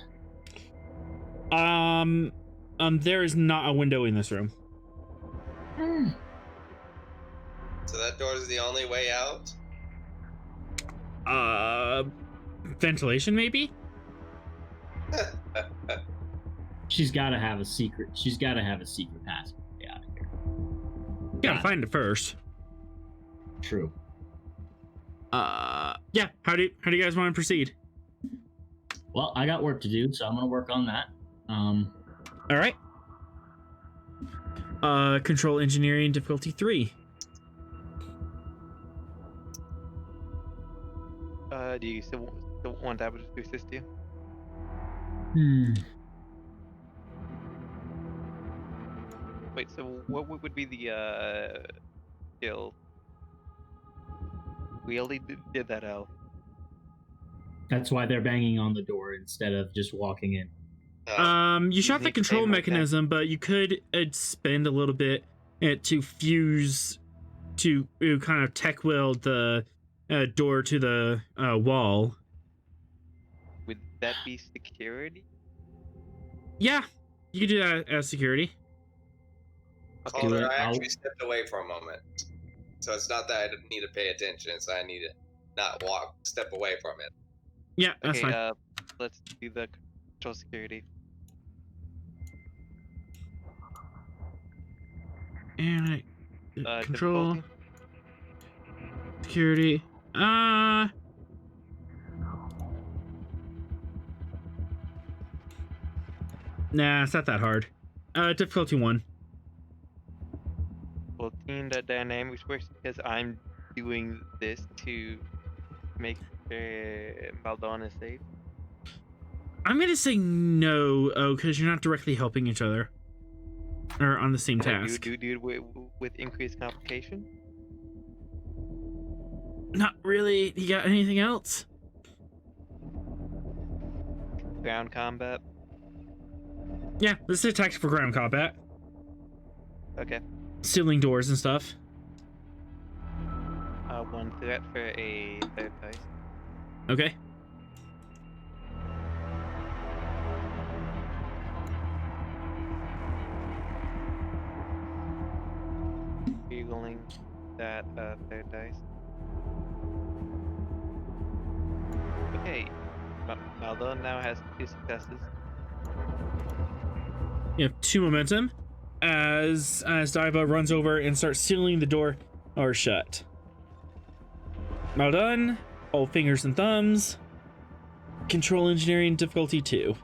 There is not a window in this room. So that door is the only way out? Ventilation maybe? She's gotta have a secret. She's gotta have a secret passage out of here. Gotta find it first. True. Yeah. How do you guys want to proceed? Well, I got work to do, so I'm gonna work on that. All right. Control engineering difficulty 3. Do you still want Daiba to assist you? Wait, so what would be the skill? We only did that out. That's why they're banging on the door instead of just walking in. You shot the think control aim like that. mechanism, but you could spend a little bit to fuse to kind of tech weld the door to the wall. would that be security? Yeah, you can do that as security. Okay, Calder, do it. I I'll- actually stepped away for a moment. So it's not that I need to pay attention, it's I need to not step away from it. Yeah, that's okay. fine. Let's do the control security. And control Difficulty? security. Nah, it's not that hard. Difficulty 1. Well, team that dynamics works because I'm doing this to make Maldon is safe. I'm gonna say no, because you're not directly helping each other. Or on the same task. Do it with increased complication? Not really. You got anything else? Ground combat? Yeah, this is a tactic for ground combat. Okay. Sealing doors and stuff. 1 threat for a 3rd dice. Okay. Reroll that 3rd dice. Okay. Maldon now has 2 successes. You have 2 momentum as Daiba runs over and starts sealing the door or shut. Maldon, all fingers and thumbs. Control engineering difficulty 2.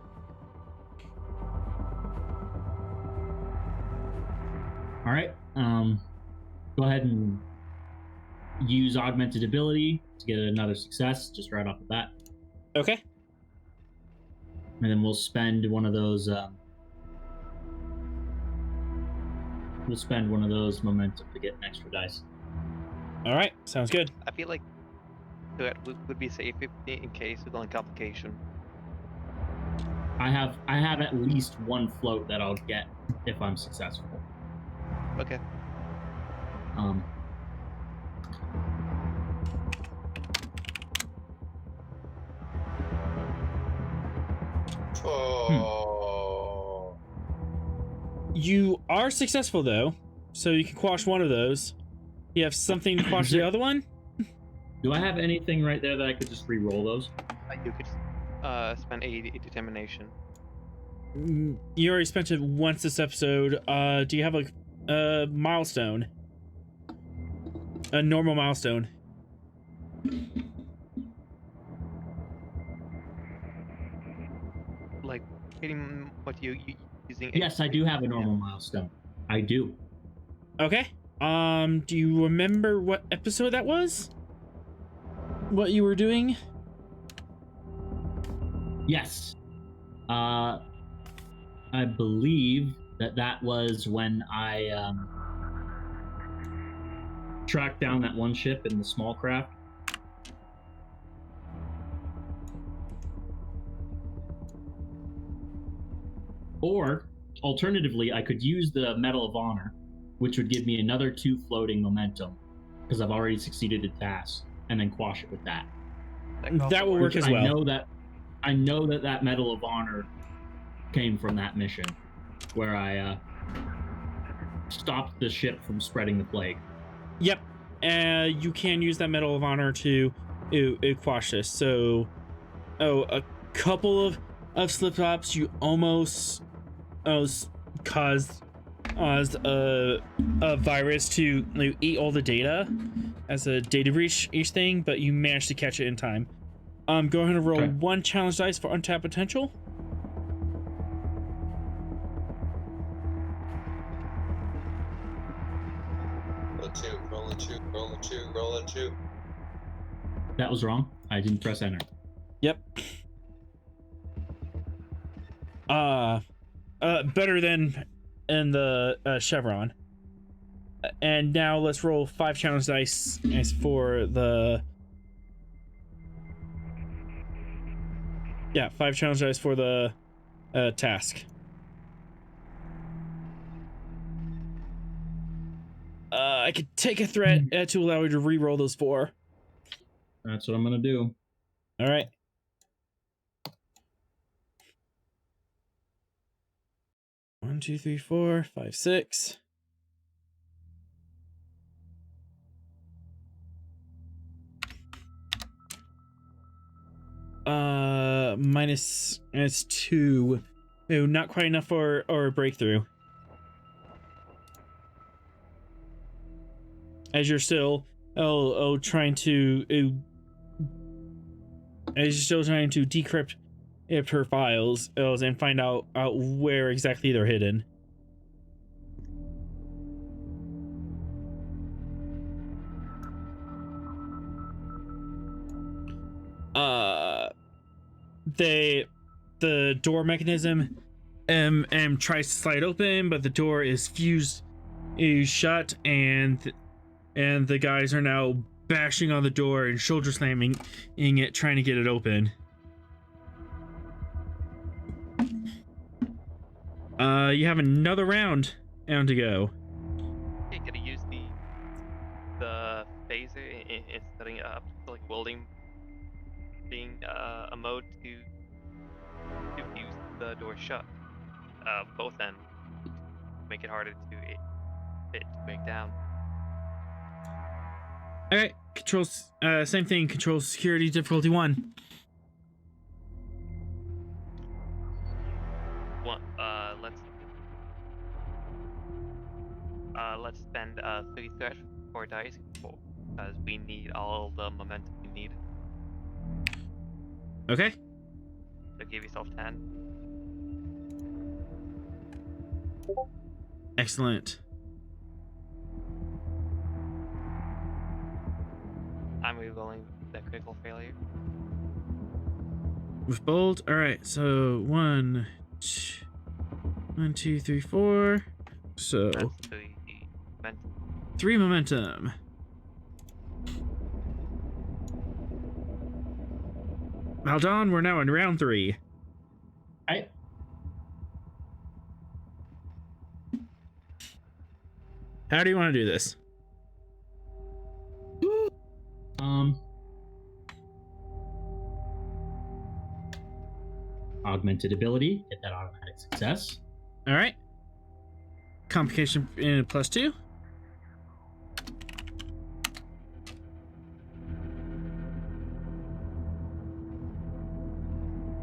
All right. Go ahead and use augmented ability to get another success, just right off the bat, Okay. and then we'll spend one of those. We'll spend one of those momentum to get an extra dice. All right. Sounds good. I feel like threat would be safe in case of only complication. I have at least 1 float that I'll get if I'm successful. Okay. Oh. You are successful though, so you can quash one of those. You have something to quash the other one? Do I have anything right there that I could just re-roll those? You could spend a determination. You already spent it once this episode. Do you have a milestone? A normal milestone. Like, pretty what you using? Yes, I do have a normal milestone. I do. Okay. Do you remember what episode that was? What you were doing? Yes. I believe that was when I tracked down that one ship in the small craft. Or, alternatively, I could use the Medal of Honor, which would give me another 2 floating momentum, because I've already succeeded the task, and then quash it with that. That will work Which as well. I know that Medal of Honor came from that mission, where I stopped the ship from spreading the plague. Yep. You can use that Medal of Honor to quash this. So, a couple of slip-ups, you almost caused a virus to eat all the data as a data breach each thing, but you managed to catch it in time. Go ahead and roll Okay. 1 challenge dice for untapped potential. Roll a 2, roll a 2, roll a 2, roll a 2. That was wrong. I didn't press enter. Yep. Better than in the chevron. And now let's roll 5 challenge dice as for the. Yeah, 5 challenge dice for the task. I could take a threat to allow you to re-roll those 4. That's what I'm gonna do. All right. 1, 2, 3, 4, 5, 6. Minus 2. Oh, not quite enough for or a breakthrough. As you're still trying to decrypt her files and find out where exactly they're hidden. The door mechanism tries to slide open, but the door is shut, and the guys are now bashing on the door and shoulder slamming it, trying to get it open. You have another round to go. You could use the phaser in setting up like welding being a mode to fuse the door shut. Both ends make it harder to break down. All right, controls. Same thing. Control security difficulty 1. Let's spend 3 threats for dice because we need all the momentum we need. Okay. So give yourself 10. Excellent. I'm re-rolling the critical failure. With bold. All right. So 1, 2, 3, 4. So That's 3 momentum. 3 momentum. Maldon, we're now in round 3. Right. How do you want to do this? Augmented ability, get that automatic success. All right. Complication in +2.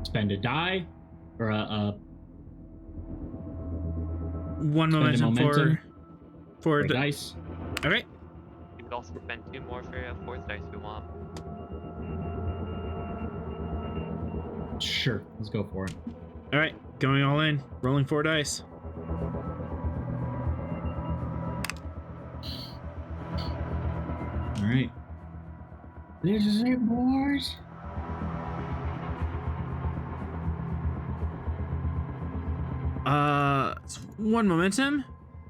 Spend a die or a 1 momentum for the dice. All right. You could also spend 2 more for a 4th dice if you want. Sure, let's go for it. All right. Going all in. Rolling 4 dice. All right. This is it, boys. It's 1 momentum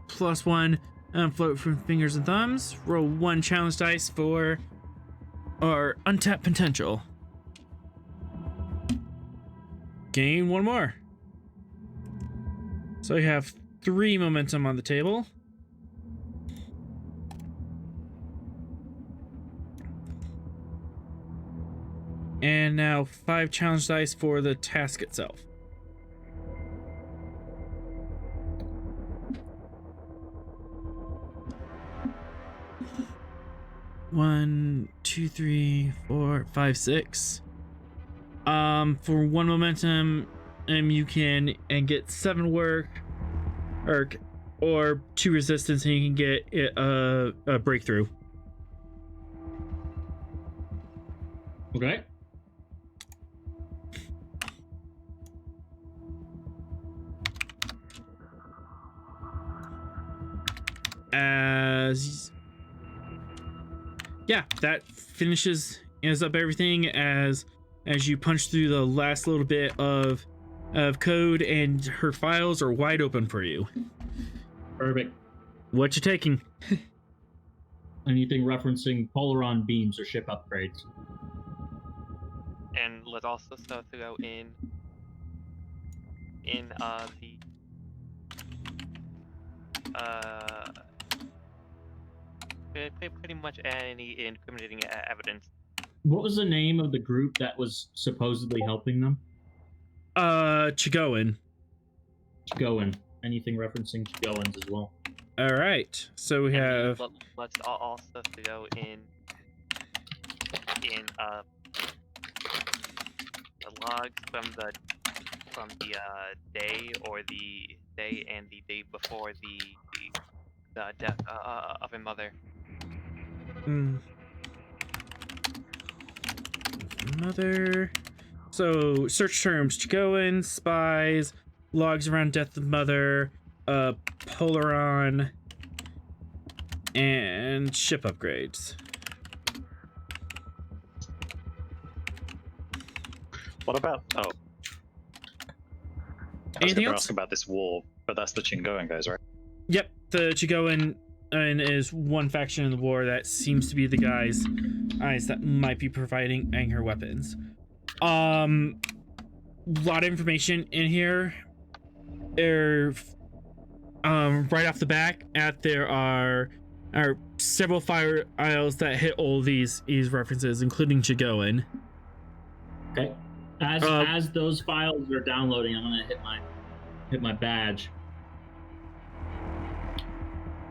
+1 float from fingers and thumbs. Roll 1 challenge dice for our untapped potential. Gain 1 more. So you have 3 momentum on the table. And now 5 challenge dice for the task itself. One, 2, 3, 4, 5, 6. For 1 momentum, you can get 7 work, or 2 resistance, and you can get a breakthrough. Okay. That ends up everything as you punch through the last little bit of code, and her files are wide open for you. Perfect. What you taking? Anything referencing Polaron beams or ship upgrades. And let's also throw in pretty much any incriminating evidence. What was the name of the group that was supposedly helping them? Chigoan. Chigoan. anything referencing Chigoans as well. All right. So we have. Let's all stuff to go in the logs from the day or the day and the day before the death of a mother. Mother. So search terms: Chigoan, spies, logs around death of mother, Polaron, and ship upgrades. What about? Oh, I was Anything going to else? ask about this war, but that's the Chigoan guys, right? Yep, the Chigoan is one faction in the war that seems to be the guys that might be providing anger weapons. Lot of information in here. Right off the back, there are several fire aisles that hit all these references, including Chigoan. Okay. As those files are downloading, I'm gonna hit my badge.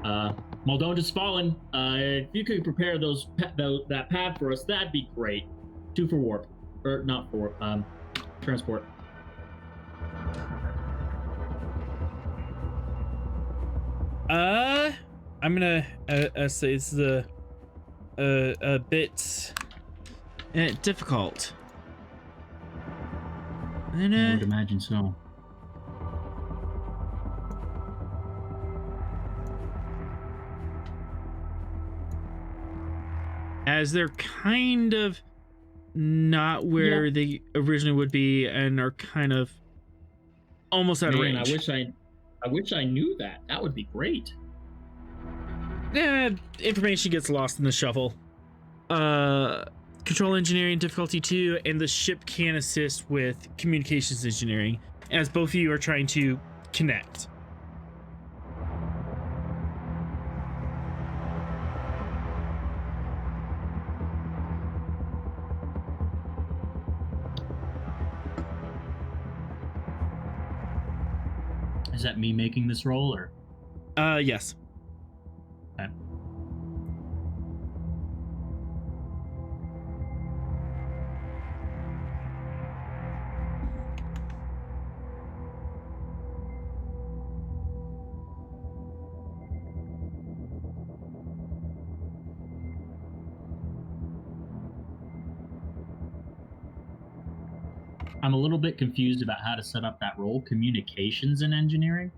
Maldon and Svalinn, if you could prepare that pad for us, that'd be great. 2 for warp, or not for transport. I'm gonna say it's a bit difficult. And, I would imagine so. as they're kind of not where they originally would be and are kind of almost out of range. I wish I knew that. That would be great. Information gets lost in the shuffle. Control engineering difficulty 2, and the ship can assist with communications engineering, as both of you are trying to connect. Is that me making this roll, or? Yes. Okay. I'm a little bit confused about how to set up that role. Communications and engineering.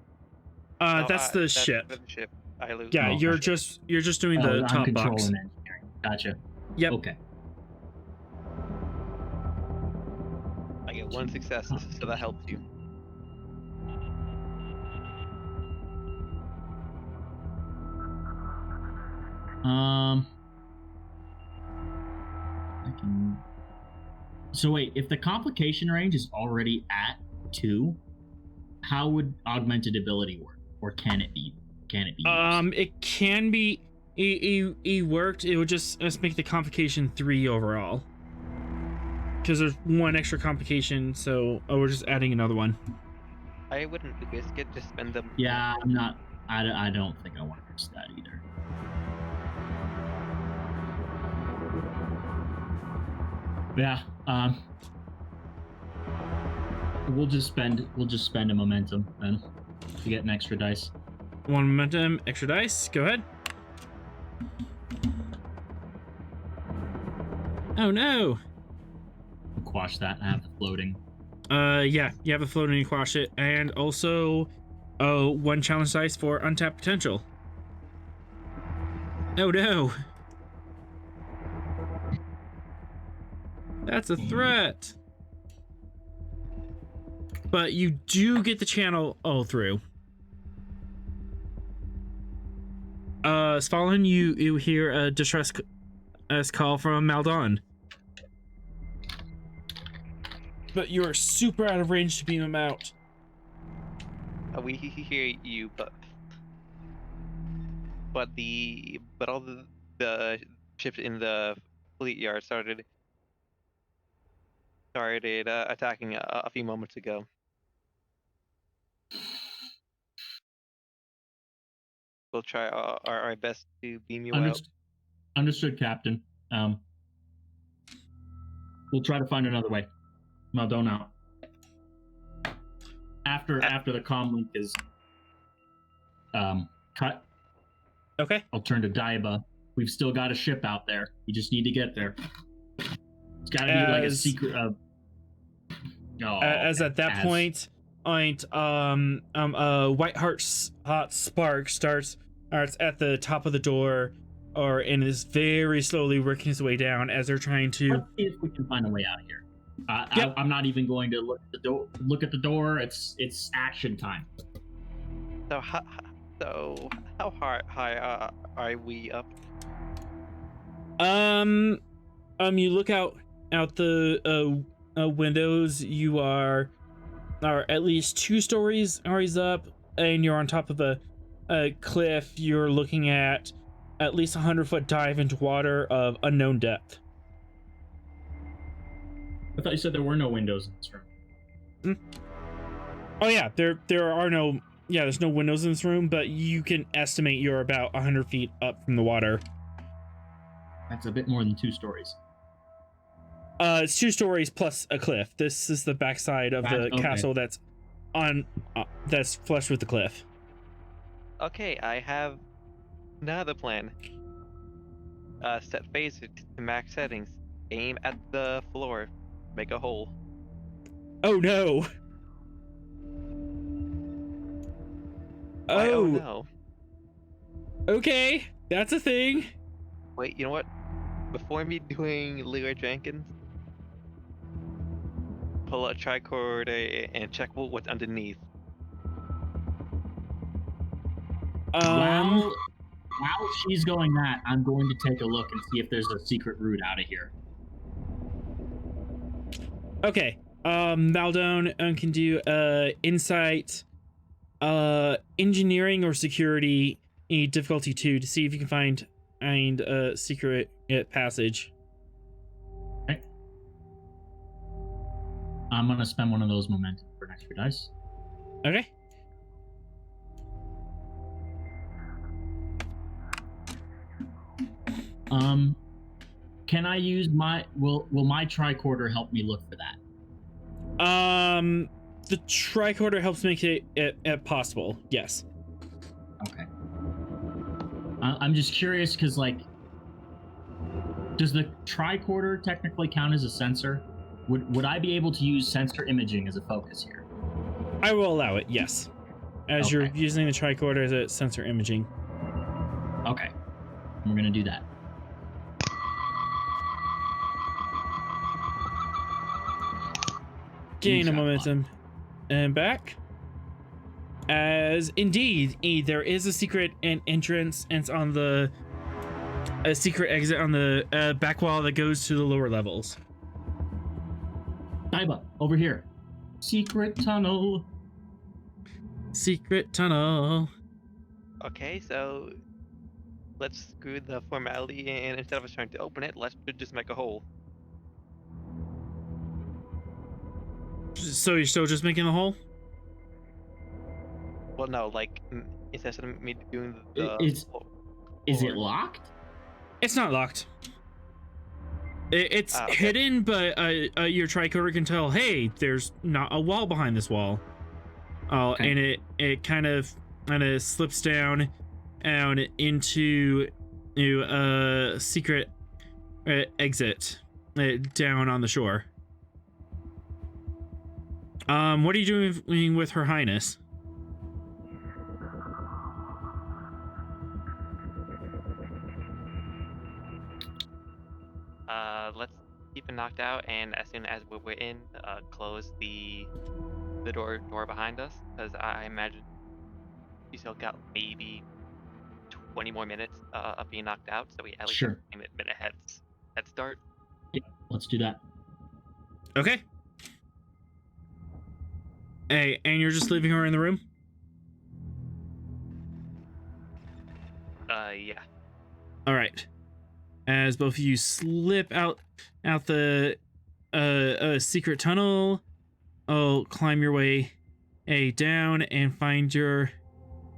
That's the That's ship. the ship. I lose. Yeah, Oh, you're okay. just doing the I'm top controlling box. engineering. Gotcha. Yep. Okay. I get 1 success, so that helps you. I can. So wait, if the complication range is already at 2, how would augmented ability work, or can it be? Used? It can be. It worked. It would just make the complication 3 overall. Because there's 1 extra complication, so we're just adding another one. I wouldn't risk it. Just spend them. Yeah, I'm not. I don't think I want to risk that either. Yeah. We'll just spend a momentum then to get an extra dice. 1 momentum, extra dice. Go ahead. Oh no! Quash that and have the floating. Yeah, you have a floating and quash it, and also, 1 challenge dice for untapped potential. Oh no! That's a threat. But you do get the channel all through. Svalinn, you hear a distress call from Maldon. But you are super out of range to beam him out. We hear you, but all the ships in the fleet yard started attacking a few moments ago. we'll try our best to beam you out. Understood, Captain. We'll try to find another way. Maldon out. After the comm link is cut, Okay. I'll turn to Daiba. We've still got a ship out there. We just need to get there. It's got to be like a secret of. As at that point, White Hot Spark starts at the top of the door, and is very slowly working his way down as they're trying to. Let's see if we can find a way out of here. Yep. I'm not even going to look at the door. It's action time. So how high are we up? You look out the windows. You are at least 2 stories up, and you're on top of a cliff. You're looking at least 100-foot dive into water of unknown depth. I thought you said there were no windows in this room. Oh yeah, there are no. Yeah, there's no windows in this room, but you can estimate you're about 100 feet up from the water. That's a bit more than 2 stories. It's 2 stories plus a cliff. This is the backside of the castle that's flush with the cliff. Okay, I have another plan. Set phaser to max settings. Aim at the floor. Make a hole. Oh no! Why, Oh no. Okay, that's a thing. Wait, you know what? Before me doing Leroy Jenkins, pull a tricorder and check what's underneath. While she's going that, I'm going to take a look and see if there's a secret route out of here. Okay. Maldon can do insight, engineering or security, difficulty 2 to see if you can find a secret passage. Okay. I'm gonna spend one of those momentum for an extra dice. Okay. Can I use will my tricorder help me look for that? The tricorder helps make it possible. Yes. Okay. I'm just curious because, like, does the tricorder technically count as a sensor? Would I be able to use sensor imaging as a focus here? I will allow it. Yes. As you're using the tricorder as a sensor imaging. Okay. We're gonna do that. Gain a momentum and back. As indeed, there is a secret entrance, and it's on a secret exit on the back wall that goes to the lower levels. Daiba, over here. Secret tunnel. Secret tunnel. Okay, so let's screw the formality, and instead of us trying to open it, let's just make a hole. So you're still just making the hole? Well, no, like instead of me doing the Is it locked? It's not locked. It's okay. hidden, but your tricorder can tell, hey, there's not a wall behind this wall. Oh, Okay. and it kind of slips down into a secret exit down on the shore. What are you doing with Her Highness? Let's keep it knocked out, and as soon as we're in, close the door behind us, because I imagine we still got maybe 20 more minutes of being knocked out, so we at least have a minute head start. Yeah, let's do that. Okay. Hey, and you're just leaving her in the room? Yeah. All right. As both of you slip out the secret tunnel, climb your way down and find your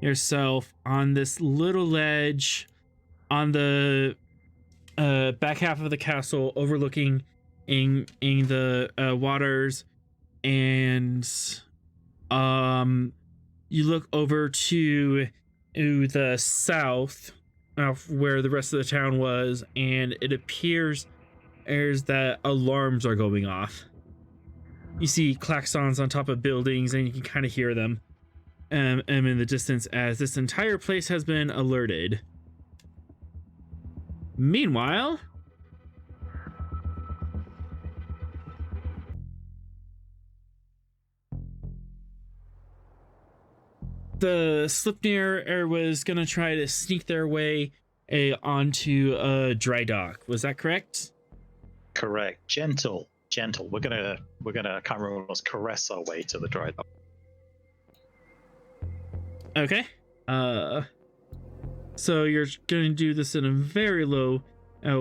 yourself on this little ledge on the back half of the castle, overlooking in the waters, and you look over to the south, where the rest of the town was, and it appears that alarms are going off. You see klaxons on top of buildings, and you can kind of hear them in the distance as this entire place has been alerted. Meanwhile, the Sleipnir was gonna try to sneak their way onto a dry dock. Was that correct? Correct. Gentle. We're gonna can't remember what it was, caress our way to the dry dock. Okay. So you're gonna do this in a very low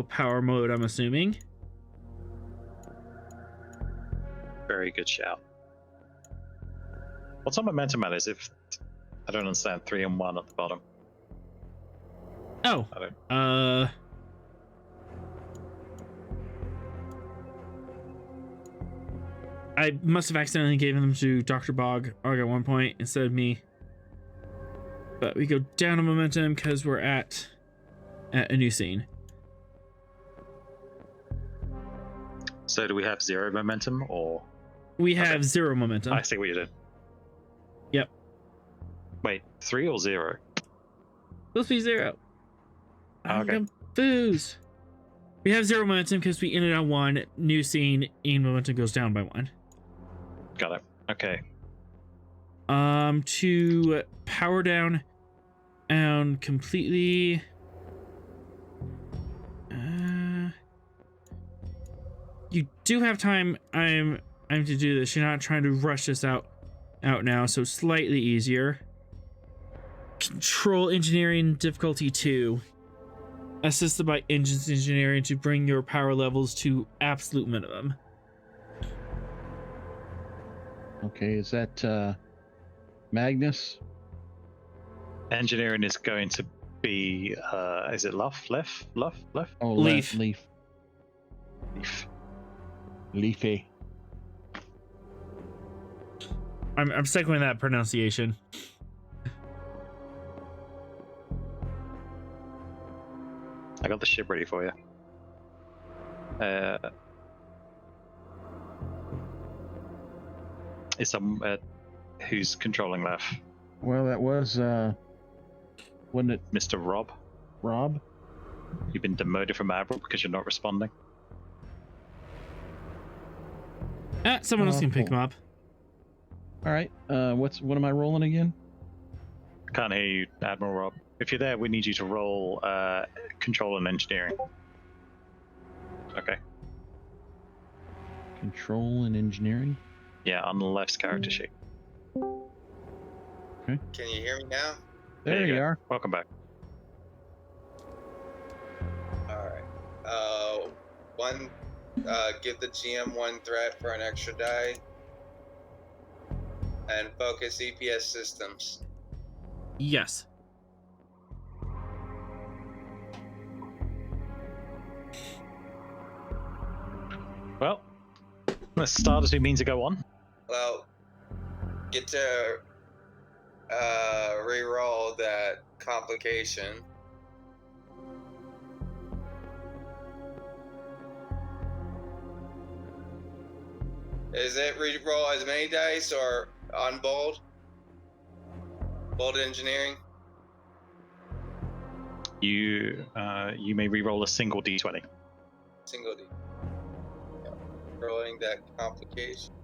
power mode, I'm assuming. Very good shout. What's our momentum at? Is if I don't understand 3 and 1 at the bottom. Oh. I must have accidentally given them to Dr. Bog at one point instead of me. But we go down a momentum because we're at a new scene. So do we have 0 momentum, or we have 0 momentum? I see what you did. Yep. Wait, 3 or 0? Supposed to be 0. I'm Okay. confused. We have 0 momentum because we ended on 1. New scene, and momentum goes down by 1. Got it. Okay. To power down and completely. You do have time. I'm to do this. You're not trying to rush this out now, so slightly easier. Control engineering difficulty 2. Assisted by engines engineering to bring your power levels to absolute minimum. Okay, is that Magnus? Engineering is going to be is it Luff? Oh, Leaf. Leaf. Leafy. I'm seconding that pronunciation. I got the ship ready for you. Is some who's controlling left? Well, that was wasn't it Mr. Rob? Rob? You've been demoted from Admiral because you're not responding. Someone else can pick cool. him up. All right. What am I rolling again? Can't hear you, Admiral Rob. If you're there, we need you to roll control and engineering. Okay. Control and engineering. Yeah, on the left's character sheet. Can you hear me now? There you go. are. Welcome back. Alright. Give the GM 1 threat for an extra die. And focus EPS systems. Yes. Well, let's start as we mean to go on. Well, get to re-roll that complication. Is it re-roll as many dice or on bold? Bold engineering? You may re-roll a single d20. Single D. Yeah. Rolling that complication.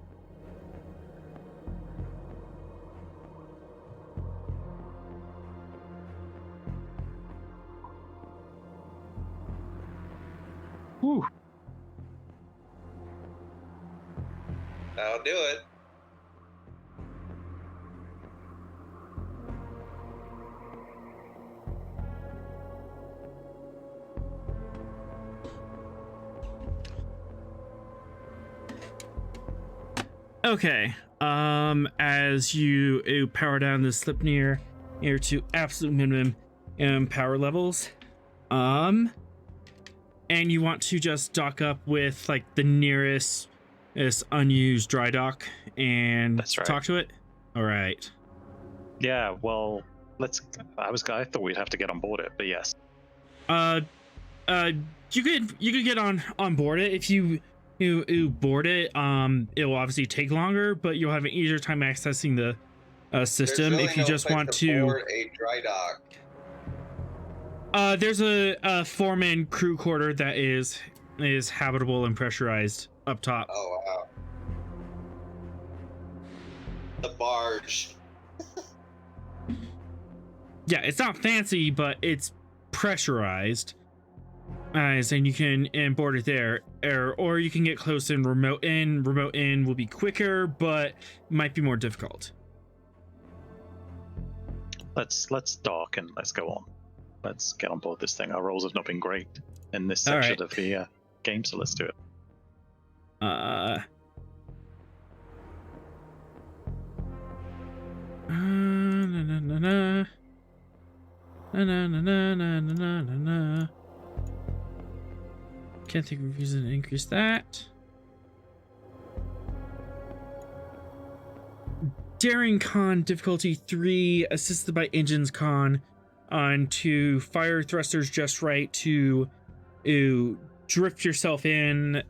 Whew. That'll do it. Okay. As you power down the Sleipnir, here to absolute minimum power levels. And you want to just dock up with like the nearest this unused dry dock and That's right. talk to it. All right. Yeah, well, I thought we'd have to get on board it, but yes. You could get on board it if you board it. It will obviously take longer, but you'll have an easier time accessing the system. There's really if you no just place want to board a dry dock. There's a four-man crew quarter that is habitable and pressurized up top. Oh wow. The barge. Yeah, it's not fancy, but it's pressurized. And you can board it there, or you can get close and remote in. Remote in will be quicker, but might be more difficult. Let's dock and let's go on. Let's get on board this thing. Our rolls have not been great in this All section right. of the game, so let's do it. Na na na na na na na na na na na na. Can't think of a reason to increase that. Daring Con difficulty 3, assisted by Engines Con, on to fire thrusters just right to drift yourself in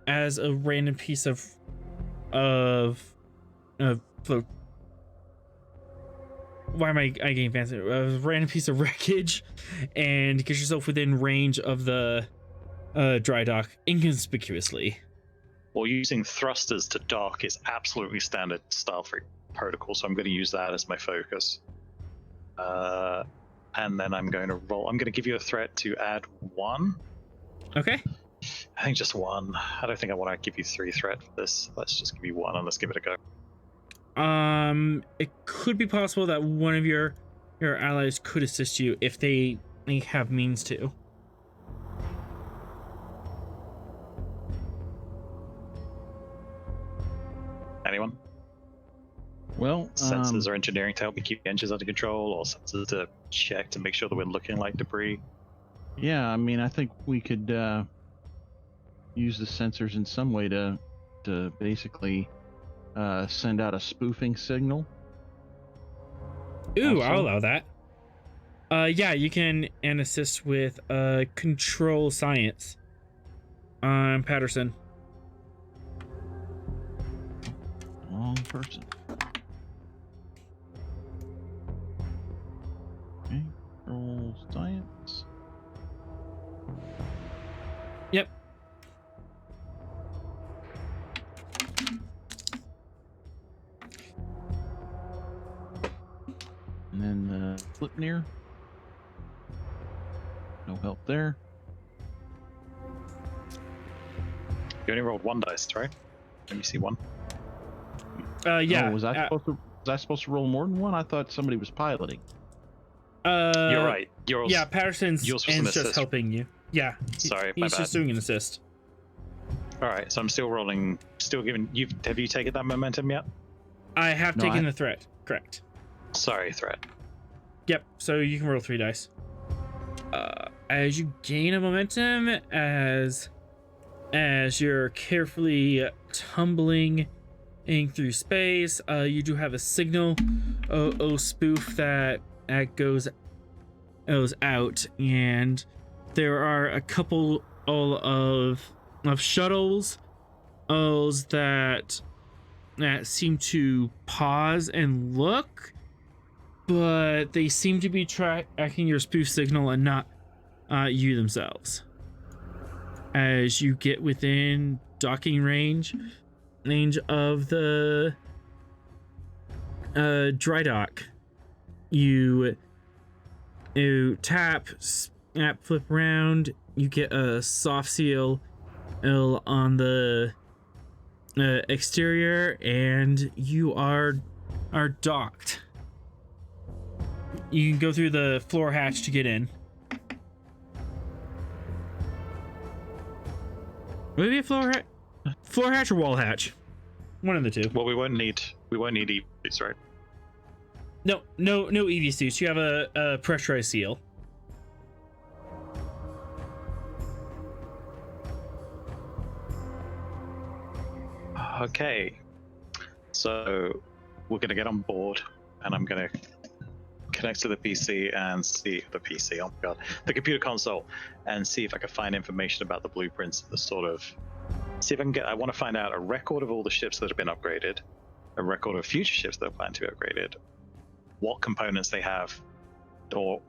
as a random piece of why am I getting fancy? A random piece of wreckage, and get yourself within range of the dry dock inconspicuously. Well, using thrusters to dock is absolutely standard Starfleet protocol, so I'm going to use that as my focus. And then I'm going to roll. I'm going to give you a threat to add 1. Okay. I think just 1. I don't think I want to give you 3 threat for this. Let's just give you 1 and let's give it a go. It could be possible that one of your allies could assist you if they have means to. Anyone? Well, Sensors or engineering to help me keep the engines under control, or sensors to check to make sure that we're looking like debris? yeah, I mean, I think we could use the sensors in some way to basically send out a spoofing signal. Ooh, Also- I'll allow that. Yeah, you can and assist with control science. Patterson. Wrong person. Okay, roll science. Yep. And then Sleipnir. No help there. You only rolled 1 dice, right? Let me see 1. Yeah. Oh, was I supposed to roll more than 1? I thought somebody was piloting. You're right. Yeah, Patterson's yours was an and just assist. helping you. Yeah. Sorry, my He's just bad. doing an assist. All right, so I'm still rolling. Still giving. Have you taken that momentum yet? I have No, taken I- the threat. Correct. Sorry, threat. Yep. So you can roll 3 dice. As you gain a momentum, as you're carefully tumbling in through space, you do have a signal, spoof that goes out, and there are a couple of shuttles that seem to pause and look, but they seem to be tracking your spoof signal and not you themselves. As you get within docking range of the dry dock, you tap, snap, flip around. You get a soft seal on the exterior, and you are docked. You can go through the floor hatch to get in. Maybe a floor hatch or wall hatch. One of the two. Well, we won't need either, right? No EV suits. You have a pressurized seal. Okay, so we're gonna get on board, and I'm gonna connect to the PC and see the PC. Oh my god, the computer console, and see if I can find information about the blueprints. The sort of see if I can get. I want to find out a record of all the ships that have been upgraded, a record of future ships that are planned to be upgraded, what components they have,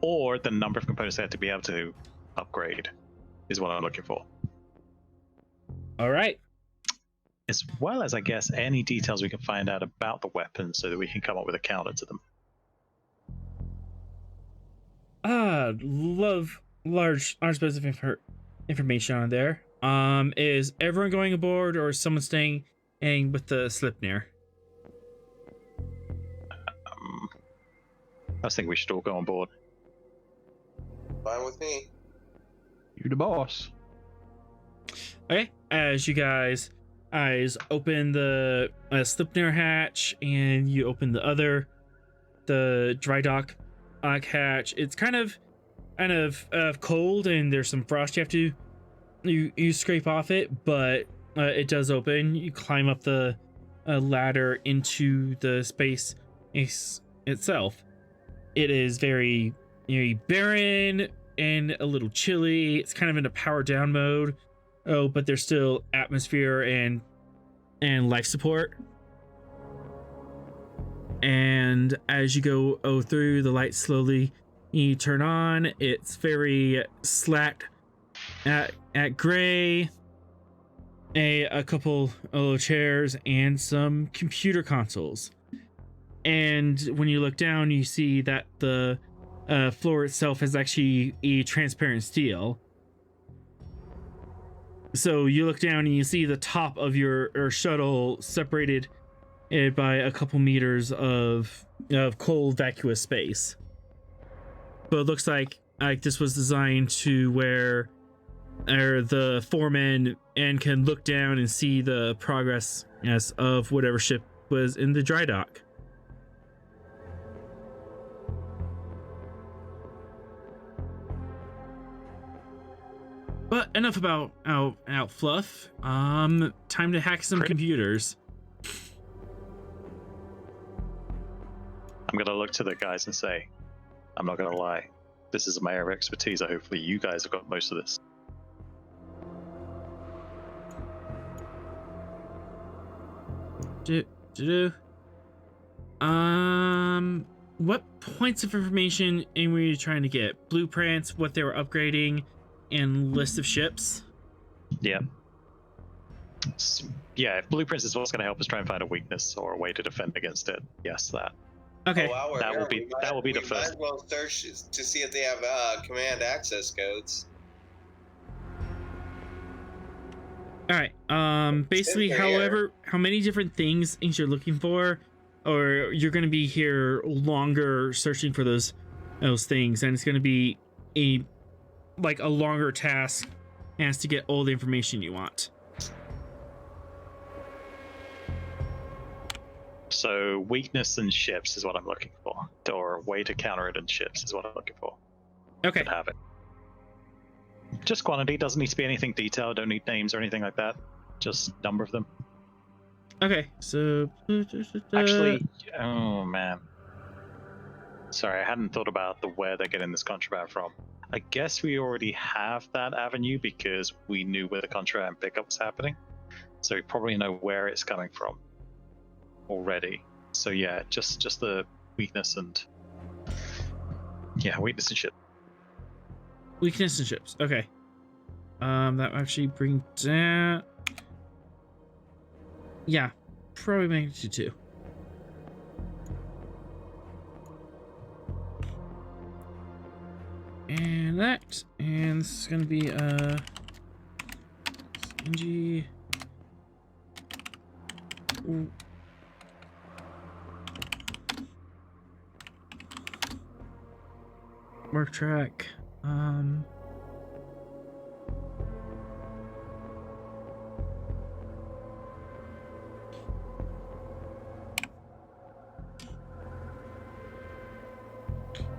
or the number of components they have to be able to upgrade, is what I'm looking for. All right. As well as, I guess, any details we can find out about the weapons so that we can come up with a counter to them. Love large bits of information on there. Is everyone going aboard, or is someone staying with the Sleipnir? I think we should all go on board. Fine with me. You're the boss. Okay, as you guys open the Sleipnir hatch, and you open the dry dock hatch. It's kind of cold, and there's some frost you have to you scrape off it, but it does open. You climb up the ladder into the space itself. It is very barren and a little chilly. It's kind of in a power down mode. Oh, but there's still atmosphere and life support. And as you go through, the light slowly you turn on. It's very slack at gray. A couple of chairs and some computer consoles. And when you look down, you see that the floor itself is actually a transparent steel. So you look down and you see the top of your shuttle separated by a couple meters of cold vacuous space. But it looks like this was designed to where the foreman can look down and see the progress of whatever ship was in the dry dock. But enough about out fluff. Time to hack some computers. I'm gonna look to the guys and say, I'm not gonna lie, this is my area of expertise. Hopefully you guys have got most of this. What points of information were you trying to get? Blueprints, what they were upgrading, and list of ships? Yeah. Yeah, if blueprints is what's going to help us try and find a weakness or a way to defend against it. Yes, that. Okay. While we're That here, will be the we first. might as well search to see if they have command access codes. All right. Basically, how many different things you're looking for, or you're going to be here longer searching for those things, and it's going to be a longer task as to get all the information you want. So weakness in ships is what I'm looking for, or a way to counter it in ships is what I'm looking for. Okay. Could have it. Just quantity, doesn't need to be anything detailed, don't need names or anything like that. Just number of them. Okay, so Actually, oh man. Sorry, I hadn't thought about where they're getting this contraband from. I guess we already have that avenue because we knew where the contraband pickup was happening. So we probably know where it's coming from already. So yeah, just the weakness and weakness and shit. Weakness in ships. Okay. That actually brings down. Yeah, probably magnitude 2. And that, and this is gonna be NG. Work track.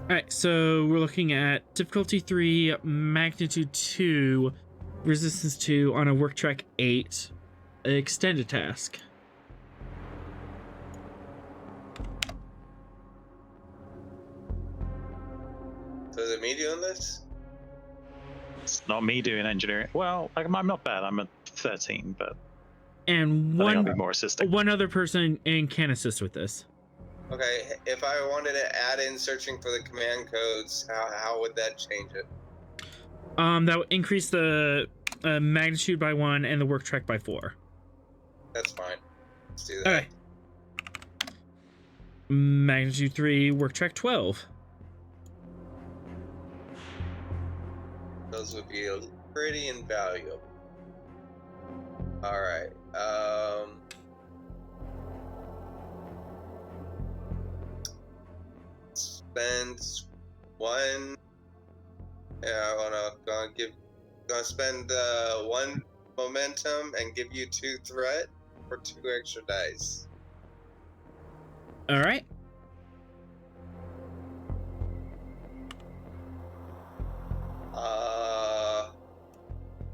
Alright, so we're looking at difficulty 3, magnitude 2, resistance 2 on a work track 8, extended task. So is it me doing this? It's not me doing engineering. Well, I'm not bad. I'm a 13, but And I think I'll be more assisting. one other person can assist with this. Okay, if I wanted to add in searching for the command codes, how would that change it? That would increase the magnitude by 1 and the work track by 4. That's fine. Let's do that. Okay. Magnitude 3, work track 12. Those would be pretty invaluable. All right. Spend one. Yeah, gonna spend 1 momentum and give you 2 threat for 2 extra dice. All right.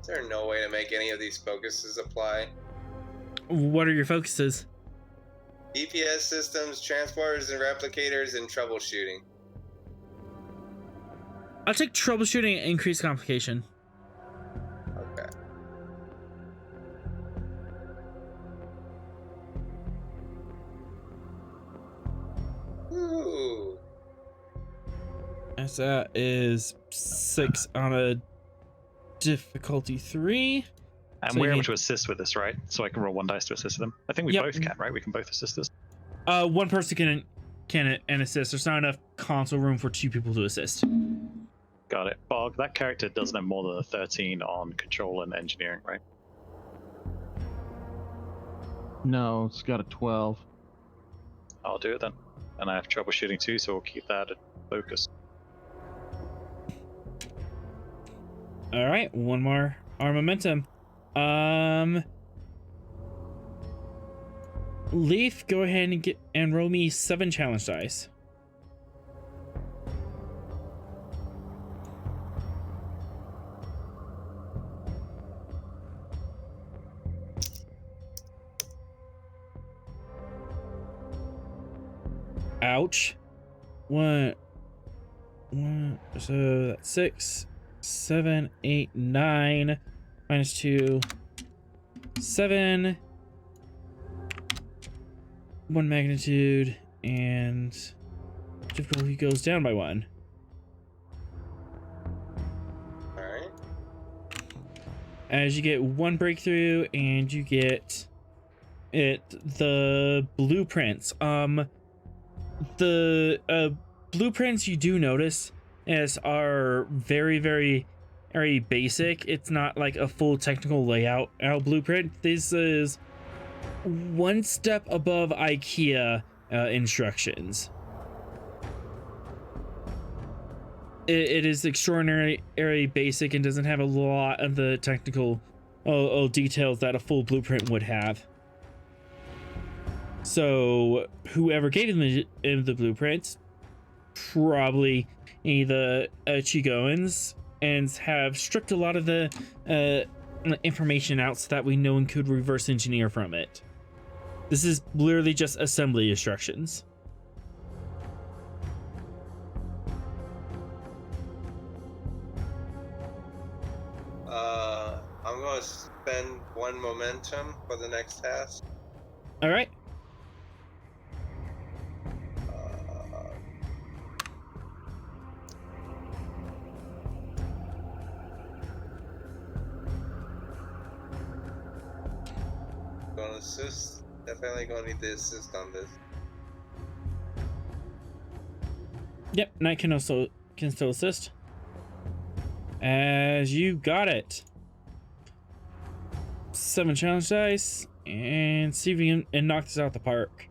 Is there no way to make any of these focuses apply? What are your focuses? DPS systems, transporters and replicators, and troubleshooting. I'll take troubleshooting and increased complication. Okay. Ooh. As that is 6 on a difficulty 3. And So we're you- able to assist with this, right? So I can roll 1 dice to assist them. I think we Yep. both can, right? We can both assist this. One person can assist. There's not enough console room for 2 people to assist. Got it. Bog, that character doesn't have more than a 13 on control and engineering, right? No, it's got a 12. I'll do it then. And I have troubleshooting too, so we'll keep that at focus. All right, 1 more arm momentum. Leaf, go ahead and roll me 7 challenge dice. Ouch. One. So that's 6, 7, 8, 9. Minus 2. 7. 1 magnitude. And difficulty goes down by 1. Alright. As you get 1 breakthrough and you get the blueprints. The blueprints you do notice are very, very, very basic. It's not like a full technical layout blueprint. This is 1 step above IKEA instructions. It is extraordinarily basic and doesn't have a lot of the technical details that a full blueprint would have. So whoever gave him the blueprints probably the Chigoans and have stripped a lot of the information out so that no one could reverse engineer from it. This is literally just assembly instructions. I'm going to spend 1 momentum for the next task. All right. Going to assist. Definitely going to need to assist on this. Yep, Knight can still assist. As you got it. 7 challenge dice and see if you can knock this out the park.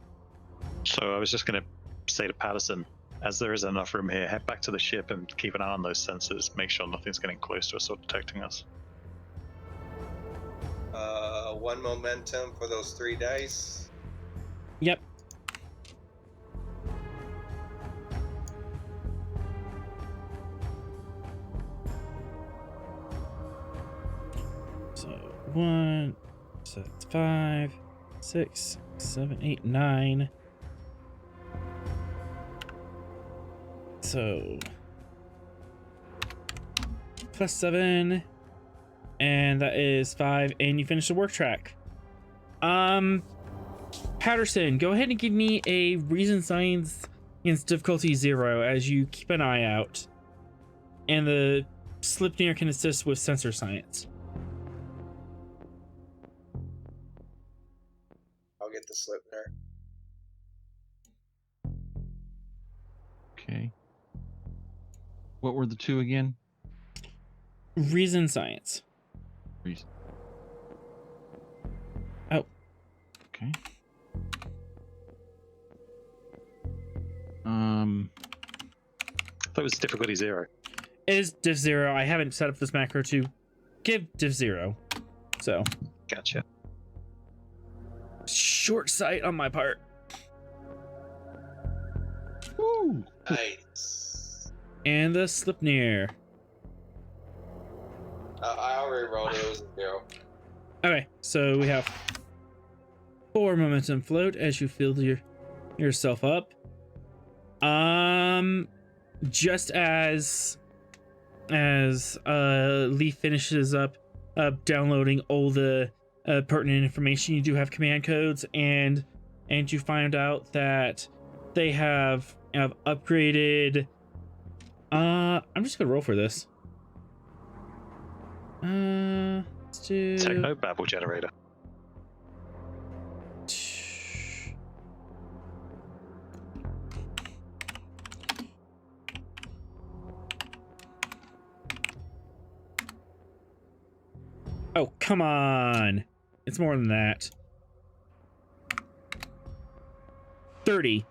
So I was just going to say to Patterson, as there is enough room here, head back to the ship and keep an eye on those sensors. Make sure nothing's getting close to us or detecting us. 1 momentum for those 3 dice. Yep. 1, so that's 5, 6, 7, 8, 9. So plus 7, and that is 5, and you finish the work track. Patterson, go ahead and give me a reason science against difficulty 0 as you keep an eye out, and the Sleipnir can assist with sensor science. I'll get the Sleipnir. Okay. What were the two again? Reason science. Reason. Oh. Okay. That was difficulty 0. It is div 0. I haven't set up this macro to give div 0. So. Gotcha. Short sight on my part. Woo! Nice. And the Sleipnir. I already rolled it. It was a 0. Okay, so we have 4 momentum float as you fill yourself up. Just as Lee finishes up downloading all the pertinent information, you do have command codes, and you find out that they have upgraded. I'm just gonna roll for this. Let's do Techno babble generator. Oh, come on. It's more than that. 30.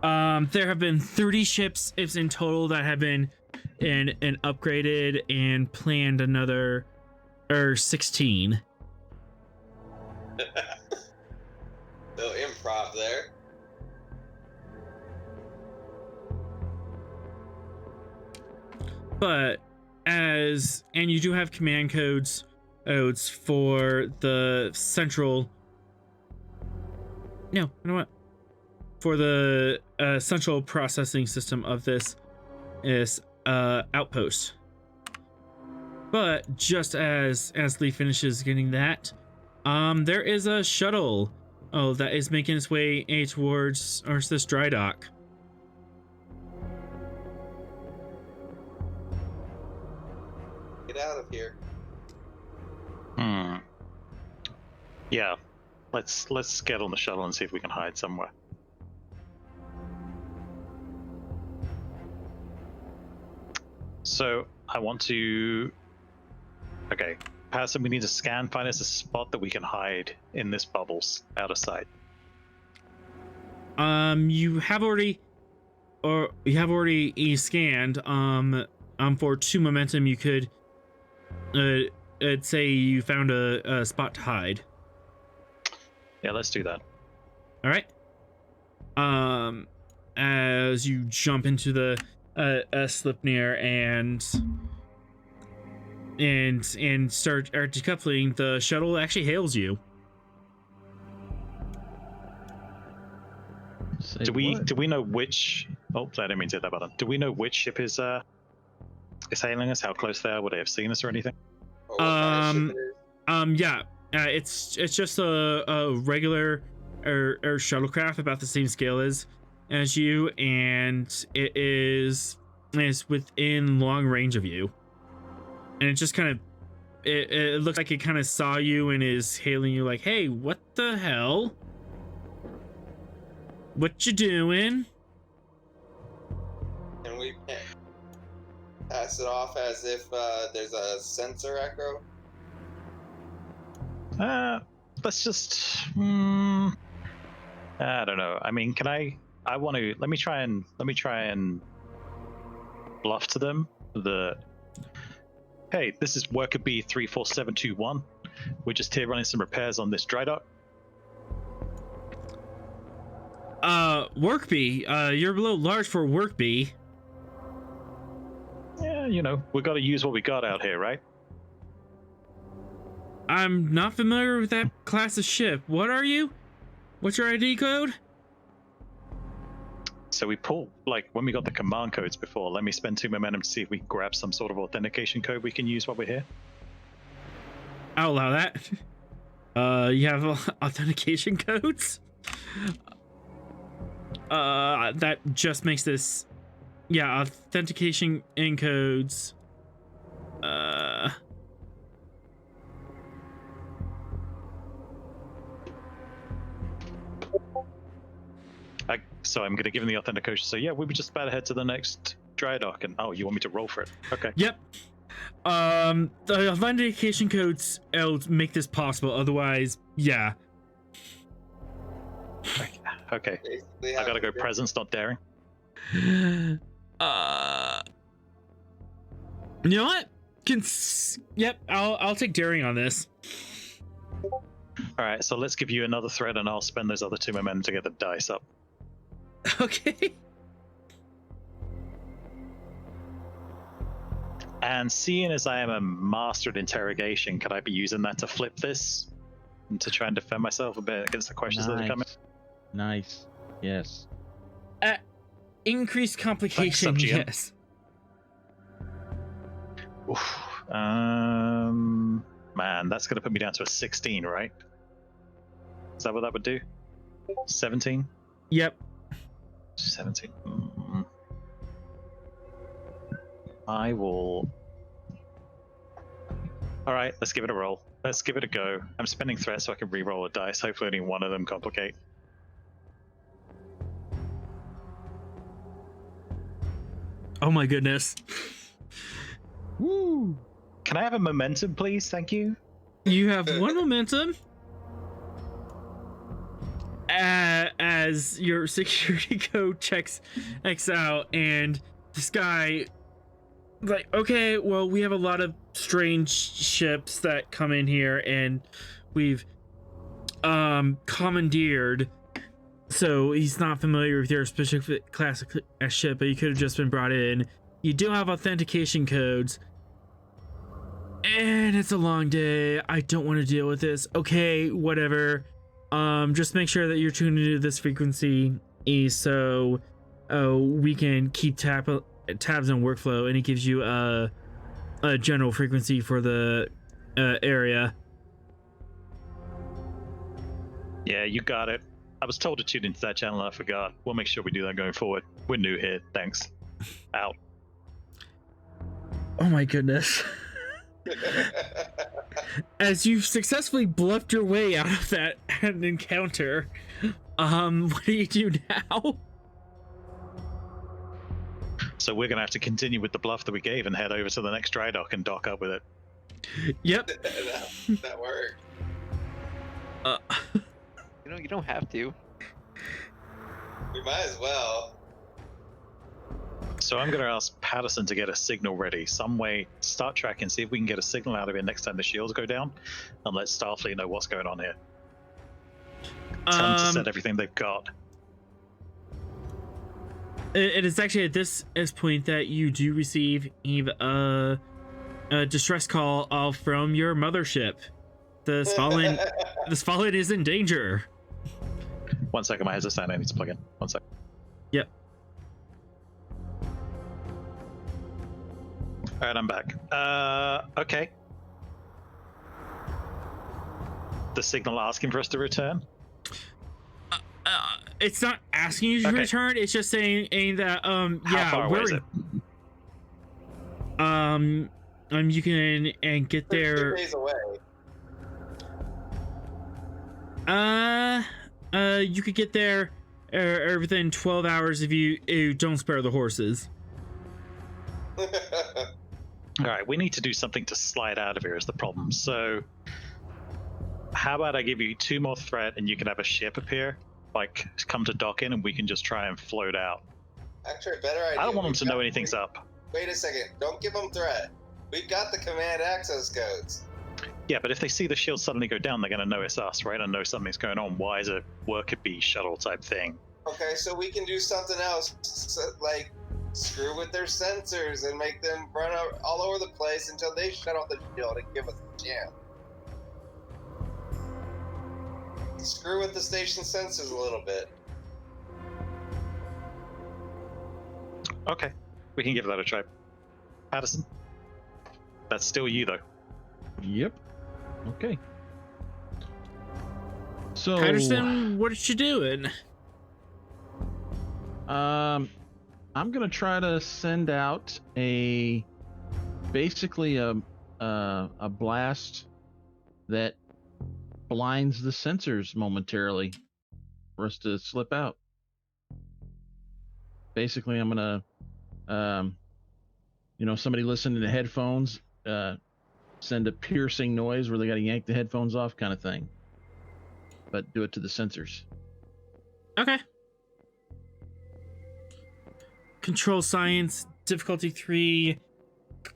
There have been 30 ships in total that have been and upgraded, and planned another 16. No improv there. But and you do have command codes for the central. No, you know what? For the central processing system of this is outpost. But just as Lee finishes getting that, there is a shuttle that is making its way towards this dry dock. Get out of here. Yeah. Let's get on the shuttle and see if we can hide somewhere. So I want to. Okay, Patterson, we need to find us a spot that we can hide in this bubbles, out of sight. You have already scanned. For 2 momentum, you could. I'd say you found a spot to hide. Yeah, let's do that. All right. As you jump into the Sleipnir and start decoupling, the shuttle actually hails you. Say Do we what? know which? Oh, I didn't mean to hit that button. Do we know which ship is hailing us? How close they are? Would they have seen us or anything? Or what kind of ship it is? Yeah. It's just a regular or shuttlecraft about the same scale as you, and it's within long range of you, and it just kind of it looks like it kind of saw you and is hailing you like, hey, what the hell, what you doing? Can we pass it off as if there's a sensor echo? Let's just. I don't know. I mean, can I want to. Let me try and bluff to them. Hey, this is Worker B 34721. We're just here running some repairs on this dry dock. Work B, you're a little large for Work B. Yeah, we got to use what we got out here, right? I'm not familiar with that class of ship. What are you? What's your ID code? So we pull, like, when we got the command codes before, let me spend 2 momentum to see if we can grab some sort of authentication code we can use while we're here. I'll allow that. You have authentication codes? That just makes this... Yeah, authentication encodes. So I'm going to give him the authentication. So yeah, we were just about to head to the next dry dock, and oh, you want me to roll for it? Okay. Yep. The authentication codes make this possible. Otherwise, yeah. Okay. Basically, I gotta go presence, not daring. You know what? Yep, I'll take daring on this. All right, so let's give you another threat, and I'll spend those other 2 momentum to get the dice up. Okay. And seeing as I am a master at interrogation, could I be using that to flip this and to try and defend myself a bit against the questions that are coming? Nice. Yes. Increased complication, Thanks, Sub-GM. yes. Oof. Man, that's gonna put me down to a 16, right? Is that what that would do? 17? Yep. 17. I will. Alright, let's give it a roll. Let's give it a go. I'm spending threat so I can re-roll a dice. Hopefully only one of them complicate. Oh my goodness. Woo! Can I have a momentum, please? Thank you. You have 1 momentum. As your security code checks X out, and this guy, like, okay, well, we have a lot of strange ships that come in here, and we've commandeered. So he's not familiar with your specific class of ship, but you could have just been brought in. You do have authentication codes. And it's a long day. I don't want to deal with this. Okay, whatever. Just make sure that you're tuned into this frequency so we can keep tabs on workflow, and it gives you a general frequency for the area. Yeah, you got it. I was told to tune into that channel and I forgot. We'll make sure we do that going forward. We're new here. Thanks. Out. Oh my goodness. As you've successfully bluffed your way out of that encounter, what do you do now? So we're gonna have to continue with the bluff that we gave and head over to the next dry dock and dock up with it. Yep. that worked. You don't have to. We might as well. So I'm gonna ask Patterson to get a signal ready. Some way, start tracking, see if we can get a signal out of it next time the shields go down, and let Starfleet know what's going on here. Tell them to set everything they've got. It is actually at this point that you do receive a distress call from your mothership. The Svalinn is in danger. 1 second, my head's a stand. I need to plug in. 1 second. Yep. All right, I'm back. Okay. The signal asking for us to return? It's not asking you to return. It's just saying that How far away is it? You can get there. 2 days away. You could get there within 12 hours if you don't spare the horses. All right, we need to do something to slide out of here is the problem. So how about I give you 2 more threat and you can have a ship appear, like come to dock in, and we can just try and float out. Actually, better idea. I don't want them to know anything's up. Wait a second. Don't give them threat. We've got the command access codes. Yeah, but if they see the shield suddenly go down, they're going to know it's us, right? And know something's going on. Why is a worker bee shuttle type thing? Okay, so we can do something else, like screw with their sensors and make them run all over the place until they shut off the shield and give us a chance. screw with the station sensors a little bit. Okay, we can give that a try. Patterson, that's still you though. Yep. Okay. So Patterson, what are you doing? I'm gonna try to send out basically a blast that blinds the sensors momentarily for us to slip out. Basically, I'm gonna, somebody listening to headphones, send a piercing noise where they got to yank the headphones off, kind of thing. But do it to the sensors. Okay. Control science, difficulty 3,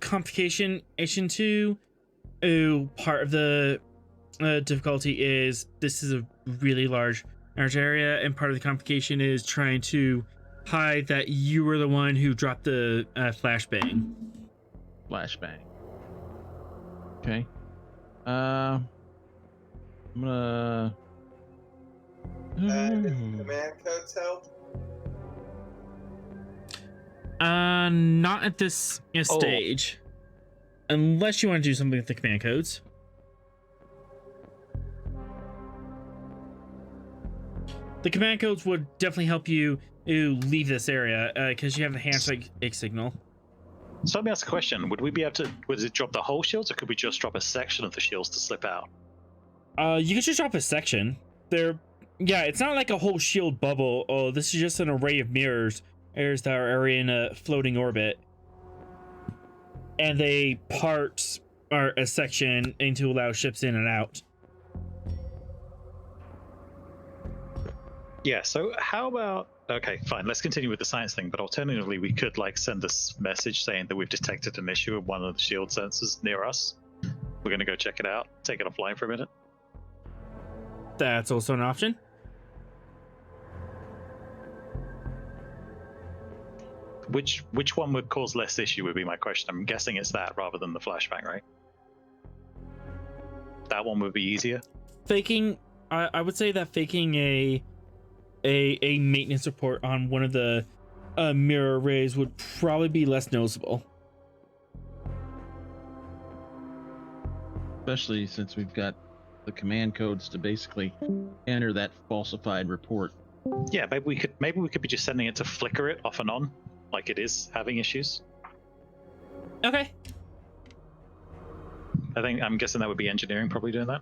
complication, H2. Oh, part of the difficulty is this is a really large area, and part of the complication is trying to hide that you were the one who dropped the flashbang. Flashbang. Okay. I'm gonna. Command codes help? Not at this stage. Unless you want to do something with the command codes. The command codes would definitely help you leave this area because you have the handshake signal. So let me ask a question. Would we be able to, would it drop the whole shields or could we just drop a section of the shields to slip out? You could just drop a section. Yeah, it's not like a whole shield bubble. Oh, this is just an array of mirrors that are in a floating orbit. And they part a section in to allow ships in and out. Yeah, so how about, okay, fine, let's continue with the science thing, but alternatively, we could send this message saying that we've detected an issue with one of the shield sensors near us. We're gonna go check it out, take it offline for a minute. That's also an option. Which one would cause less issue would be my question. I'm guessing it's that rather than the flashbang, right? That one would be easier. Faking, I would say that faking a maintenance report on one of the mirror arrays would probably be less noticeable. Especially since we've got the command codes to basically enter that falsified report. Yeah, maybe we could be just sending it to flicker it off and on, like it is having issues. Okay. I'm guessing that would be engineering probably doing that.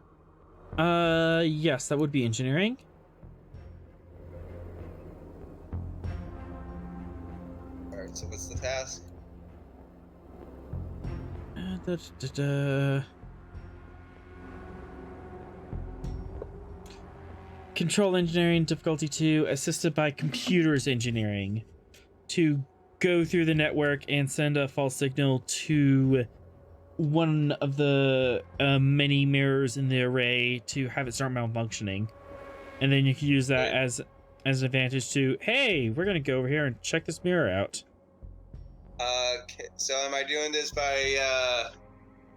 Yes, that would be engineering. Alright, so what's the task? Control engineering, difficulty 2, assisted by computers engineering, to go through the network and send a false signal to one of the many mirrors in the array to have it start malfunctioning. And then you can use that as an advantage to, hey, we're gonna go over here and check this mirror out. Okay, so am I doing this by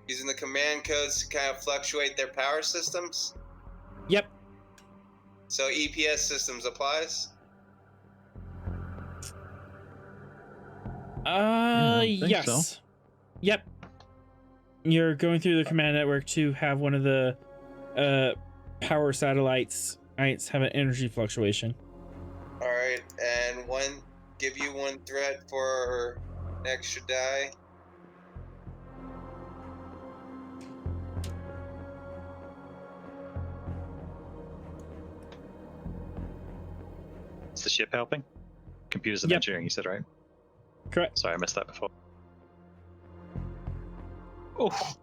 using the command codes to kind of fluctuate their power systems? Yep. So EPS systems applies? Yes. So. Yep. You're going through the command network to have one of the power satellites have an energy fluctuation. Alright, and give you one threat for an extra die. Is the ship helping? Computers and engineering, you said, right? Correct. Sorry, I missed that before. Oh,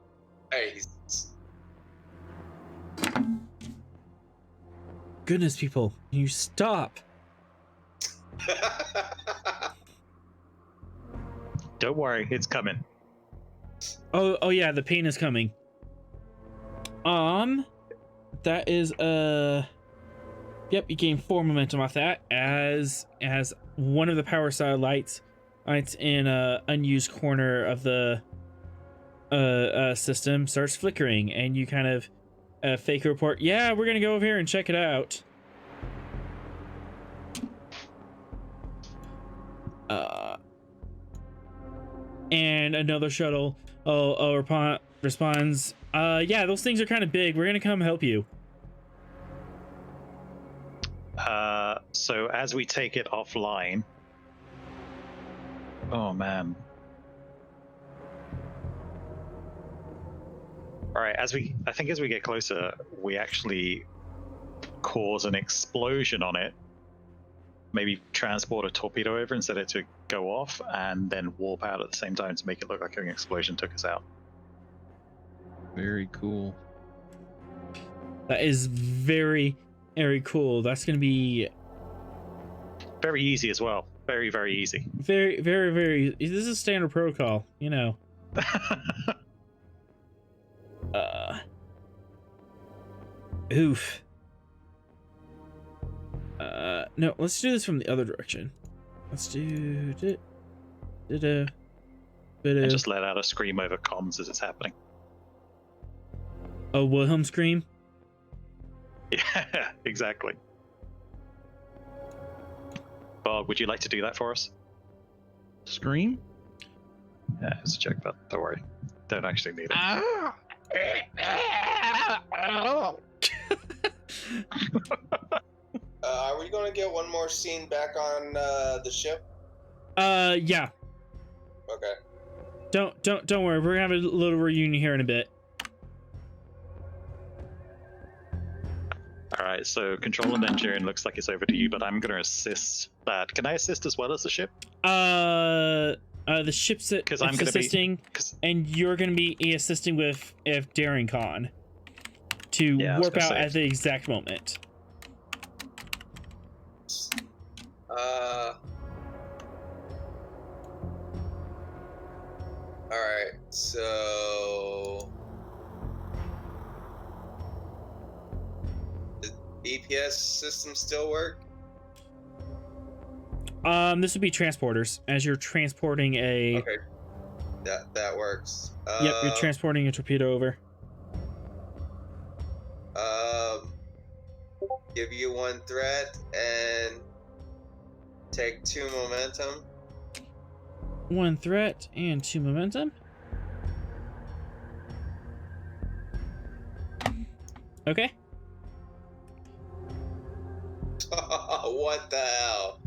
Hey, Goodness, people, you stop. don't worry, it's coming. Oh yeah, the pain is coming. That is yep, you gain 4 momentum off that as one of the power satellites in a unused corner of the system starts flickering, and you kind of fake report. Yeah, we're gonna go over here and check it out. And another shuttle responds, yeah, those things are kind of big. We're gonna come help you. So as we take it offline, oh man. All right, as we get closer, we actually cause an explosion on it. Maybe transport a torpedo over and set it to go off, and then warp out at the same time to make it look like an explosion took us out. Very cool. That is very, very cool. That's gonna be very easy as well. Very, very easy. Very, very, very. This is standard protocol, you know. Oof. No, let's do this from the other direction. Let's do it. And just let out a scream over comms as it's happening. A Wilhelm scream? Yeah, exactly. Bob, would you like to do that for us? Scream? Yeah, it's a check, but don't worry. Don't actually need it. Are we going to get one more scene back on the ship? Yeah. Okay. Don't worry. We're gonna have a little reunion here in a bit. All right. So control and engineering looks like it's over to you, but I'm going to assist that. Can I assist as well as the ship? The ship's because I'm going to assisting, and you're gonna be assisting with Daring Khan to warp out at the exact moment. Alright, so the EPS system still work? This would be transporters, as you're transporting a... Okay. That works. Yep, you're transporting a torpedo over. Give you 1 threat and take 2 momentum. 1 threat and 2 momentum. Okay. What the hell?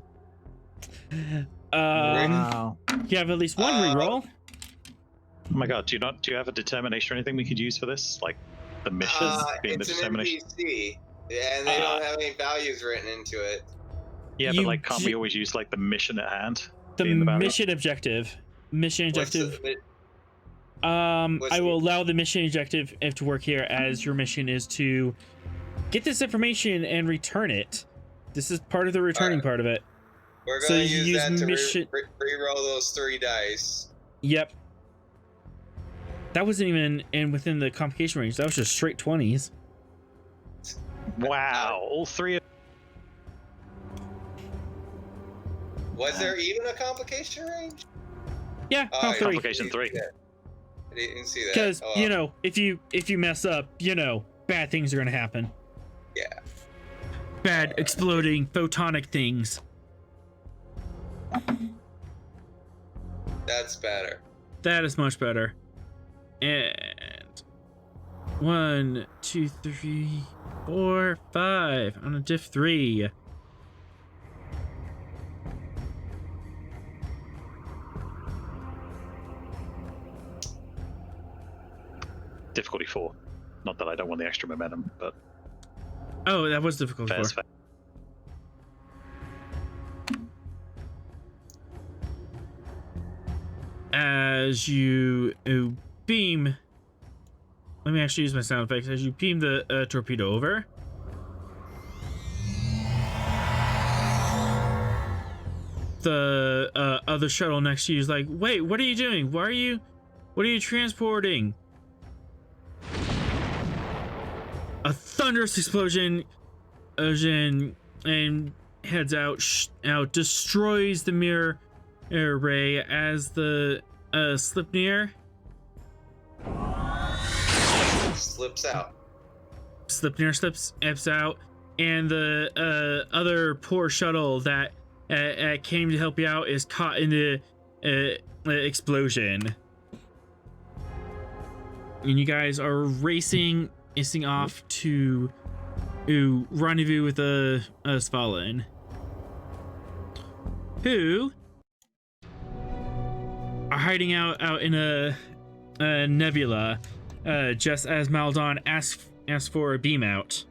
Wow. You have at least 1 reroll. Oh my god, do you have a determination or anything we could use for this? Like the mission being the determination? It's an NPC, and they don't have any values written into it. Yeah, but like can't we always use like the mission at hand? The mission objective. I will allow the mission objective to work here, as your mission is to get this information and return it. This is part of the returning part of it. We're going to use that to re-roll those 3 dice. Yep. That wasn't even within the complication range. That was just straight 20s. Wow, all 3 of... Was there even a complication range? Yeah, complication 3. I didn't see that. Because you know, if you mess up, you know, bad things are gonna happen. Yeah. Bad exploding photonic things. That's better. That is much better. And 1, 2, 3, 4, 5 on a diff 3. Difficulty 4. Not that I don't want the extra momentum, but... Oh, that was difficulty 4. Fair. As you beam... Let me actually use my sound effects. As you beam the torpedo over... The other shuttle next to you is like, wait, what are you doing? What are you transporting? A thunderous explosion and heads out, destroys the mirror array as the Sleipnir slips out. Sleipnir steps out, and the other poor shuttle that came to help you out is caught in the explosion. And you guys are racing off to rendezvous with Svalinn, who are hiding out in a nebula, just as Maldon asked for a beam out.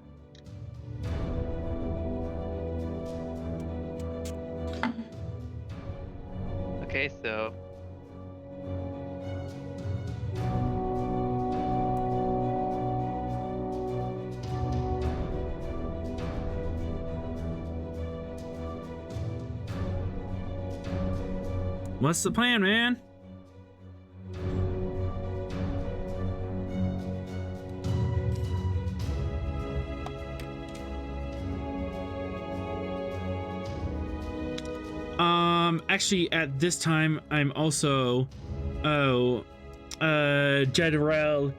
Okay, so What's the plan, man? Actually, at this time, I'm also, Bezirel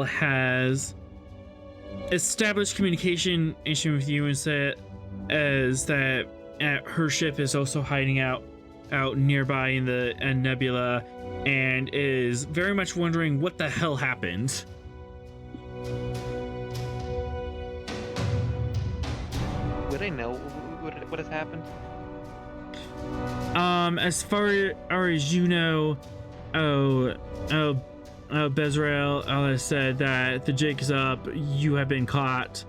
has established communication with you and said as that her ship is also hiding out nearby in the nebula and is very much wondering what the hell happened. would I know what has happened? As far as you know, Bezirel has said that the jig is up, you have been caught,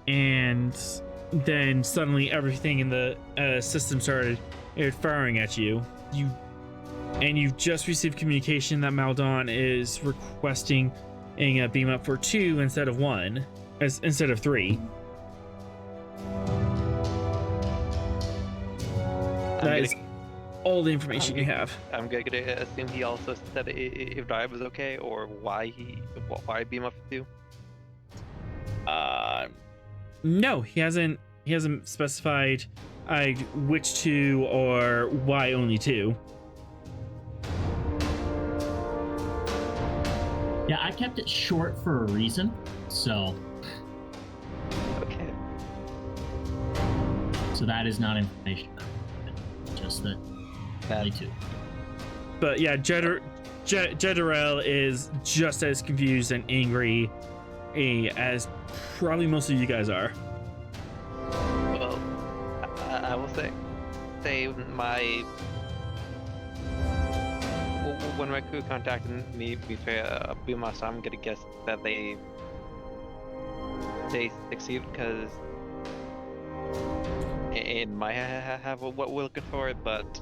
and then suddenly everything in the system started firing at you. You've just received communication that Maldon is requesting a beam up for 2 instead of 1, instead of 3. That is all the information you have. I'm gonna assume he also said if Drive was okay, or why beam up to 2. No, he hasn't specified which 2 or why only 2. Yeah, I kept it short for a reason, so Okay. so that is not information. Just that only 2. But yeah, Bezirel is just as confused and angry as probably most of you guys are. Well, I will say when my crew contacted me for a beam up, so I'm gonna guess that they succeeded because it might have what we're looking for, but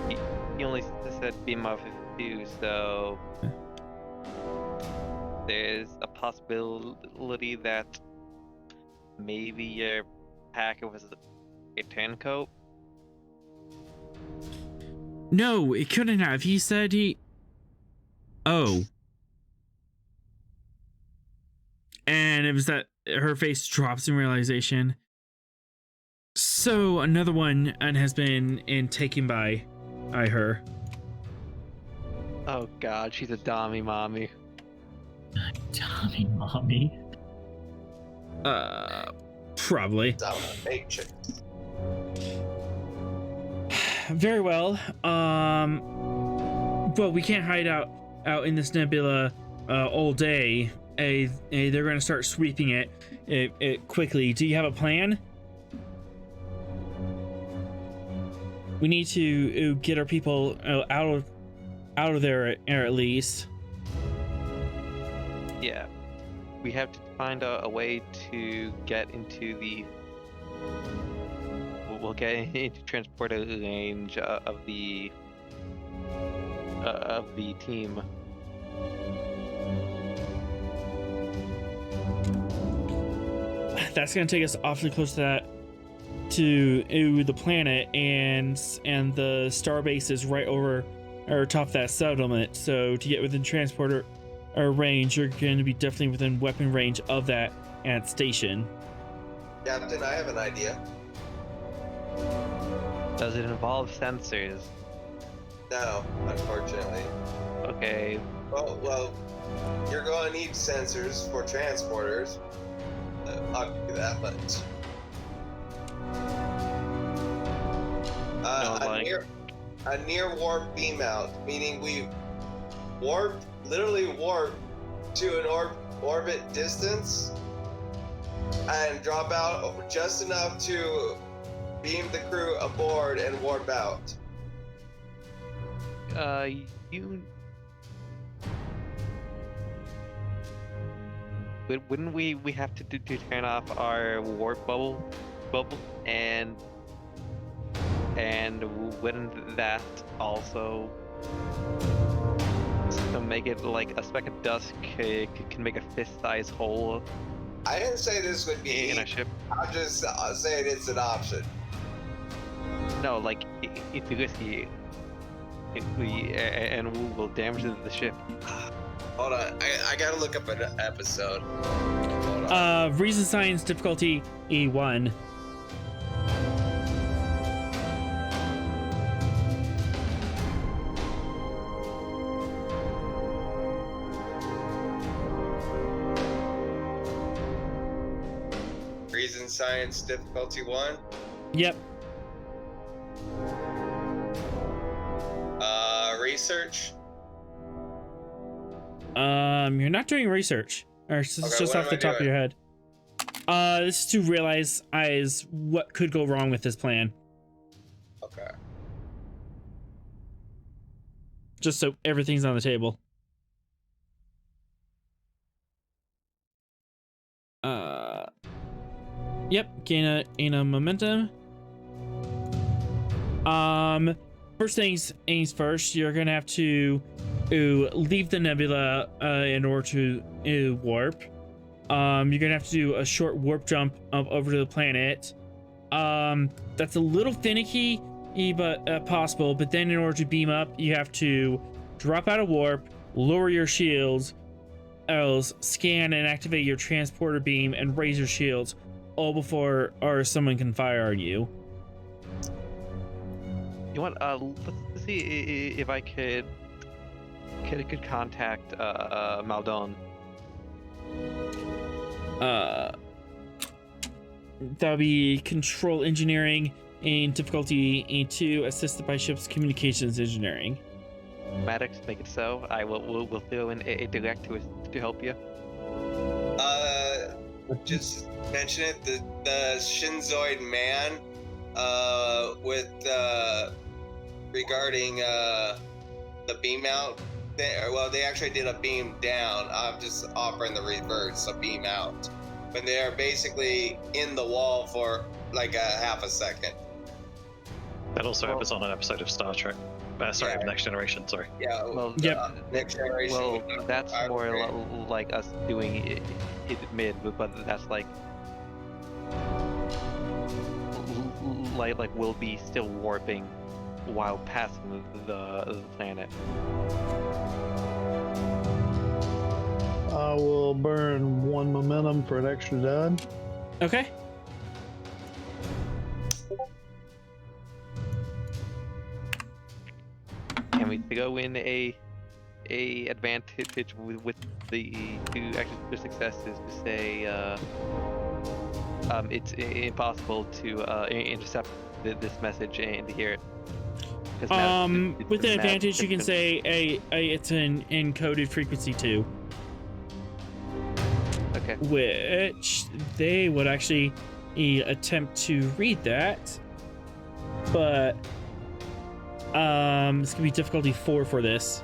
he only said beam up 2, so there's a possibility that maybe your packet was a turncoat. No, it couldn't have. He said he... Oh. And it was that her face drops in realization. So another one has been taken by her. Oh god, she's a dummy mommy. Tommy mommy. Probably. Domination. Very well. But we can't hide out in this nebula all day. They're going to start sweeping it quickly. Do you have a plan? We need to get our people out of there at least. Yeah, we have to find a way to get into the. We'll get into transport range of the team. That's gonna take us awfully close to the planet, and the starbase is right over or top of that settlement. So to get within transporter range, you're going to be definitely within weapon range of that station. Captain, I have an idea. Does it involve sensors? No, unfortunately. Okay. Well, you're going gonna need sensors for transporters. I'll give you that much. A near warp beam out, meaning we literally warp to an orbit distance and drop out just enough to beam the crew aboard and warp out. Wouldn't we have to turn off our warp bubble and wouldn't that also make it like a speck of dust can make a fist-sized hole I didn't say this would be in a ship? I'm just saying it's an option. No, like it's risky. And we will damage the ship. Hold on, I gotta look up an episode. Hold on. Reason Science difficulty E1. Reason Science difficulty 1. Yep. Research. You're not doing research. Or it's Okay, just what off the am I top of doing? your head. This is to realize what could go wrong with this plan. Okay. Just so everything's on the table. Yep, gain a momentum. First things first, you're gonna have to leave the nebula in order to warp. You're gonna have to do a short warp jump up over to the planet. That's a little finicky, but possible. But then in order to beam up, you have to drop out of warp, lower your shields, else scan and activate your transporter beam and raise your shields, all before someone can fire on you. You want? Let's see if I could contact Maldon. That'll be control engineering and difficulty E2, assisted by ship's communications engineering. Maddox, make it so. I will throw in a direct to help you. Just mention it. The Shinzoid man, with regarding the beam out. They actually did a beam down. I'm just offering the reverse, a beam out. When they are basically in the wall for like a half a second. That also happens on an episode of Star Trek. Sorry, Yeah. Next Generation. Sorry. Yeah. Well, Next generation. Well, that's more like us doing it mid, but that's like we'll be still warping while passing the planet. I will burn 1 momentum for an extra dod. Okay. Can we go in a advantage with the two extra successes to say it's impossible to intercept this message and to hear it? With an advantage, you can say it's an encoded frequency 2. Okay. Which they would actually attempt to read that, but it's gonna be difficulty 4 for this.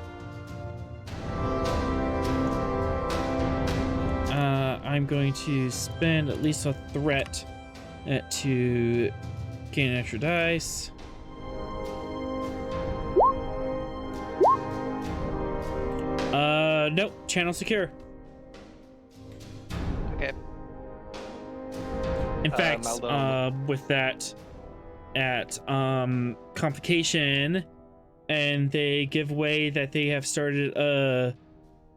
I'm going to spend at least a threat to gain an extra dice. Nope, channel secure. Okay. In fact, Maldon. with that at complication, and they give away that they have started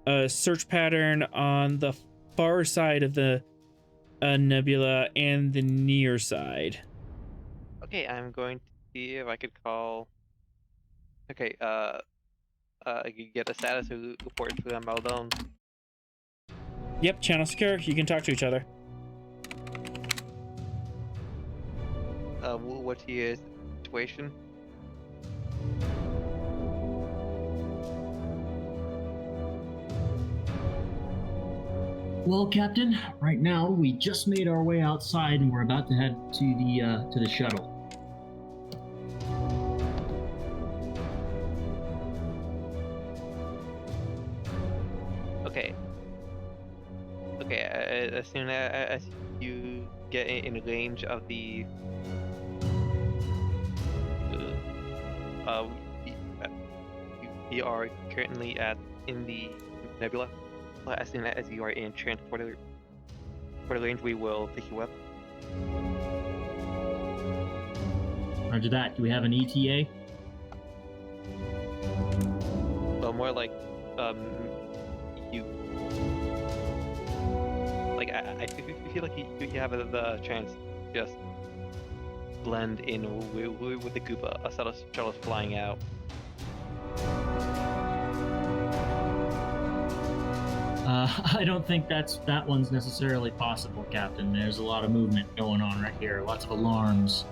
a search pattern on the far side of the nebula and the near side. Okay, I'm going to see if I could call. Okay, get a status report for Maldon. Yep, channel secure. You can talk to each other. What's your situation? Well, Captain, right now we just made our way outside and we're about to head to the shuttle. Okay. Okay. As soon as you get in range of the we are currently in the nebula. As soon as you are in transporter range, we will pick you up. Roger that. Do we have an ETA? Well, more like you. Like I feel like you have the chance to just blend in with the group. A shuttle's flying out. I don't think that one's necessarily possible, Captain. There's a lot of movement going on right here. Lots of alarms.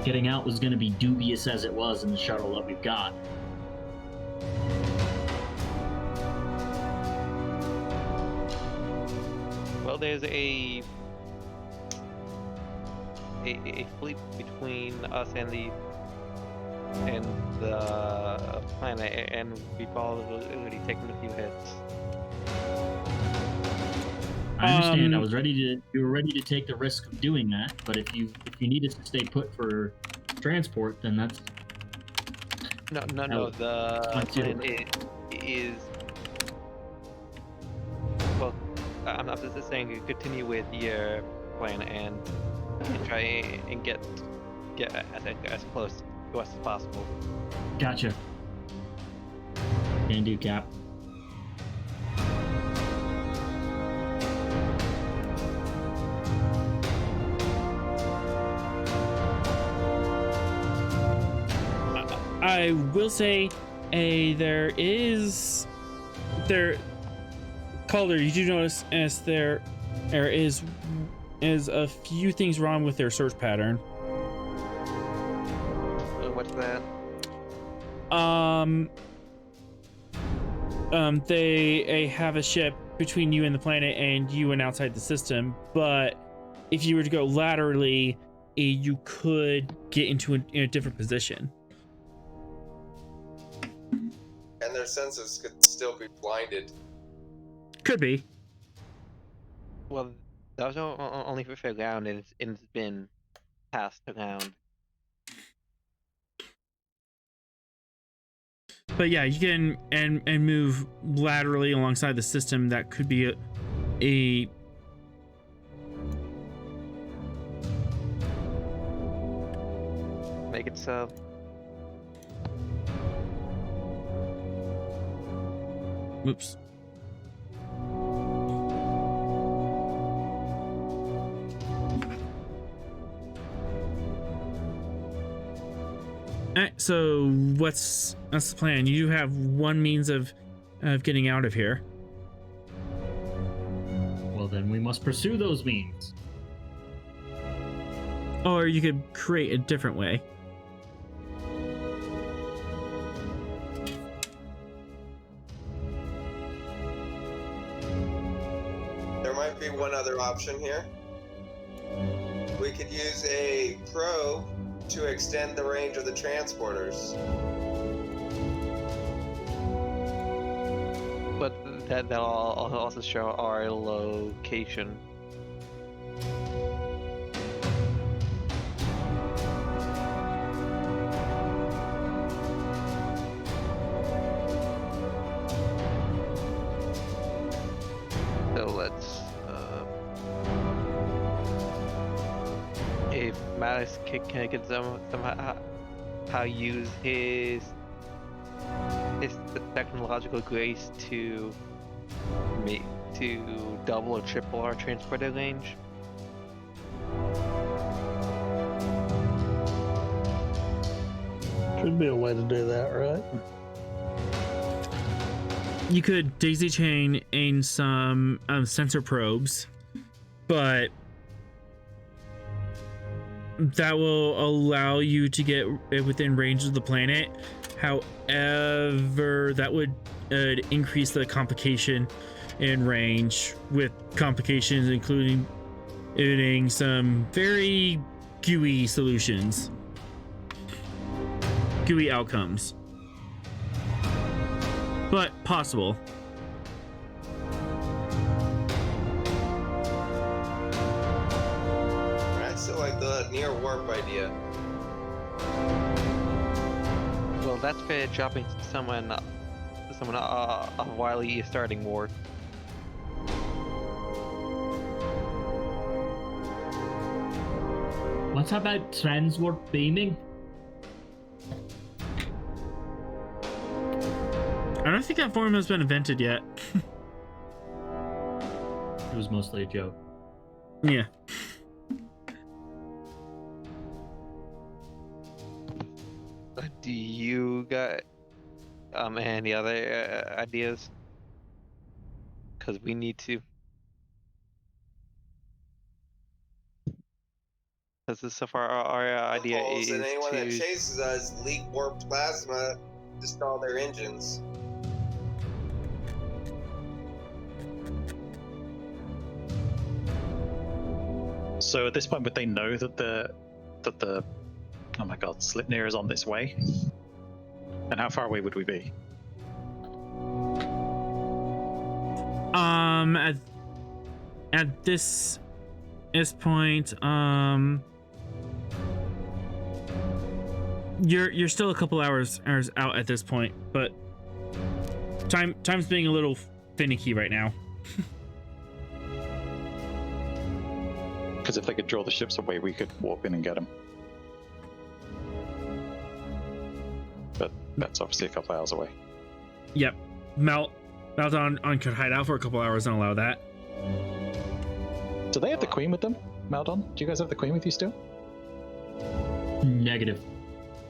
Getting out was going to be dubious as it was in the shuttle that we've got. Well, there's a fleet between us and the planet, and we've already taken a few hits. I understand. You were ready to take the risk of doing that, but if you need us to stay put for transport, then that's No. The plan is well. I'm just saying, continue with your plan and try and get as close to us as possible. Gotcha. Can do, Cap. I will say, Calder, you do notice as there is a few things wrong with their search pattern. What's that? They have a ship between you and the planet and you and outside the system, but if you were to go laterally, you could get into a different position. And their senses could still be blinded. Could be. Well, that was only for ground, and it's been passed around. But yeah, you can and move laterally alongside the system. That could be a Make it so. Oops. Alright, so what's the plan? You have one means of getting out of here. Well, then we must pursue those means. Or you could create a different way. There might be one other option here. We could use a probe to extend the range of the transporters. But that'll also show our location. So let's if Malice can somehow use his technological grace to double or triple our transporter range. Should be a way to do that, right? You could daisy chain in some sensor probes, but that will allow you to get within range of the planet. However, that would increase the complication in range, with complications including some very gooey solutions, gooey outcomes, but possible. I still like the near warp idea. Well, that's fair dropping someone while he is starting war. What about transwarp beaming? I don't think that form has been invented yet. It was mostly a joke. Yeah. Do you got any other ideas? Because we need to. Because so far our idea is And anyone that to. chases us leak warp plasma to stall their engines. So at this point, would they know that the oh my god, Sleipnir is on this way? And how far away would we be? At this point, you're still a couple hours out at this point, but time's being a little finicky right now. Because if they could draw the ships away, we could warp in and get them. But that's obviously a couple hours away. Yep. Maldon could hide out for a couple hours and allow that. Do they have the Queen with them? Maldon? Do you guys have the Queen with you still? Negative.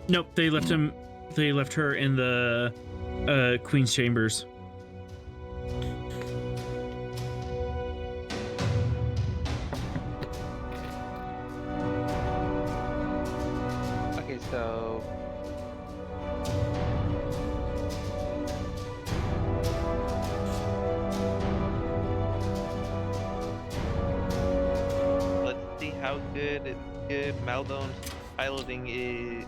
Nope, they left her in the Queen's chambers. Okay, so. Let's see how good Maldon's piloting is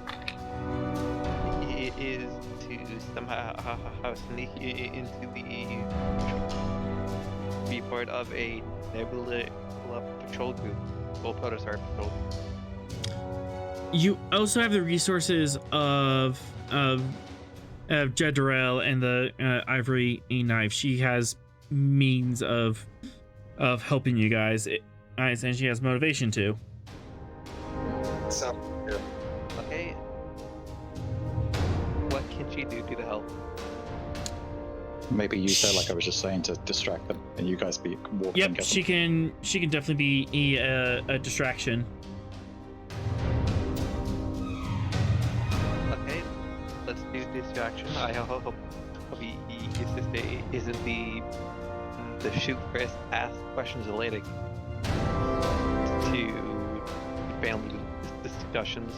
to somehow sneak into the be part of a Nebula patrol group, full prototype patrol. You also have the resources of Bezirel and the Ivory Knife. She has means of helping you guys, and she has motivation too. So, Okay. What can she do to help? Maybe use her, like I was just saying, to distract them, and you guys be warping and Yep, get she them. can definitely be a distraction. Okay, let's do distraction. I hope isn't the shoot first, ask questions related to family discussions.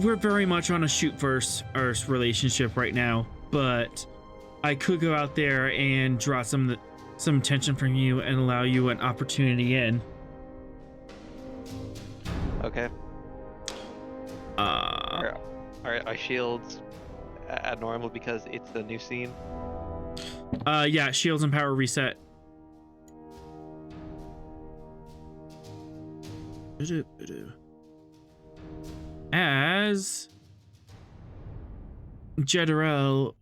We're very much on a shoot first relationship right now, but I could go out there and draw some attention from you and allow you an opportunity in. Okay. Are our shields at normal because it's the new scene? Yeah, shields and power reset. As Bezirel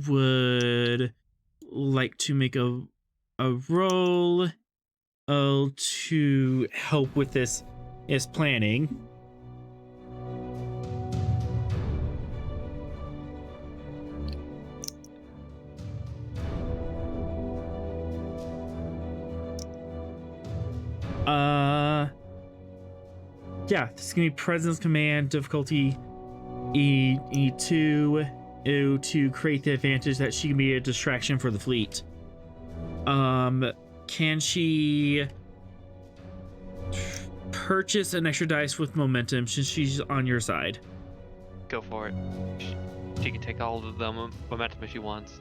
would like to make a roll to help with this planning. Yeah, this is gonna be Presence Command, difficulty E2, to create the advantage that she can be a distraction for the fleet. Can she purchase an extra dice with momentum since she's on your side? Go for it. She can take all of the momentum if she wants.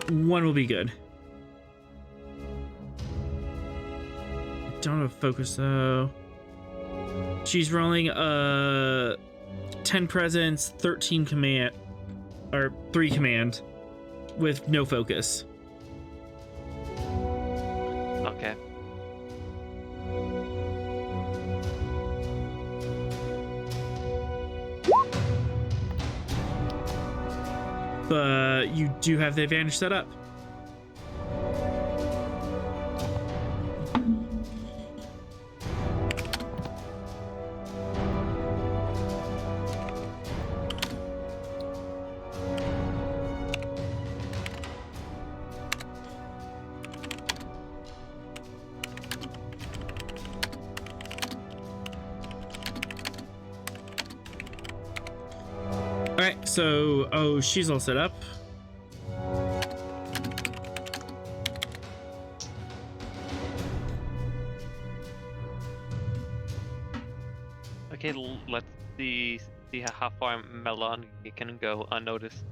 One will be good. Don't have focus though. She's rolling 10 presence, 13 command, or 3 command, with no focus. Okay. But you do have the advantage set up. Alright, so, she's all set up. Okay, let's see how far Malnanya can go unnoticed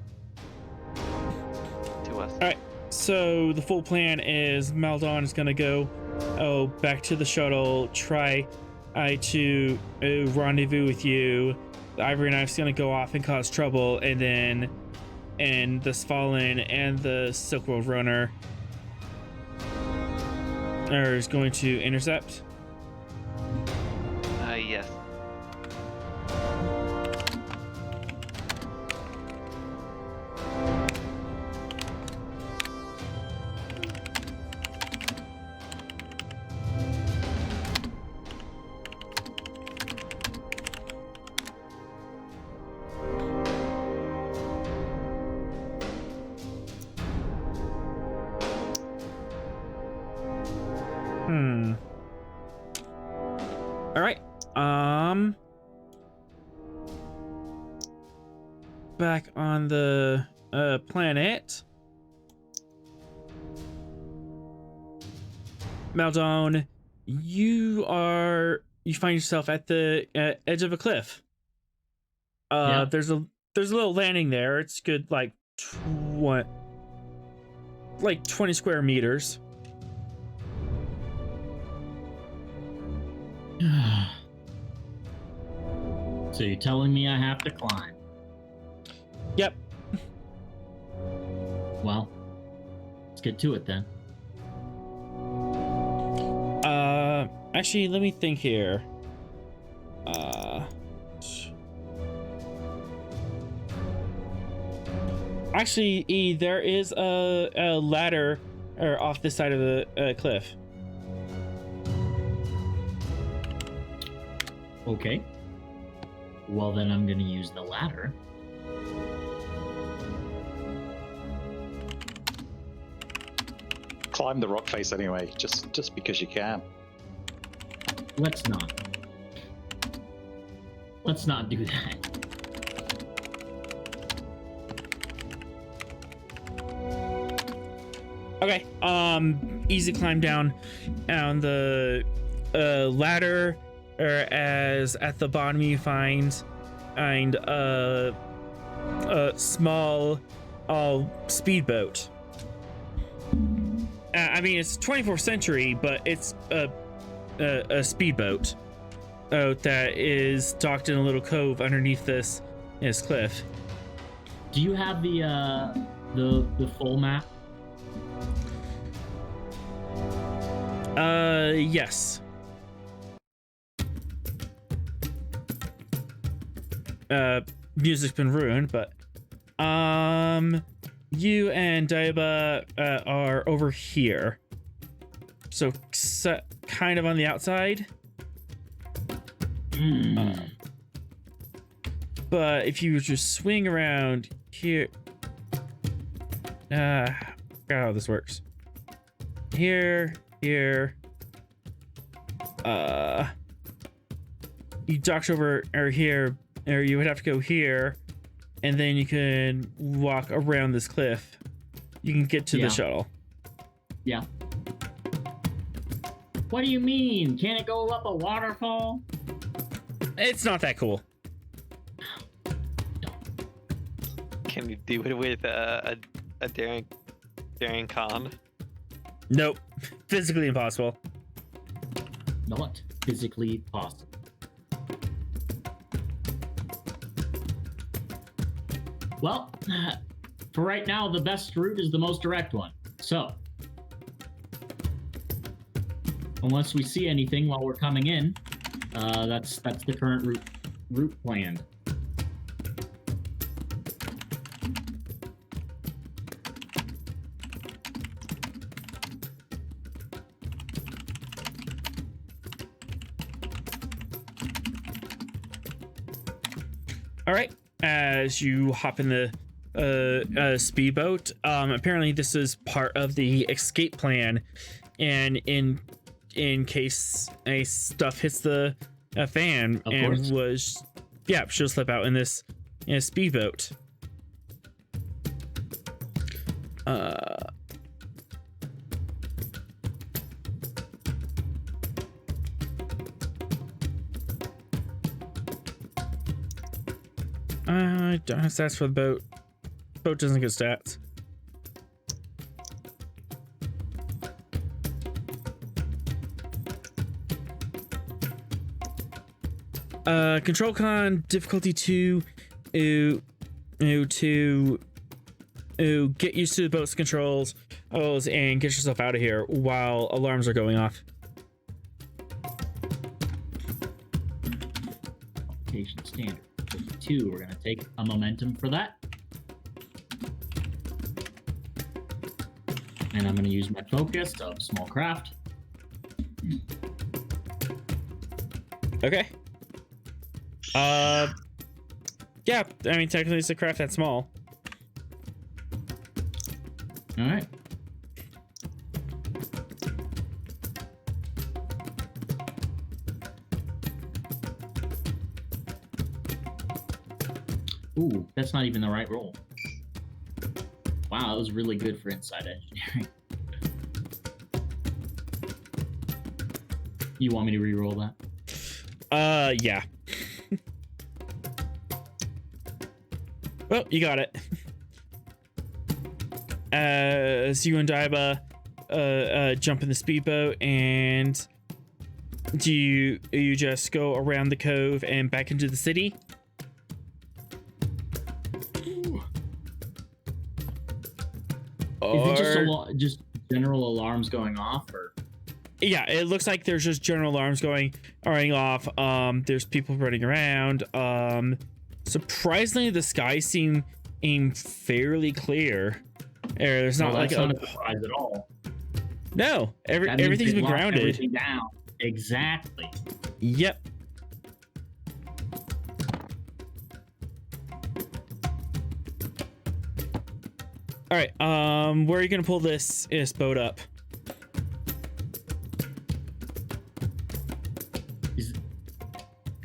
to us. Alright, so the full plan is Maldon is gonna go back to the shuttle, try to rendezvous with you. The Ivory Knife's gonna go off and cause trouble, and the Svalinn and the Silk Road Runner is going to intercept. Yes. All right. Back on the planet. Maldon, you find yourself at the edge of a cliff. Yeah. There's a little landing there. It's good, like 20 square meters. So you're telling me I have to climb? Yep. Well, let's get to it then. Actually, let me think here. Actually, there is a ladder off this side of the cliff. Okay. Well, then I'm gonna use the ladder. Climb the rock face anyway, just because you can. Let's not. Let's not do that. Okay. Easy climb down the ladder. As at the bottom you find a small speedboat. I mean, it's 24th century, but it's a speedboat that is docked in a little cove underneath this cliff. Do you have the full map? Yes. Music's been ruined, but you and Daiba are over here, so kind of on the outside. But if you just swing around here, I forgot how this works. Here, you docked over or here, or you would have to go here, and then you can walk around this cliff. You can get to the shuttle. Yeah. What do you mean? Can it go up a waterfall? It's not that cool. Can you do it with a daring con? Nope. Physically impossible. Not physically possible. Well, for right now, the best route is the most direct one. So, unless we see anything while we're coming in, that's the current route planned. All right. As you hop in the speedboat, apparently this is part of the escape plan, and in case a stuff hits the fan Of and course. she'll slip out in this speedboat. I don't have stats for the boat. Boat doesn't get stats. Control con difficulty 2. To get used to the boat's controls and get yourself out of here while alarms are going off. Application standard 52. We're gonna take a momentum for that, and I'm gonna use my focus of small craft. Okay. Yeah, I mean, technically it's a craft that small. All right. Ooh, that's not even the right roll. Wow, that was really good for inside engineering. You want me to re-roll that? Yeah. Well, you got it. So you and Daiba jump in the speedboat, and do you just go around the cove and back into the city? Is it just general alarms going off, or? Yeah, it looks like there's just general alarms going off. There's people running around. Surprisingly, the skies seem fairly clear. There's not like not a surprise at all. No, That means everything's they been locked grounded. everything down. Exactly. Yep. All right. Where are you gonna pull this boat up?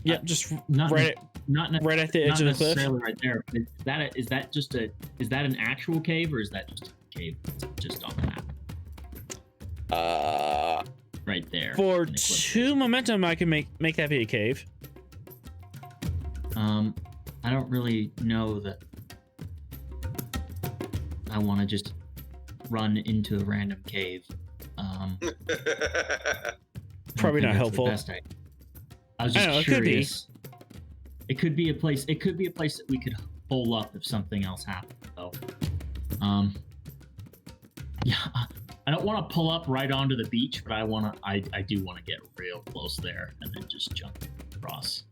Yep, just Not right at the edge of the cliff. Not necessarily right there. Is that an actual cave, or is that just a cave that's just on the map? Right there. For in the cliff. 2 momentum, I can make that be a cave. I don't really know that I want to just run into a random cave. Probably not helpful. I was just curious. It could be a place. It could be a place that we could hole up if something else happened. So, yeah, I don't want to pull up right onto the beach, but I do want to get real close there and then just jump across.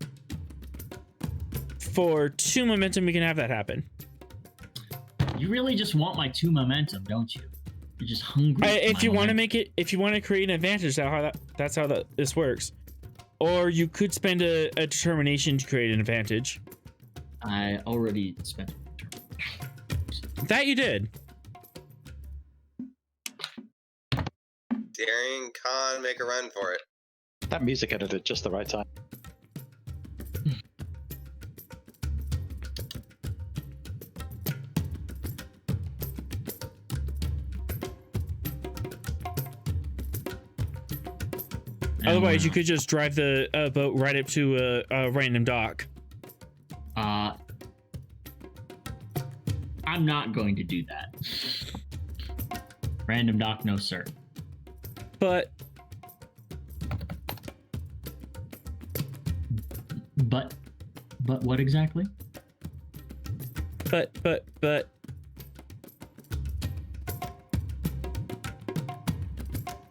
For 2 momentum, we can have that happen. You really just want my 2 momentum, don't you? You're just hungry. If you want to create an advantage, that's how this works. Or you could spend a determination to create an advantage. I already spent That you did. Daring Khan, make a run for it. That music ended at just the right time. Otherwise, you could just drive the boat right up to a random dock. I'm not going to do that. Random dock, no sir. But what exactly? But.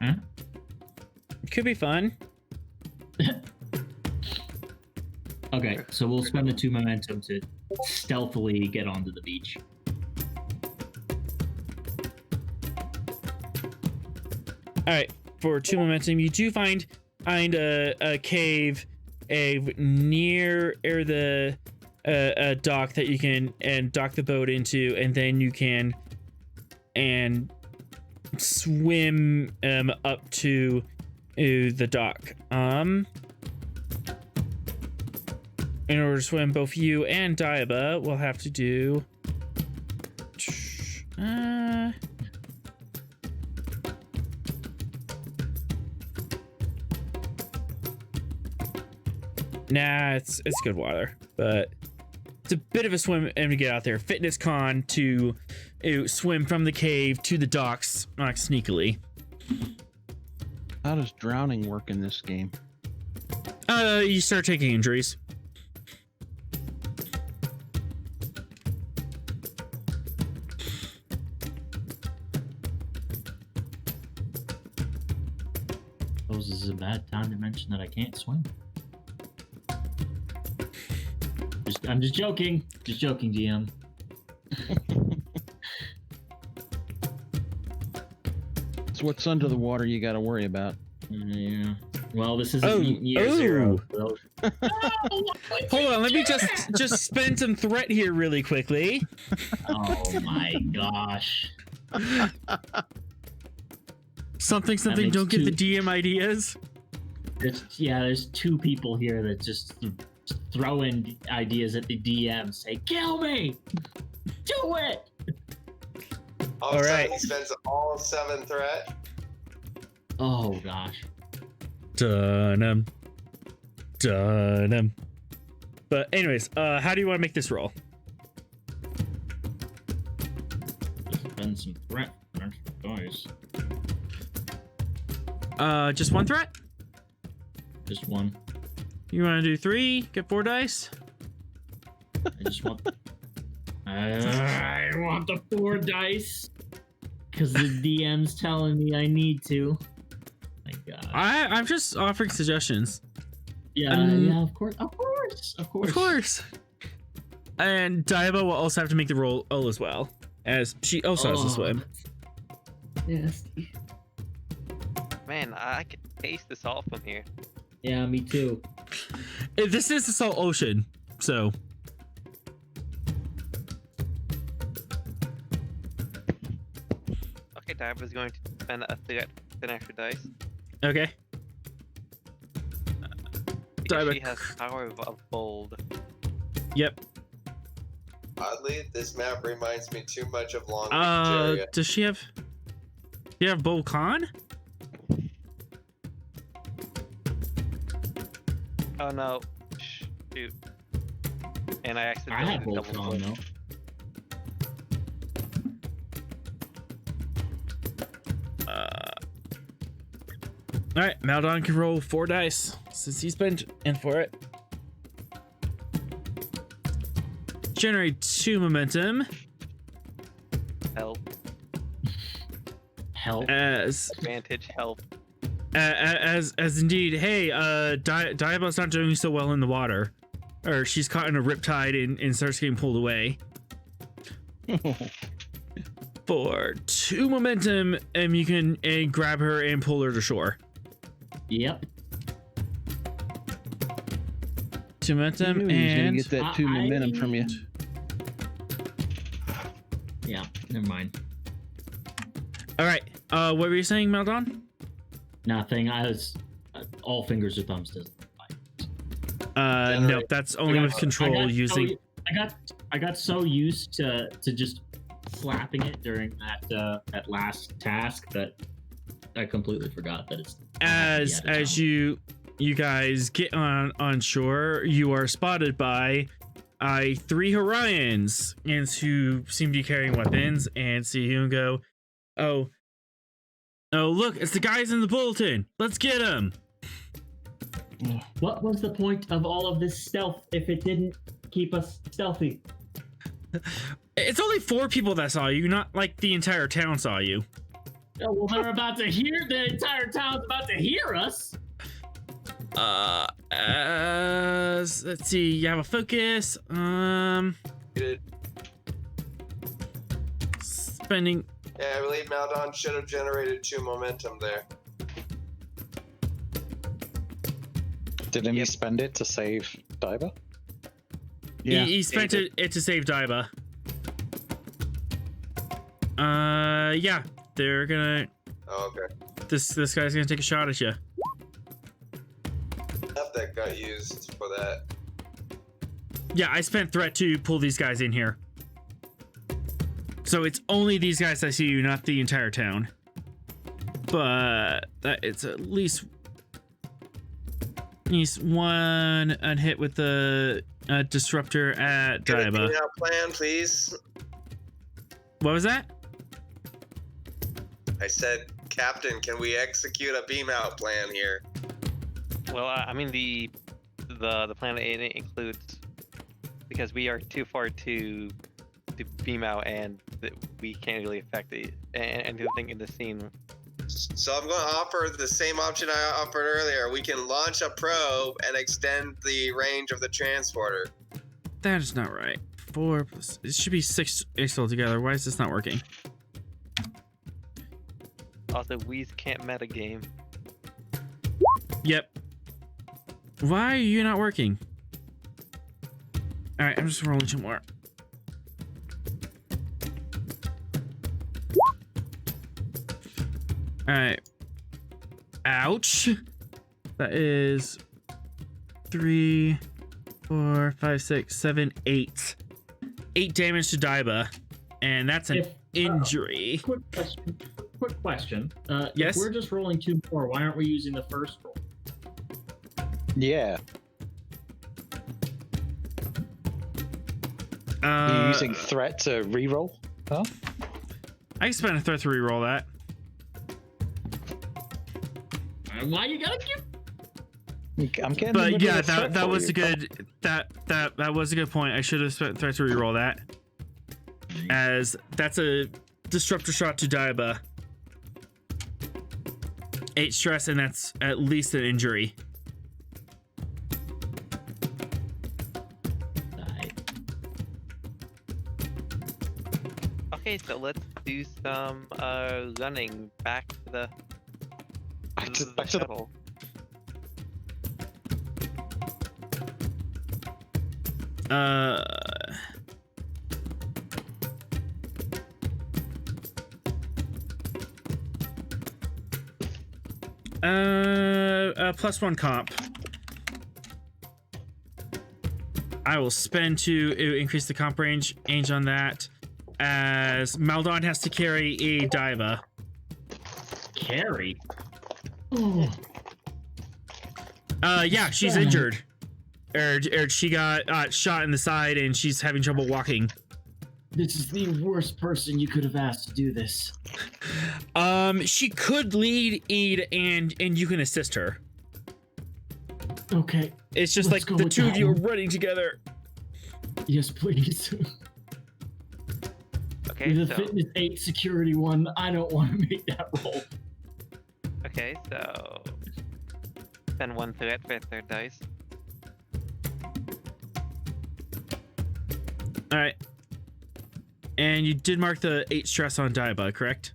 Huh? It could be fun. Okay, so we'll spend the 2 momentum to stealthily get onto the beach. All right, for 2 momentum, you do find a cave near the dock that you can dock the boat into, and then you can swim up to the dock. In order to swim, both you and Daiba will have to do. Nah, it's good water, but it's a bit of a swim to get out there. Fitness con to swim from the cave to the docks, like sneakily. How does drowning work in this game? You start taking injuries. Suppose this is a bad time to mention that I can't swim. I'm just joking. Just joking, GM. It's what's under the water you got to worry about. Yeah. Well, this isn't year zero. So. Hold on, let me just spend some threat here really quickly. Oh my gosh. Something. Don't give the DM ideas. There's 2 people here that just throw in ideas at the DM. Say, kill me! Do it! All right. He spends all 7 threat. Oh gosh. Dun. But anyways, how do you want to make this roll? Spend some threat. Guys. Just 1 threat? Just 1. You want to do 3? Get 4 dice? I just want. I want the 4 dice. Because the DM's telling me I need to. My God. I'm just offering suggestions. Yeah, of course. And Daiba will also have to make the roll as well, as she also has to swim. Yes. Man, I can taste the salt from here. Yeah, me too. This is the salt ocean, so. Okay, Daiba's going to spend a threat with an extra dice. Okay. Because she has power of bold. Yep. Oddly, this map reminds me too much of Long Beach. Does she have? You have Bold Con? Oh no! Shoot! And I accidentally I have Bold Con though. All right, Maldon can roll 4 dice since he's been in for it. Generate 2 momentum. Help! As Advantage help. As indeed, hey, Daiba's not doing so well in the water, or she's caught in a riptide and starts getting pulled away. For 2 momentum, you can grab her and pull her to shore. Yep. 2 momentum He's gonna and get that 2 momentum from you. Yeah, never mind. all right. What were you saying, Maldon? Nothing. I was all fingers or thumbs doesn't. No, that's only with control using. I got so used to just slapping it during that last task that I completely forgot that it's as you guys get on shore, you are spotted by 3 Orions, and who seem to be carrying weapons, and see you and go, oh look, it's the guys in the bulletin. Let's get them. What was the point of all of this stealth if it didn't keep us stealthy? It's only 4 people that saw you, not like the entire town saw you. Oh, well, they're about to hear. The entire town's about to hear us. Let's see. You have a focus. Spending. Yeah, I believe Maldon should have generated 2 momentum there. Didn't he spend it to save Daiba? Yeah. He spent it to save Daiba. Yeah, they're gonna. Oh, okay. This guy's gonna take a shot at you. Enough that got used for that. Yeah, I spent threat to pull these guys in here. So it's only these guys that see you, not the entire town. But it's at least one hit with the disruptor at Daiba. Get a plan, please. What was that? I said, Captain, can we execute a beam out plan here? Well, I mean the plan includes, because we are too far to beam out, and we can't really affect anything in the scene. So I'm going to offer the same option I offered earlier. We can launch a probe and extend the range of the transporter. That is not right. 4 plus. It should be 6 altogether. Why is this not working? Also, we can't metagame. Yep. Why are you not working? Alright, I'm just rolling 2 more. Alright. Ouch. That is 3, 4, 5, 6, 7, 8. 8 damage to Daiba. And that's an injury. Quick question. Yes? If we're just rolling 2 more, why aren't we using the first roll? Yeah. You're using threat to reroll? Huh? I can spend a threat to reroll that. Why you gotta keep? I'm getting. But yeah, that was a good that was a good point. I should have spent threat to reroll that, as that's a disruptor shot to Daiba. 8 stress, and that's at least an injury. Okay, so let's do some running back to the shuttle. +1 comp. I will spend to increase the comp range on that, as Maldon has to carry a Daiba. Carry? Yeah, she's injured. Or she got shot in the side and she's having trouble walking. This is the worst person you could have asked to do this. She could lead and you can assist her. Okay. It's just Let's like go the with 2 of that you are one. running together. Yes, please. Okay, The so fitness 8 security one, I don't want to make that roll. okay, so spend 1 threat for 3rd dice. All right. And you did mark the 8 stress on Daiba, correct?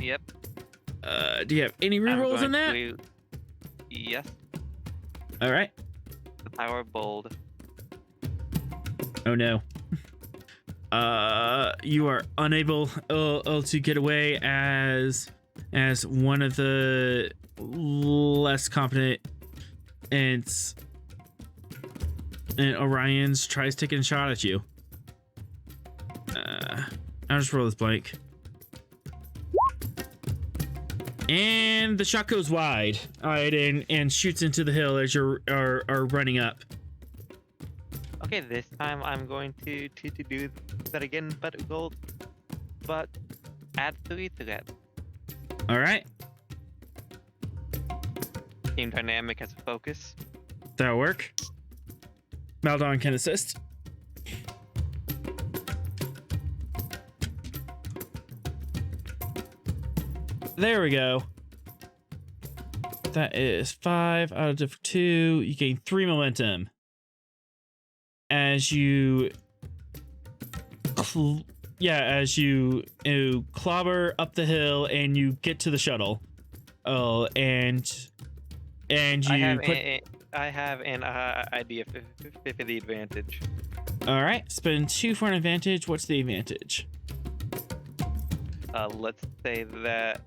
Yep. Do you have any I'm rerolls going in that? to- Yes. All right. The power bold. Oh no. You are unable to get away as one of the less competent and And Orion's tries taking a shot at you. I'll just roll this blank. And the shot goes wide. All right, and shoots into the hill as you are running up. Okay, this time I'm going to do that again, but add 3 to that. All right, Team dynamic as a focus. that'll work. Maldon can assist. There we go. That is 5 out of 2. You gain 3 momentum as you clobber up the hill and you get to the shuttle. Oh, and you I have an idea for the advantage. All right, spend 2 for an advantage. What's the advantage? Let's say that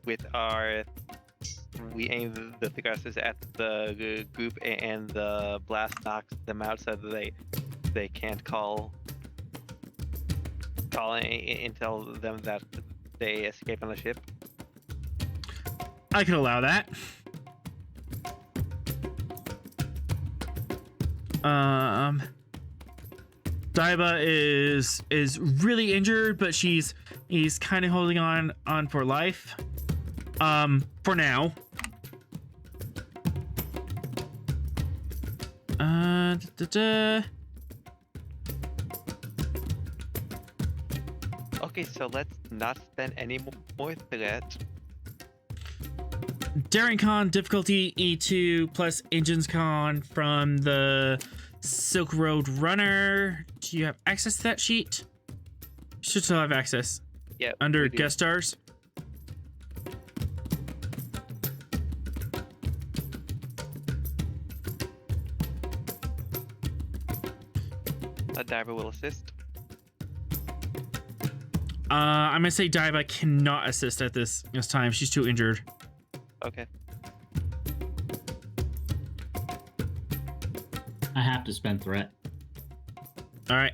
with we aim the thrusters at the group and the blast knocks them out so that they can't call and tell them that they escaped on the ship. I can allow that. Daiba is really injured, but he's kind of holding on for life. For now. Okay, so let's not spend any more threat. Daring Con difficulty E2 plus Engines Con from the Silk Road Runner. Do you have access to that sheet? You should still have access. Yeah. Under guest stars. Daiba will assist. I'm gonna say Daiba cannot assist at this time. She's too injured. Okay. I have to spend threat. All right.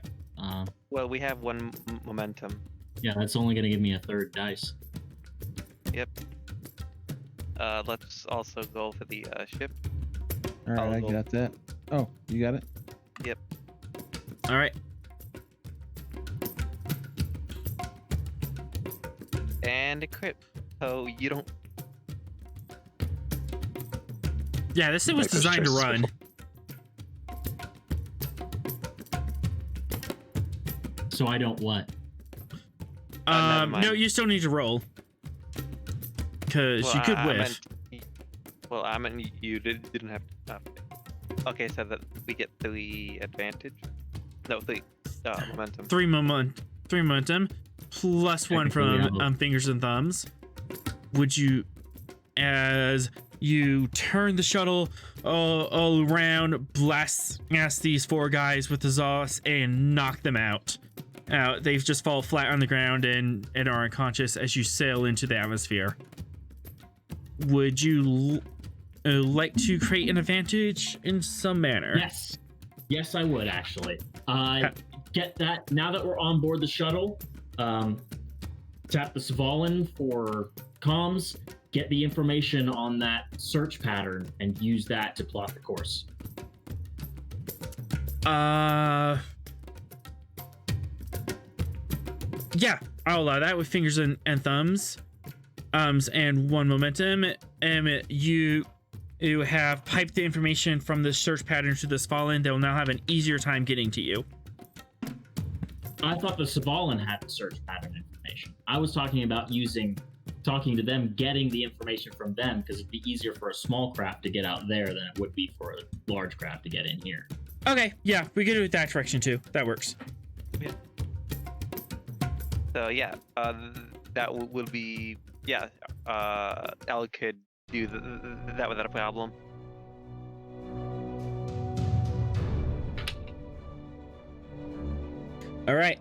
Well, we have 1 momentum. Yeah, that's only gonna give me a 3rd dice. Yep. Let's also go for the ship. All right, I got that. Oh, you got it? Yep. All right. And a crit. So you don't. Yeah, this thing was designed to run. So I don't what? Never mind. No, you still need to roll. Because you could whiff. I meant you didn't have to. Okay, so that we get 3 advantage. No, 3 momentum. 3 momentum plus 1 from fingers and thumbs. Would you, as you turn the shuttle all around, blast these 4 guys with the Zos and knock them out. They just fall flat on the ground and are unconscious as you sail into the atmosphere. Would you like to create an advantage in some manner? Yes, I would actually. Get that now that we're on board the shuttle. Tap the Svalinn for comms. Get the information on that search pattern and use that to plot the course. Yeah, I'll allow that with fingers and thumbs. And 1 momentum. And you have piped the information from the search pattern to the Svalinn. They'll now have an easier time getting to you. I thought the Svalinn had the search pattern information. I was talking about talking to them, getting the information from them, because it'd be easier for a small craft to get out there than it would be for a large craft to get in here. Okay, yeah, we could do it that direction too. That works. Yeah. So yeah, that will be Elle could do that without a problem. All right.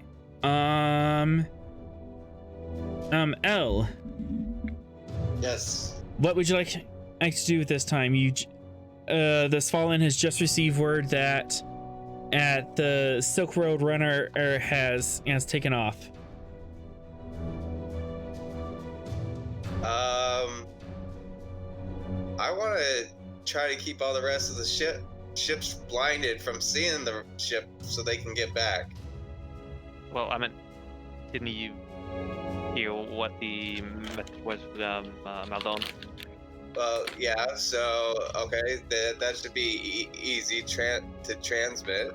Elle. Yes. What would you like to do at this time? You the Svalinn has just received word that the Silk Road Runner has taken off. I want to try to keep all the rest of the ships blinded from seeing the ship so they can get back. Well, I mean, didn't you hear what the message was from Maldon? Well, yeah, so, okay, that should be easy to transmit.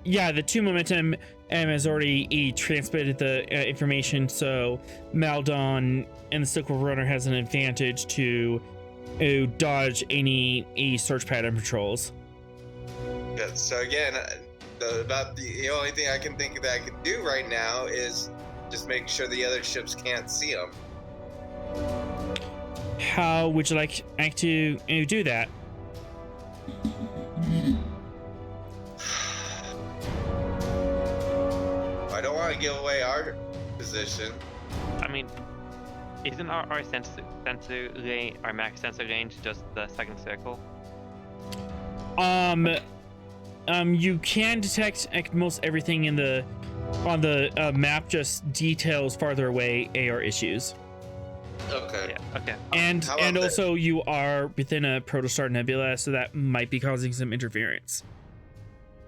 Yeah, the 2 momentum has already transmitted the information, so Maldon and the Silk Road Runner has an advantage to dodge any search pattern patrols. Yeah, so again, the only thing I can think that I can do right now is just make sure the other ships can't see them. How would you like to do that? I don't want to give away our position. I mean, isn't our sensor range, our max sensor range, just the second circle? You can detect most everything on the map, just details farther away AR issues. Okay. Yeah. Okay. And How about also you are within a protostar nebula, so that might be causing some interference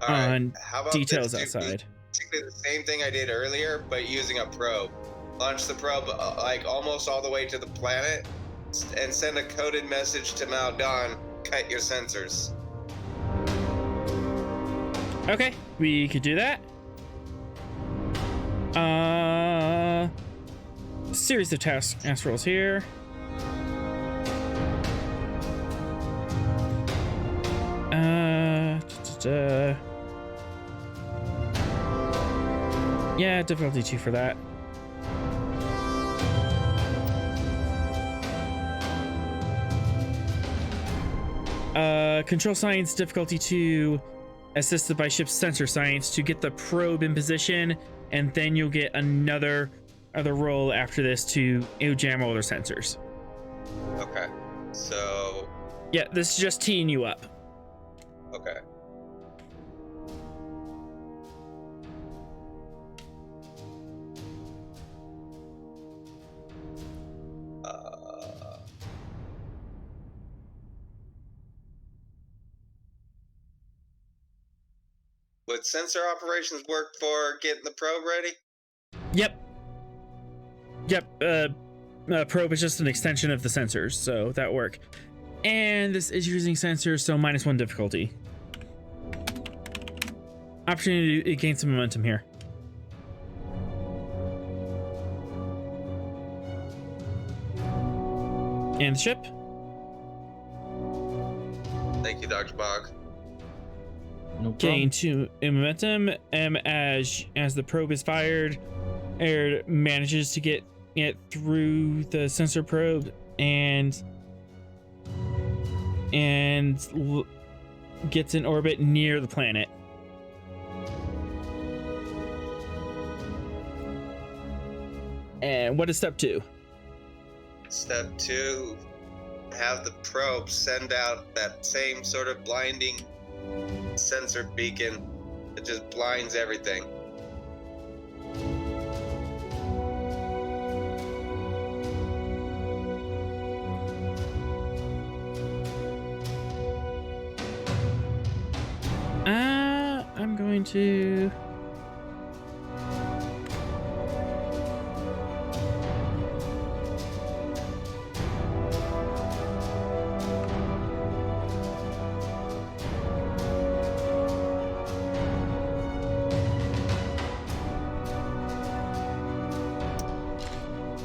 All right. on How about details this? Do outside. basically the same thing I did earlier, but using a probe. Launch the probe like almost all the way to the planet, and send a coded message to Maldon. Cut your sensors. Okay, we could do that. Series of task rolls here. Yeah, difficulty 2 for that. Control science difficulty 2, assisted by ship's sensor science to get the probe in position, and then you'll get another roll after this to jam all their sensors. Okay. So. Yeah, this is just teeing you up. Okay. Would sensor operations work for getting the probe ready? Yep. Probe is just an extension of the sensors, so that work. And this is using sensors, so -1 difficulty. Opportunity to gain some momentum here. And the ship. Thank you, Dr. Bog. No Gain problem. 2 in momentum. As the probe is fired, air manages to get it through the sensor probe and gets in orbit near the planet. And what is step 2? Step 2, have the probe send out that same sort of blinding sensor beacon that just blinds everything. I'm going to...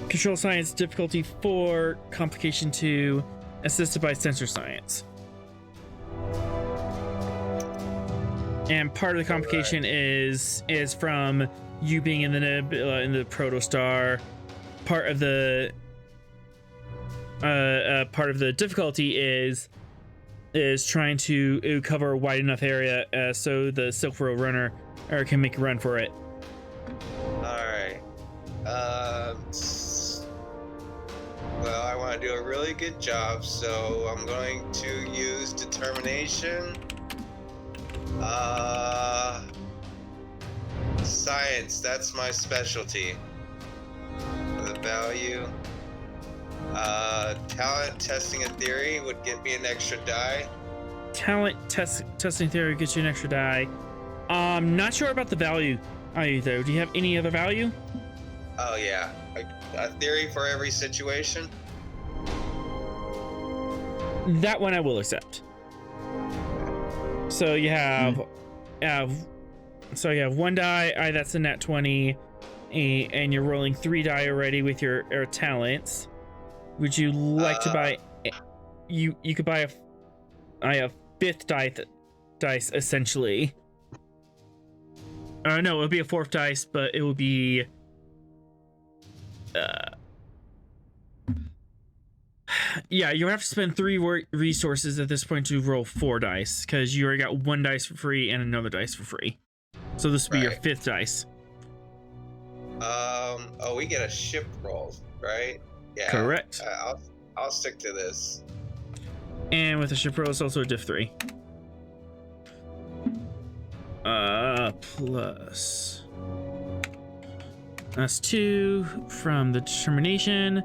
Control science difficulty 4, complication 2, assisted by sensor science. And part of the complication is from you being in the nebula, in the protostar. Part of the difficulty is trying to cover a wide enough area so the Silk Road Runner can make a run for it. All right. Well, I want to do do a really good job, so I'm going to use determination. Science, that's my specialty. For the value. Talent, testing a theory would get me an extra die. Talent testing theory gets you an extra die. Not sure about the value either. Do you have any other value? Oh yeah, a theory for every situation. That one I will accept. So you have, one die. That's a nat 20, and you're rolling 3 die already with your talents. Would you like to buy? You could buy a 5th dice essentially. No, it would be a 4th dice, but it would be. Yeah, you have to spend 3 resources at this point to roll 4 dice because you already got 1 dice for free and another dice for free. So this would be your 5th dice. Oh, we get a ship roll, right? Yeah. Correct. I'll stick to this. And with the ship roll, it's also a diff 3. Plus. That's 2 from the determination.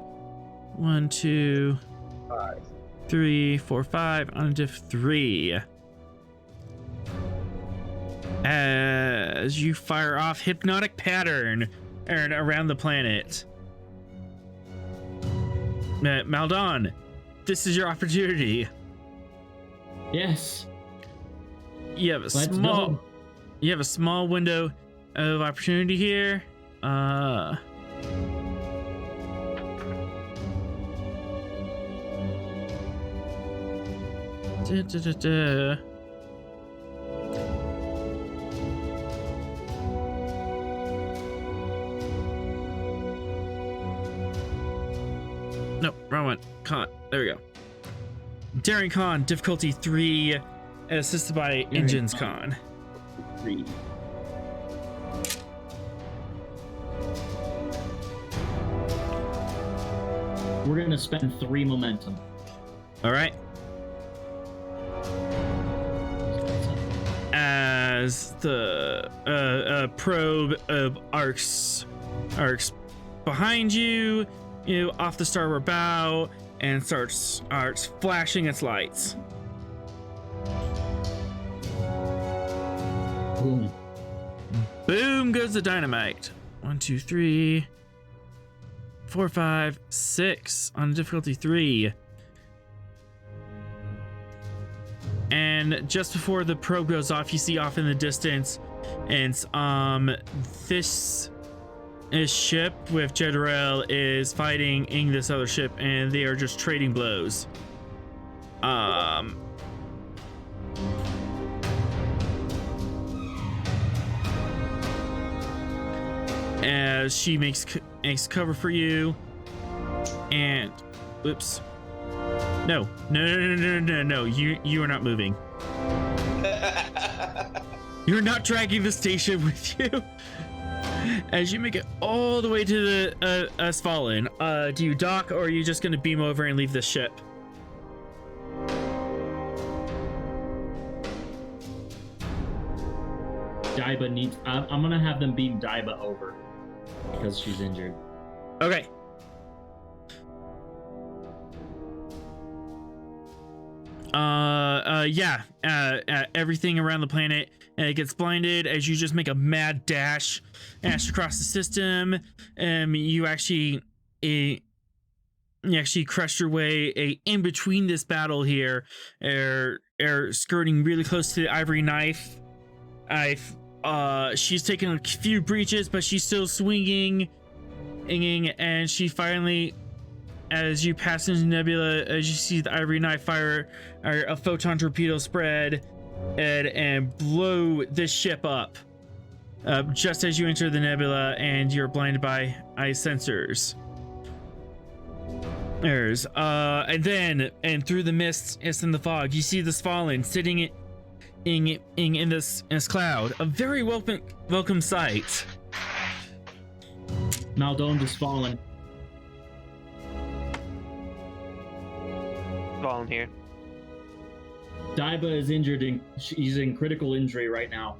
1, 2, 5. 3, 4, 5 on a diff 3. As you fire off hypnotic pattern around the planet. Maldon, this is your opportunity. Yes. You have a small window of opportunity here. Nope, wrong one. Con. There we go. Daring Con, difficulty 3, assisted by Engines Con. 3. We're gonna spend 3 momentum. All right. As the probe of arcs behind you, off the starboard bow, and starts flashing its lights. Boom. Boom goes the dynamite. 1, 2, 3, 4, 5, 6 on difficulty 3. And just before the probe goes off, you see off in the distance, and this ship with Bezirel is fighting in this other ship, and they are just trading blows. As she makes cover for you, and oops. No, you are not moving. You're not dragging the station with you. As you make it all the way to the Svalinn, do you dock, or are you just going to beam over and leave the ship? Daiba needs. I'm gonna have them beam Daiba over because she's injured. Okay. Everything around the planet gets blinded as you just make a mad dash across the system. You actually crushed your way in between this battle here, skirting really close to the ivory knife. She's taken a few breaches, but she's still swinging, and she finally, as you pass into Nebula, as you see the ivory knife fire a photon torpedo spread and blow this ship up just as you enter the Nebula, and you're blinded by ice sensors. And through the mist and the fog, you see the Svalinn sitting in this cloud. A very welcome sight. Maldon to Svalinn. Svalinn here. Daiba is injured. She's in critical injury right now.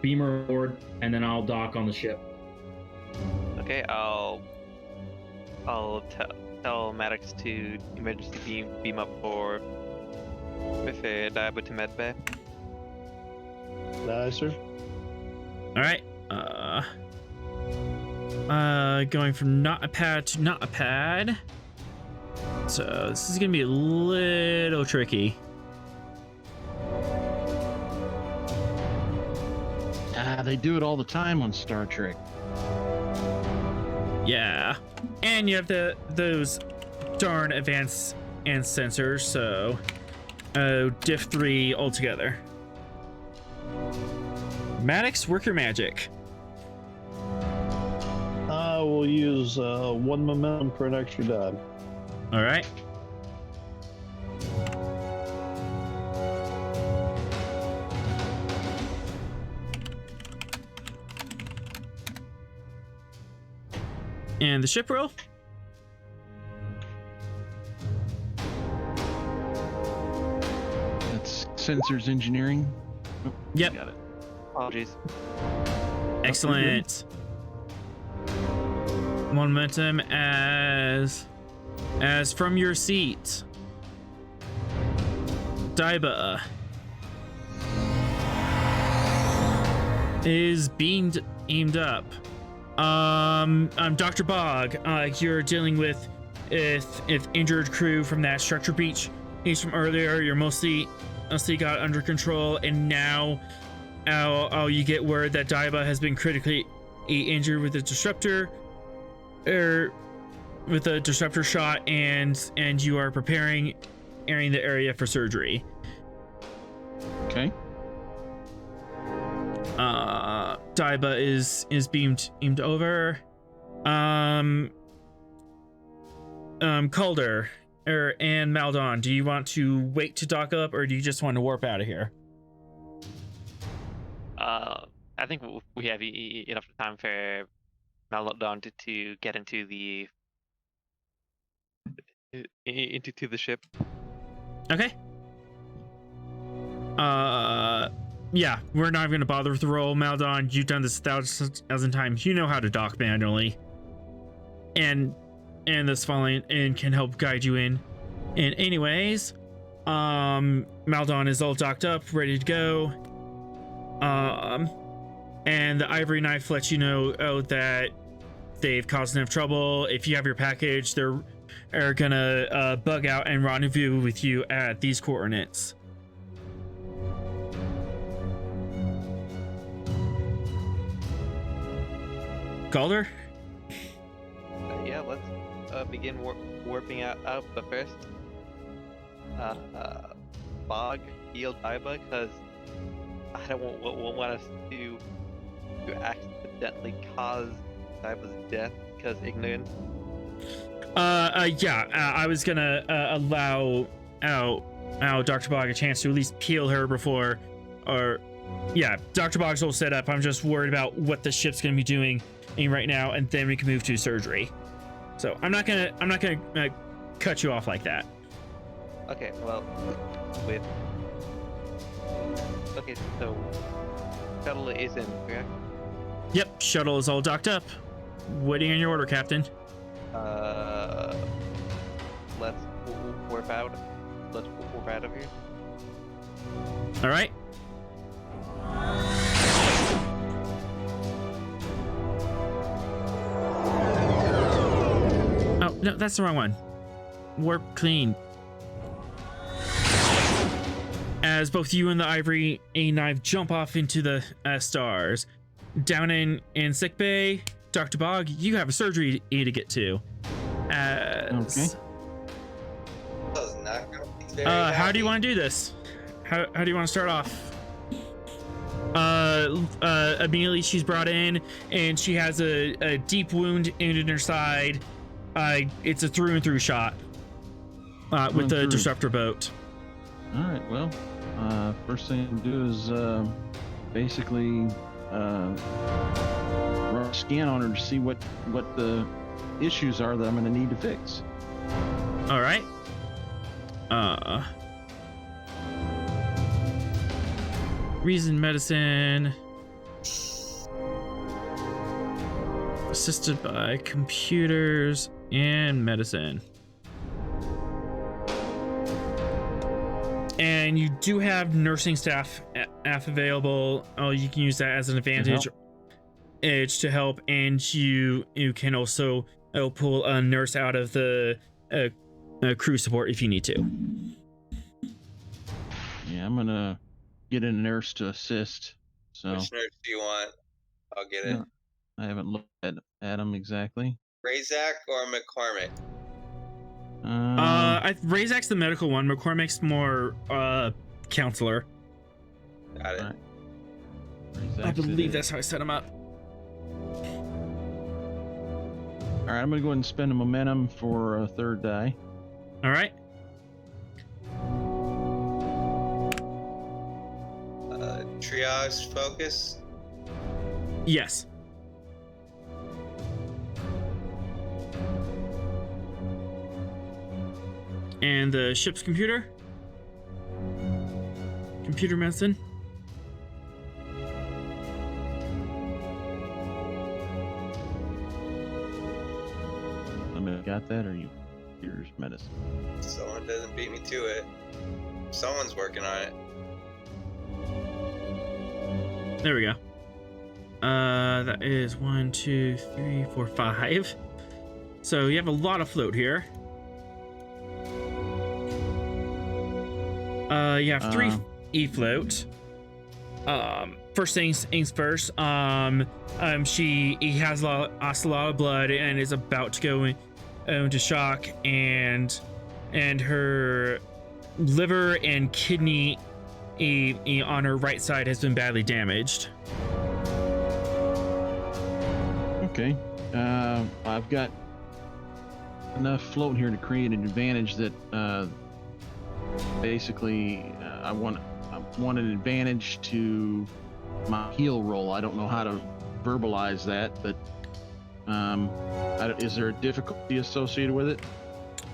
Beam her aboard, and then I'll dock on the ship. Okay, I'll tell Maddox to emergency beam up for with a Daiba to medbay. Aye, sir. All right. Going from not a pad to not a pad. So this is gonna be a little tricky. They do it all the time on Star Trek. Yeah, and you have those darn advanced and sensors. So, diff 3 altogether. Maddox, work your magic. We'll use 1 momentum for an extra dot. All right. And the ship roll. That's sensors engineering. Oh, Yep. Got it. Apologies. Excellent. Momentum as from your seat. Daiba is aimed up. Dr. Bog, you're dealing with if injured crew from that structure breach. He's from earlier. You're mostly got under control, and now you get word that Daiba has been critically injured with a disruptor, with a disruptor shot, and you are preparing the area for surgery. Okay. Daiba is beamed over. Calder and Maldon, do you want to wait to dock up, or do you just want to warp out of here? I think we have enough time for Maldon to get into the ship. Okay. Yeah, we're not going to bother with the roll. Maldon, you've done this 1,000 times. You know how to dock manually. And the Svalinn and can help guide you in. And anyways, Maldon is all docked up, ready to go. And the ivory knife lets you know that they've caused enough trouble. If you have your package, they're gonna bug out and rendezvous with you at these coordinates. Calder? Yeah, let's begin warping out, but first, Bog, heal Daiba, because I don't want us to accidentally cause Daiba's death because ignorance. I was gonna allow Dr. Bog a chance to at least peel her before, Dr. Bog's all set up. I'm just worried about what the ship's gonna be doing right now, and then we can move to surgery. So I'm not gonna cut you off like that. Okay, well, so shuttle is in, correct? Yep, shuttle is all docked up. Waiting on your order, Captain. Let's warp out. Let's warp out of here. All right. Oh, no, that's the wrong one. Warp clean. As both you and the ivory knife jump off into the stars. Down in sickbay, Dr. Bog, you have a surgery to get to. Okay. How do you want to do this? How do you want to start off? Immediately she's brought in, and she has a deep wound in her side. It's a through and through shot with the disruptor boat. All right. Well, first thing to do is basically run a scan on her to see what the issues are that I'm going to need to fix. All right. Reason medicine. Assisted by computers and medicine. And you do have nursing staff available. Oh, you can use that as an advantage edge to help, and you can also pull a nurse out of the crew support if you need to. Yeah, I'm gonna get a nurse to assist. So Which nurse do you want? I'll get it. I haven't looked at them exactly. Razak or McCormick? Razak's the medical one. McCormick's more counselor. Got it. Right. I believe that's how I set him up. All right, I'm gonna go ahead and spend a momentum for a third die. All right. Triage focus. Yes. And the ship's computer. Computer medicine. Somebody got that, or you? Here's medicine. Someone doesn't beat me to it. Someone's working on it. There we go. That is 1, 2, 3, 4, 5. So you have a lot of float here. You have 3 e-float. First things first. He has lost a lot of blood and is about to go into shock, and her liver and kidney on her right side has been badly damaged. Okay. I've got enough float here to create an advantage that basically I want an advantage to my heal roll. I don't know how to verbalize that, but is there a difficulty associated with it?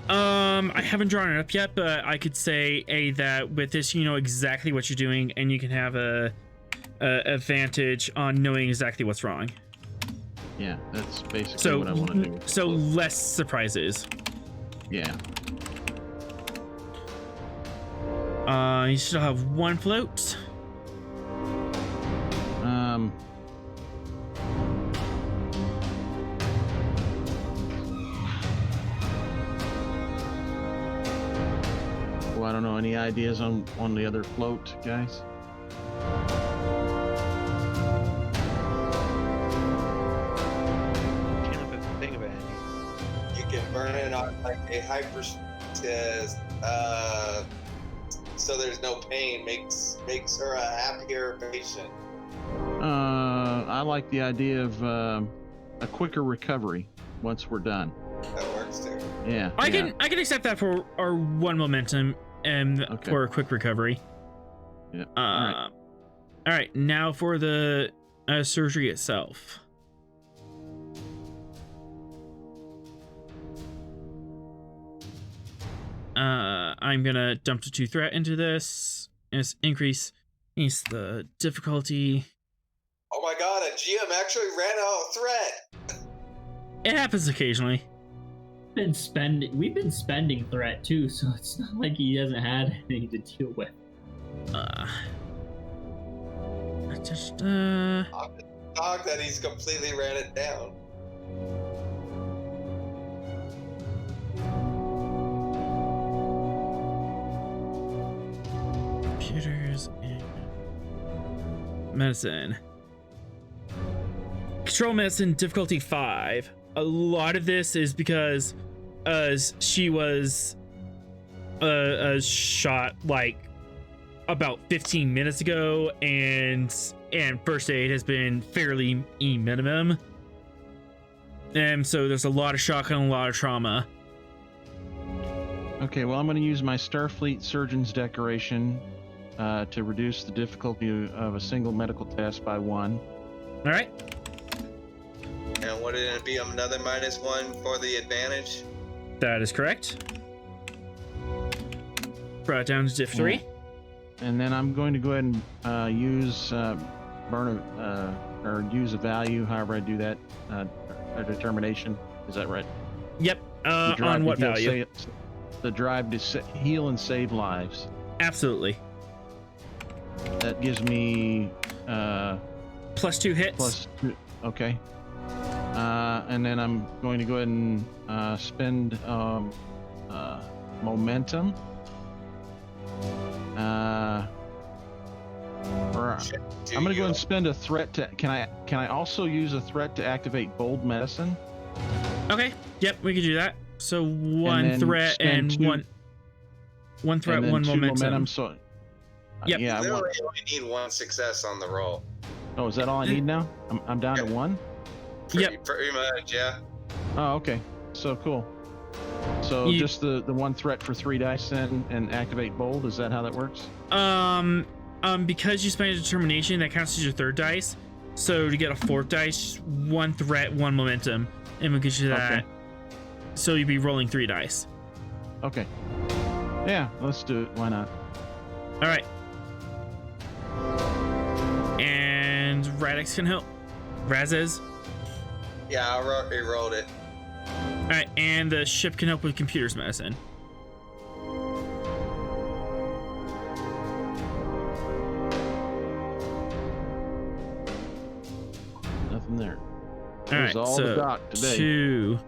I haven't drawn it up yet, but I could say that with this, you know exactly what you're doing, and you can have a advantage on knowing exactly what's wrong. Yeah, that's basically what I want to do. So less surprises. Yeah. You still have 1 float. Well, I don't know. Any ideas on the other float, guys? You can burn it on like a hyper so there's no pain, makes her a happier patient. I like the idea of a quicker recovery once we're done. That works too. Yeah. I can accept that for our 1 momentum and for a quick recovery. Yeah. All right. Now for the surgery itself. I'm gonna dump the 2 threat into this. And increase the difficulty. Oh my god, a GM actually ran out of threat. It happens occasionally. We've been spending threat too, so it's not like he hasn't had anything to deal with. I'm just shocked that he's completely ran it down. Computers and medicine. Control medicine difficulty 5. A lot of this is because she was shot like about 15 minutes ago, and first aid has been fairly minimum, and so there's a lot of shock and a lot of trauma. Okay, well, I'm going to use my Starfleet Surgeon's Decoration to reduce the difficulty of a single medical test by 1. All right. And would it be another -1 for the advantage? That is correct. brought it down to diff 3. And then I'm going to go ahead and use or use a value, however I do that, a determination. Is that right? Yep. The drive On to what heal, value? The drive to heal and save lives. Absolutely. That gives me Plus 2 hits. plus 2. Okay. And then I'm going to go ahead and spend momentum. I'm going to go ahead and spend a threat to. Can I also use a threat to activate bold medicine? Okay. Yep, we can do that. So one threat and one threat, and then one 2 momentum. So. Yep. Yeah. You literally only need 1 success on the roll. Oh, is that all I need now? I'm down to 1. Pretty much, yeah. Oh, okay. So cool. So just the 1 threat for 3 dice then, and activate bold. Is that how that works? Because you spent a determination, that counts as your 3rd dice. So to get a 4th dice, 1 threat, 1 momentum, and we'll get you that. Okay. So you'd be rolling 3 dice. Okay. Yeah, let's do it. Why not? All right. And Radix can help. Razes. Yeah, I rolled it. All right, and the ship can help with computer's medicine. Nothing there. All right, all so the doc today. 2.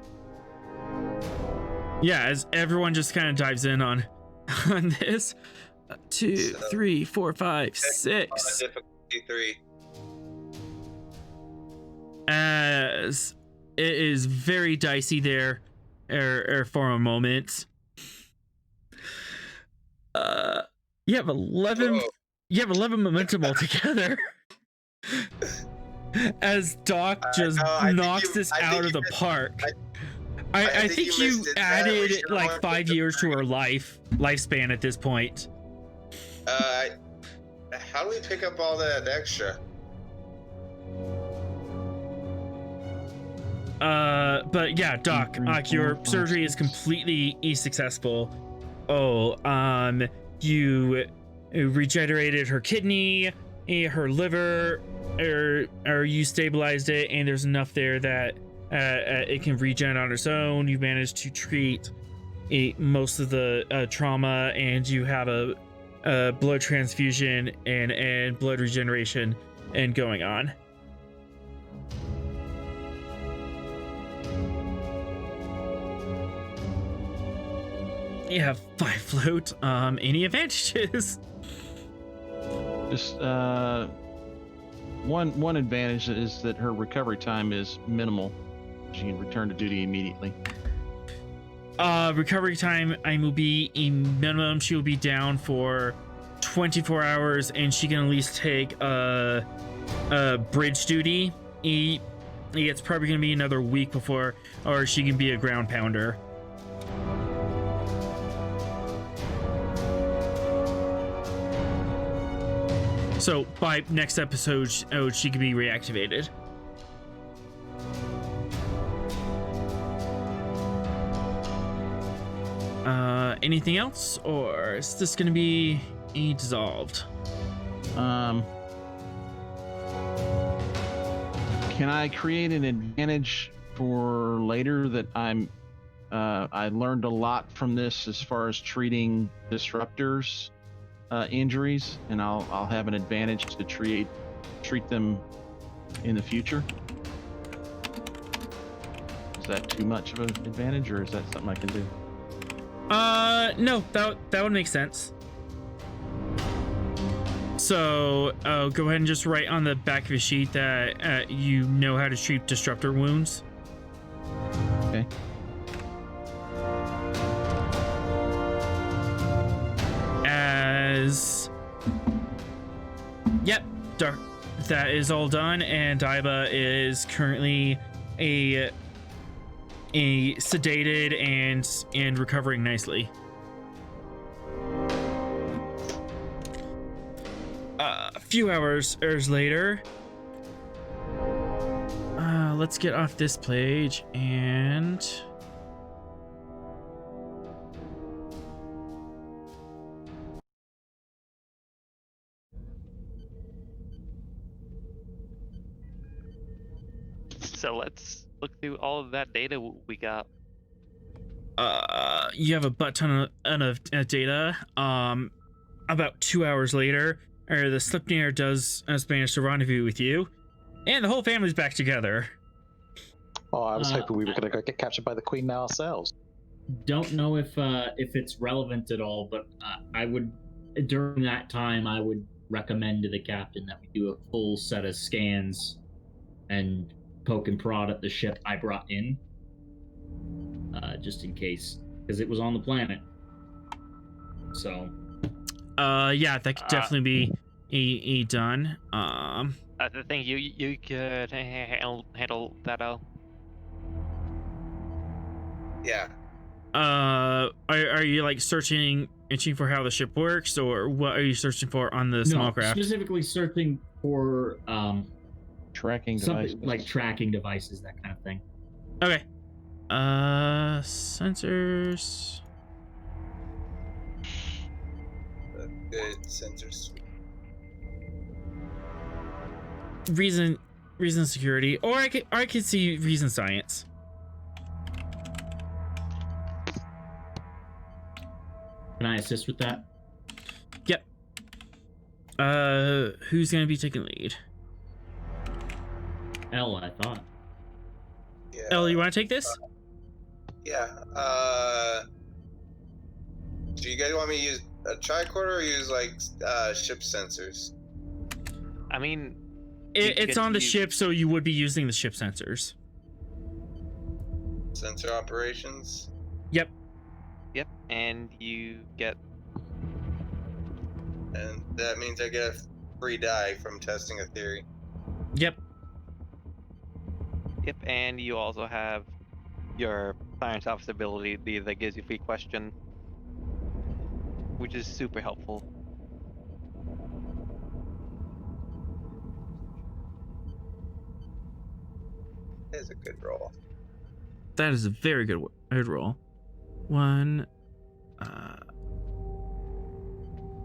Yeah, as everyone just kind of dives in on this. 2, 3, 4, 5, 6. Difficulty 3. As it is very dicey there, for a moment. You have 11. Whoa. You have 11 momentum altogether. As Doc just knocks this out of the park. I think you added like 5 years to her lifespan at this point. How do we pick up all that extra? But yeah, Doc, your surgery is completely successful. You regenerated her kidney, her liver, or you stabilized it, and there's enough there that it can regen on its own. You managed to treat most of the trauma, and you have a blood transfusion and blood regeneration and going on. You have 5 float. Any advantages? Just one advantage is that her recovery time is minimal. She can return to duty immediately. Recovery time will be a minimum. She will be down for 24 hours, and she can at least take a bridge duty. It's probably gonna be another week before, or she can be a ground pounder. So by next episode, she can be reactivated. Anything else, or is this going to be dissolved? Can I create an advantage for later that I learned a lot from this as far as treating disruptors injuries, and I'll have an advantage to treat them in the future? Is that too much of an advantage, or is that something I can do? No, that would make sense. So, go ahead and just write on the back of a sheet that you know how to treat disruptor wounds. Okay. Yep, that is all done, and Daiba is currently a sedated and recovering nicely. A few hours later, let's get off this page and So let's look through all of that data we got. You have a butt ton of data. About 2 hours later, the Sleipnir has managed to rendezvous with you, and the whole family's back together. Oh, I was hoping we were going to go get captured by the Queen now ourselves. Don't know if it's relevant at all, but I would, during that time, I would recommend to the captain that we do a full set of scans and poke and prod at the ship I brought in, just in case, because it was on the planet. So. Yeah, that could definitely be done. I think you could handle that out. Yeah. Are you like searching for how the ship works, or what are you searching for on the small craft? Specifically searching for Tracking devices. like tracking devices, that kind of thing. Okay. Sensors. Good sensors. Reason security, or I could see reason science. Can I assist with that? Yep. Who's gonna be taking lead? Ella, I thought. Yeah. Ella, you want to take this? Yeah. Do you guys want me to use a tricorder or use like ship sensors? I mean, It's on the ship, so you would be using the ship sensors. Sensor operations. Yep. Yep, and you get. And that means I get a free die from testing a theory. Yep. Yep, and you also have your science officer ability that gives you free question, which is super helpful. That is a good roll. That is a very good roll. One.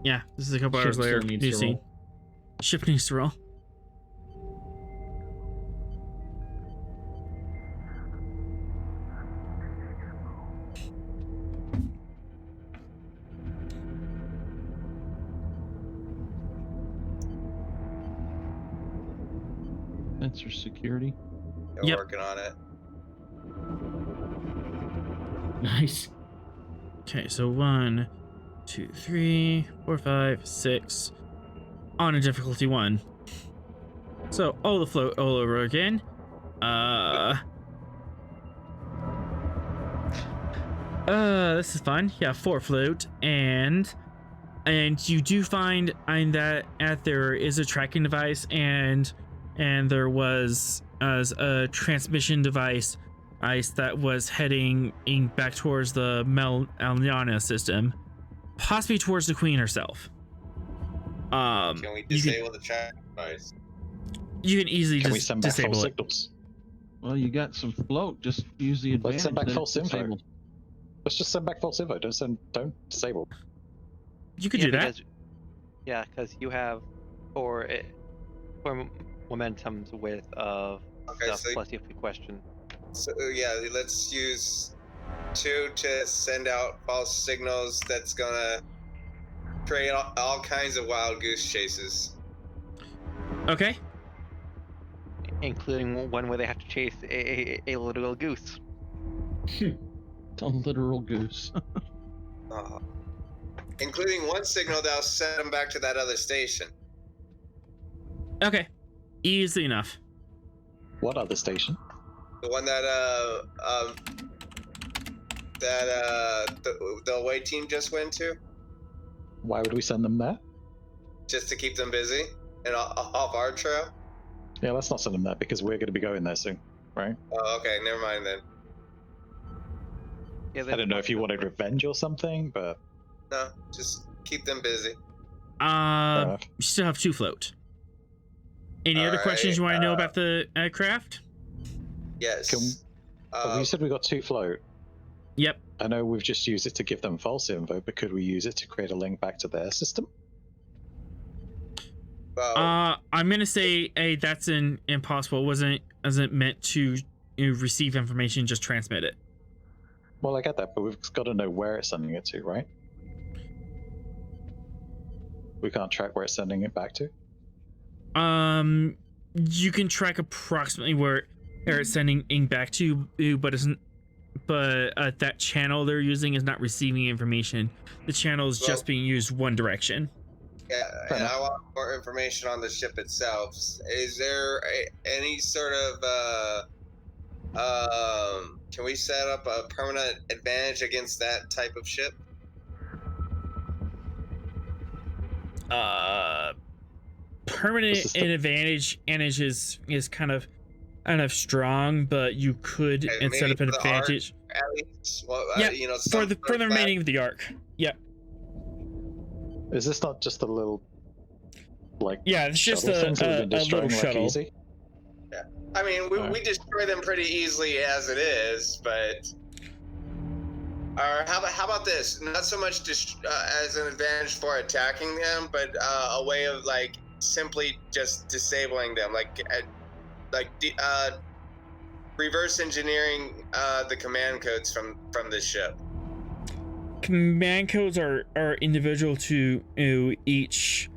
Yeah, this is a couple hours later. Needs to roll. Ship needs to roll. Sensor security. They're Yep. working on it. Nice. Okay, so 1, 2, 3, 4, 5, 6 on a difficulty 1. So all the float all over again. This is fun. Yeah, 4 float, and you do find that there is a tracking device, and there was a transmission device that was heading back towards the Malnanya system, possibly towards the Queen herself. Can we disable the track device? You can easily Can we just send back disable false it. signals? Well, you got some float. Just use the advantage. Let's send back that false it's info. disabled. Let's just send back false info. Don't disable. You could do that. Because you have four momentum's worth of Okay, stuff so- plus you have to question. So yeah, let's use 2 to send out false signals. That's gonna create all kinds of wild goose chases. Okay. Including one where they have to chase a literal goose. A literal goose. Including one signal that'll send them back to that other station. Okay. Easy enough. What other station? The one that the away team just went to, Why would we send them there? just to keep them busy and off our trail. Yeah, let's not send them there because we're going to be going there soon, right? Oh, okay, never mind then. Yeah, I don't know if you wanted revenge or something, but No, just keep them busy. You still have 2 float. Any other questions you want to know about the craft? Yes. you said we got 2 float. Yep. I know we've just used it to give them false info, but could we use it to create a link back to their system? Well, I'm gonna say, hey, that's impossible. It wasn't meant to receive information, just transmit it. Well, I get that, but we've got to know where it's sending it to, right? We can't track where it's sending it back to. You can track approximately where it's sending ink back to, but that channel they're using is not receiving information. The channel is just being used one direction. yeah, and I want more information on the ship itself. Is there any sort of can we set up a permanent advantage against that type of ship? Permanent advantage is kind of strong, but you could set up an advantage. At least, well, yeah, for the remaining remaining of the arc. Yep. Is this not just a little, like, yeah, it's just shuttle things that we've been a little destroying like shuttle. easy? I mean, we destroy them pretty easily as it is, but. Or how about this? Not so much as an advantage for attacking them, but a way of like simply just disabling them, like reverse engineering the command codes from the ship. Command codes are individual to each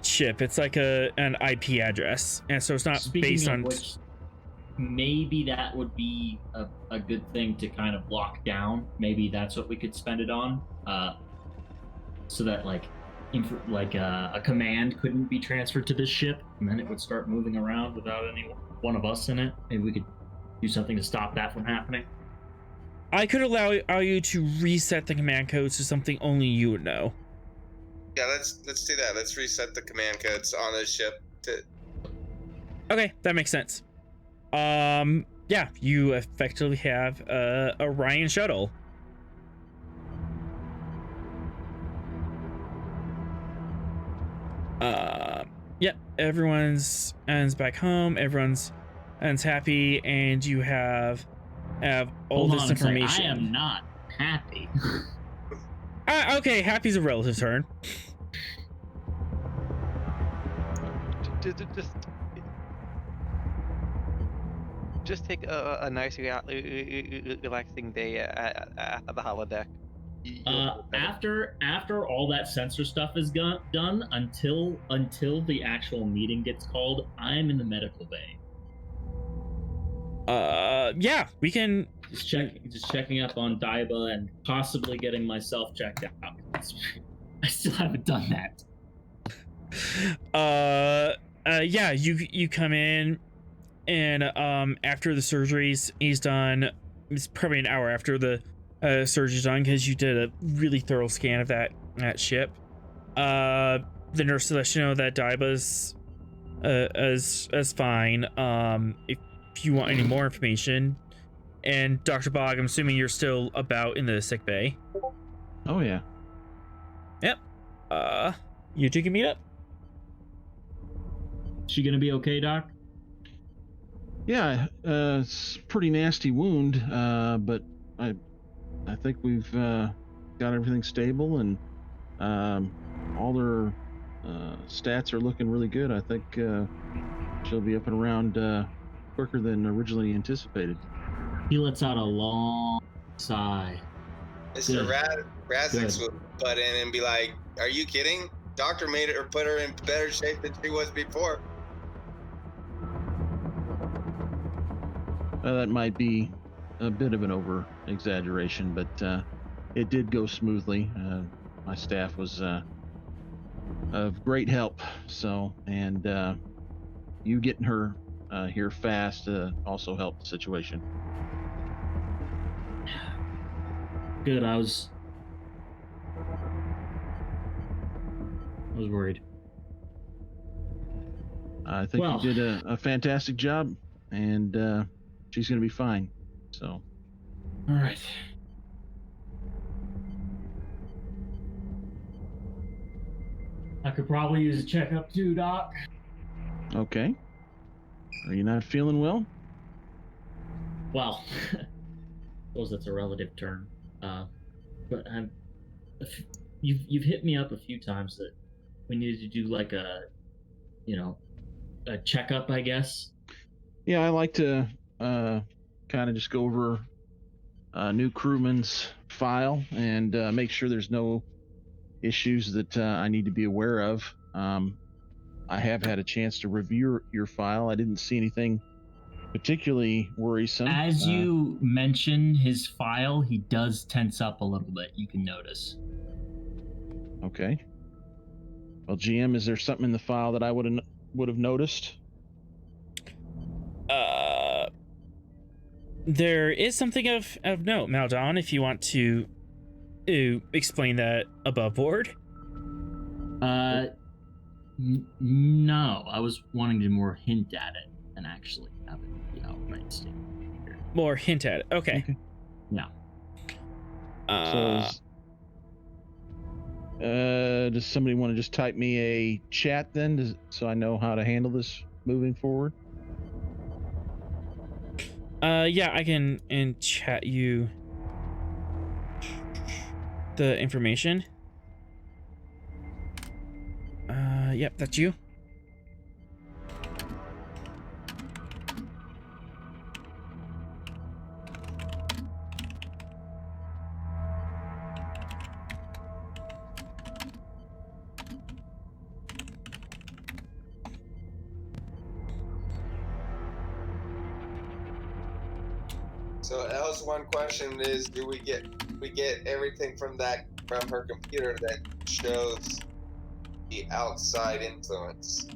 ship. It's like an IP address, and so it's not based on. Which, maybe that would be a good thing to kind of lock down. Maybe that's what we could spend it on, so that like a command couldn't be transferred to this ship, and then it would start moving around without any one of us in it. Maybe we could do something to stop that from happening. I could allow you to reset the command codes to something only you would know. Yeah, let's do that. Let's reset the command codes on this ship. Okay, that makes sense. Yeah, you effectively have a Orion shuttle. Yep, everyone's back home. Everyone's happy, and you have all this information. I am not happy. Okay, happy's a relative term. Just take a nice relaxing day at the holodeck. After all that sensor stuff is done, until the actual meeting gets called, I'm in the medical bay. Yeah, we can just checking up on Daiba and possibly getting myself checked out. I still haven't done that. Yeah, you come in, and after the surgeries is done, it's probably an hour after the surgery's done, because you did a really thorough scan of that ship. The nurse lets you know that Daiba's as fine. If you want any more information, and Dr. Bog, I'm assuming you're still about in the sick bay. Oh yeah. Yep. You two can meet up. She gonna be okay, Doc? Yeah, it's a pretty nasty wound, but I think we've got everything stable, and all their stats are looking really good. I think she'll be up and around quicker than originally anticipated. He lets out a long sigh. Mr. Razix would butt in and be like, "Are you kidding? Doctor made it or put her in better shape than she was before." That might be a bit of an over exaggeration, but it did go smoothly. My staff was of great help, and you getting her here fast also helped the situation. Good. I was worried. I think you did a fantastic job, and she's going to be fine. So. All right. I could probably use a checkup too, Doc. Okay. Are you not feeling well? Well, I suppose that's a relative term. But you've hit me up a few times that we needed to do like a a checkup, I guess. Yeah, I like to kind of just go over new crewman's file and make sure there's no issues that I need to be aware of. I have had a chance to review your file. I didn't see anything particularly worrisome. As you mention his file, he does tense up a little bit. You can notice. Okay. Well, GM, is there something in the file that I would have noticed? There is something of note, Maldon, if you want to explain that above board. No, I was wanting to more hint at it and actually have it be outright statement here. More hint at it. Okay. Yeah. Does somebody want to just type me a chat then, so I know how to handle this moving forward? Yeah, I can chat you the information. Yep, that's you. So Elle's one question is, do we get everything from her computer that shows the outside influence?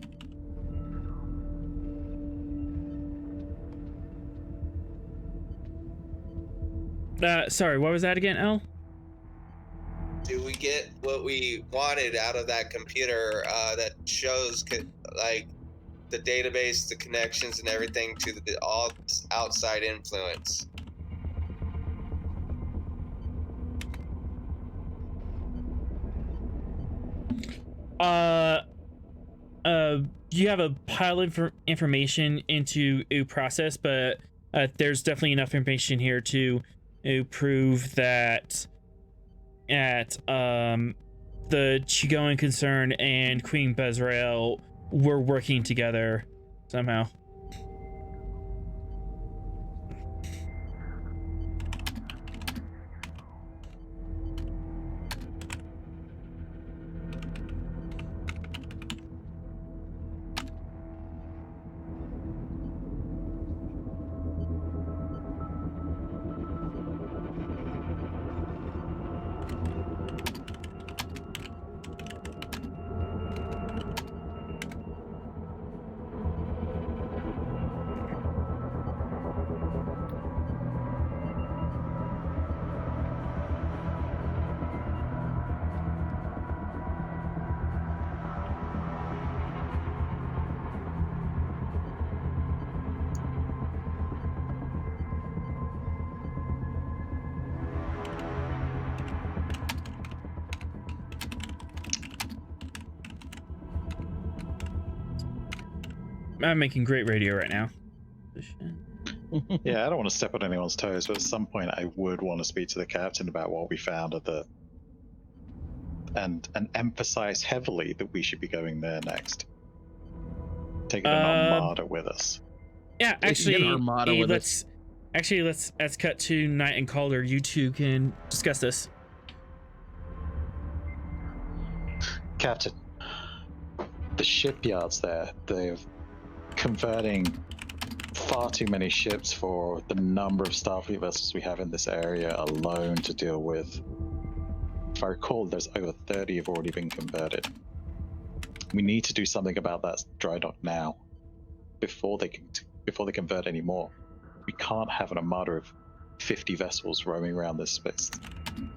Sorry, what was that again, El? Do we get what we wanted out of that computer that shows like the database, the connections, and everything to all this outside influence? You have a pile of information into a process, but there's definitely enough information here to prove that at the Chigoan concern and Queen Bezirel were working together somehow. I'm making great radio right now. Yeah, I don't want to step on anyone's toes, but at some point I would want to speak to the captain about what we found at the and emphasize heavily that we should be going there next. Taking an armada with us. Yeah, actually, let's cut to Knight and Calder. You two can discuss this. Captain, the shipyards there, they're converting far too many ships for the number of Starfleet vessels we have in this area alone to deal with. If I recall, there's over 30 have already been converted. We need to do something about that dry dock now, before they convert any more. We can't have an armada of 50 vessels roaming around this space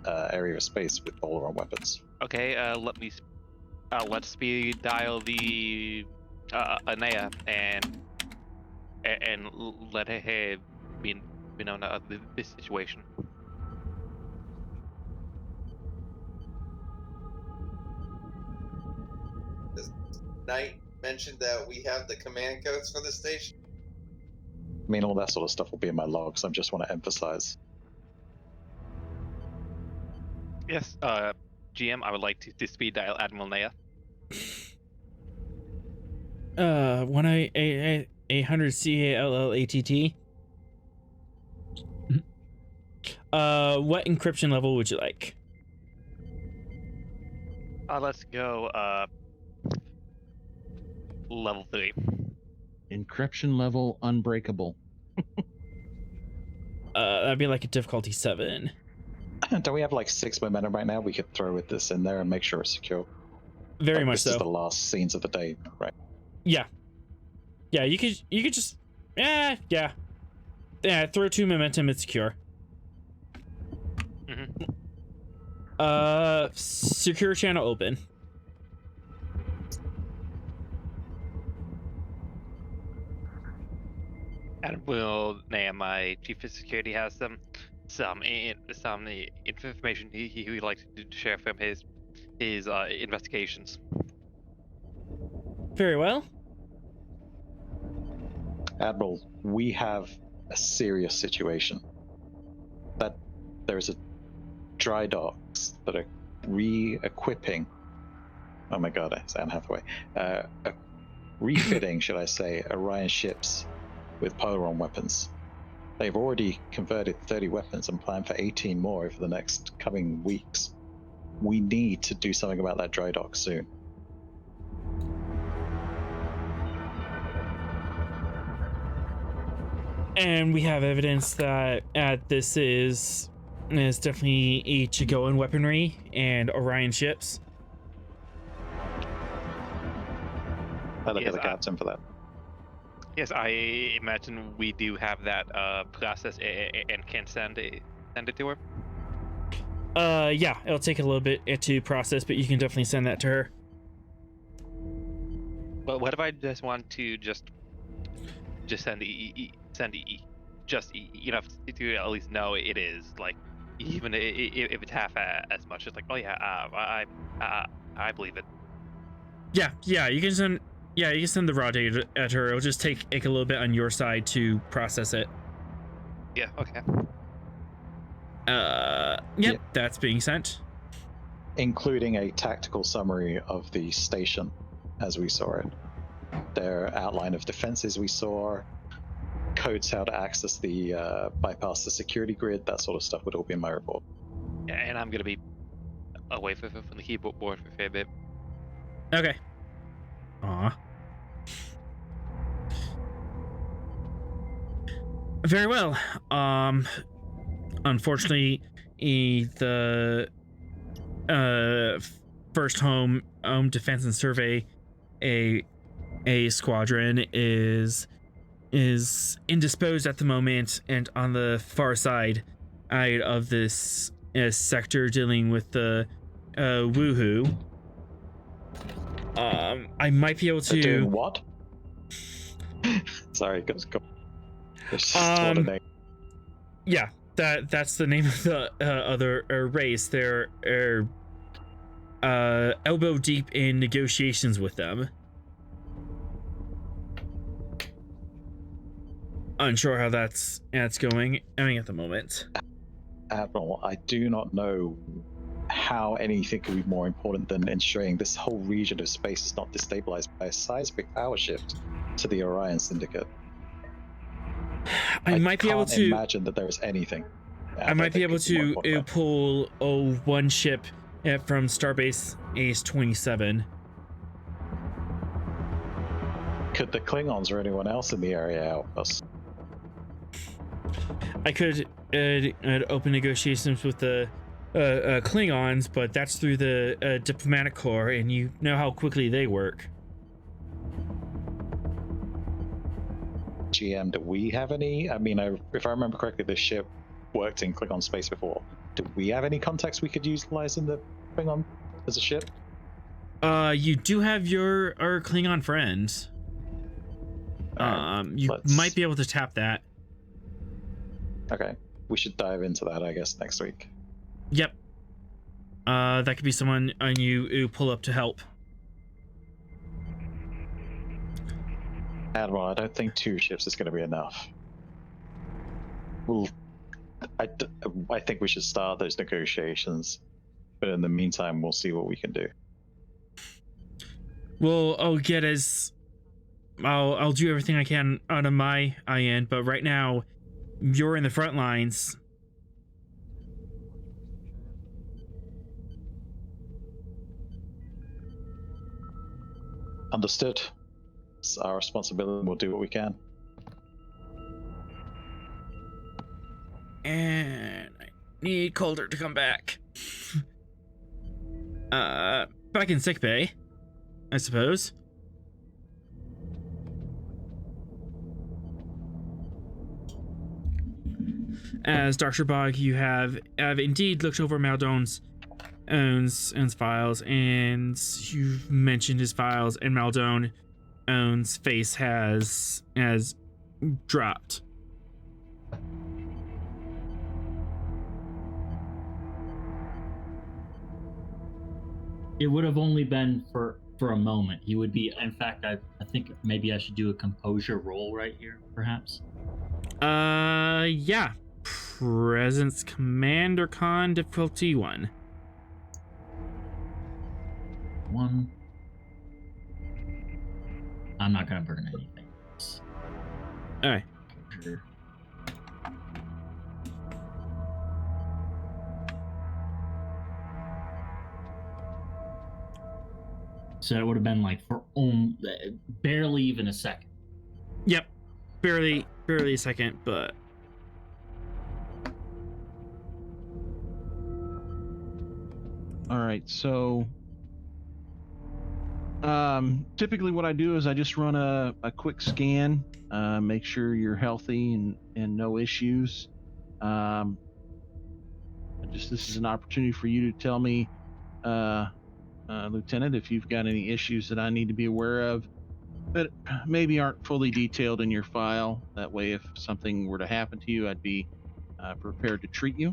area of space with Bolaron weapons. Okay, let's speed dial the Anea and let her be known this situation. Knight mentioned that we have the command codes for the station. I mean, all that sort of stuff will be in my logs. I just want to emphasize. Yes, GM, I would like to speed dial Admiral Naya. 800 CALLATT. What encryption level would you like? Let's go level 3. Encryption level unbreakable. That'd be like a difficulty 7. Don't we have like 6 momentum right now? We could throw with this in there and make sure it's secure. Very Like, much this so. is the last scenes of the day, right? Yeah. Yeah, you could just yeah. Throw 2 momentum, it's secure. Secure channel open. And will my chief of security has some information he would like to share from his investigations. Very well. Admiral, we have a serious situation. That there's a dry docks that are re-equipping. Oh my god, I sound Hathaway. Refitting, should I say, Orion ships with Polaron weapons. They've already converted 30 weapons and plan for 18 more over the next coming weeks. We need to do something about that dry dock soon. And we have evidence that this is definitely a Chigoan weaponry and Orion ships. I look Yes, at the captain for that. Yes, I imagine we do have that process and can send it to her. Yeah, it'll take a little bit to process, but you can definitely send that to her. But what if I just want to just send just enough to at least know it is, like, even if it's half as much, it's like, oh yeah, I believe it. Yeah, you can send. Yeah, you can send the raw data at her. It'll just take a little bit on your side to process it. Yeah. Okay. Yep, that's being sent. Including a tactical summary of the station as we saw it. Their outline of defenses we saw, codes how to access the bypass the security grid, that sort of stuff would all be in my report. Yeah, and I'm gonna be away from the keyboard for a fair bit. Okay. Aw. Very well. Unfortunately, the first home defense and survey a squadron is indisposed at the moment, and on the far side of this sector dealing with the woohoo. I might be able They're to. doing what? Sorry, go. It's just name. Yeah, that's the name of the other race. They're elbow deep in negotiations with them. Unsure how that's going at the moment. Admiral, I do not know how anything could be more important than ensuring this whole region of space is not destabilized by a seismic power shift to the Orion Syndicate. I might be able can't to imagine that there is anything. I might be able to pull one ship from Starbase Ace 27. Could the Klingons or anyone else in the area help us? I could open negotiations with the Klingons, but that's through the diplomatic corps, and you know how quickly they work. GM, do we have any? I mean, if I remember correctly, this ship worked in Klingon space before. Do we have any contacts we could utilize in the Klingon as a ship? You do have our Klingon friends. You might be able to tap that. Okay, we should dive into that, I guess, next week. Yep. That could be someone you pull up to help. Admiral, I don't think 2 ships is going to be enough. Well, I think we should start those negotiations, but in the meantime, we'll see what we can do. Well, I'll get as I'll do everything I can out of my end, but right now, you're in the front lines. Understood. It's our responsibility. We'll do what we can. And I need Calder to come back. Back in sickbay, I suppose. As Dr. Bog, you have indeed looked over Maldon's files, and you've mentioned his files, and Maldon's face has dropped. It would have only been for a moment. He would be. In fact, I think maybe I should do a composure roll right here, perhaps. Yeah. Presence Commander Con difficulty 1. 1. I'm not gonna burn anything. All right. Sure. So it would have been like for barely even a second. Yep. Barely a second, but All right, so typically what I do is I just run a quick scan, make sure you're healthy and no issues. This is an opportunity for you to tell me, Lieutenant, if you've got any issues that I need to be aware of that maybe aren't fully detailed in your file. That way, if something were to happen to you, I'd be prepared to treat you.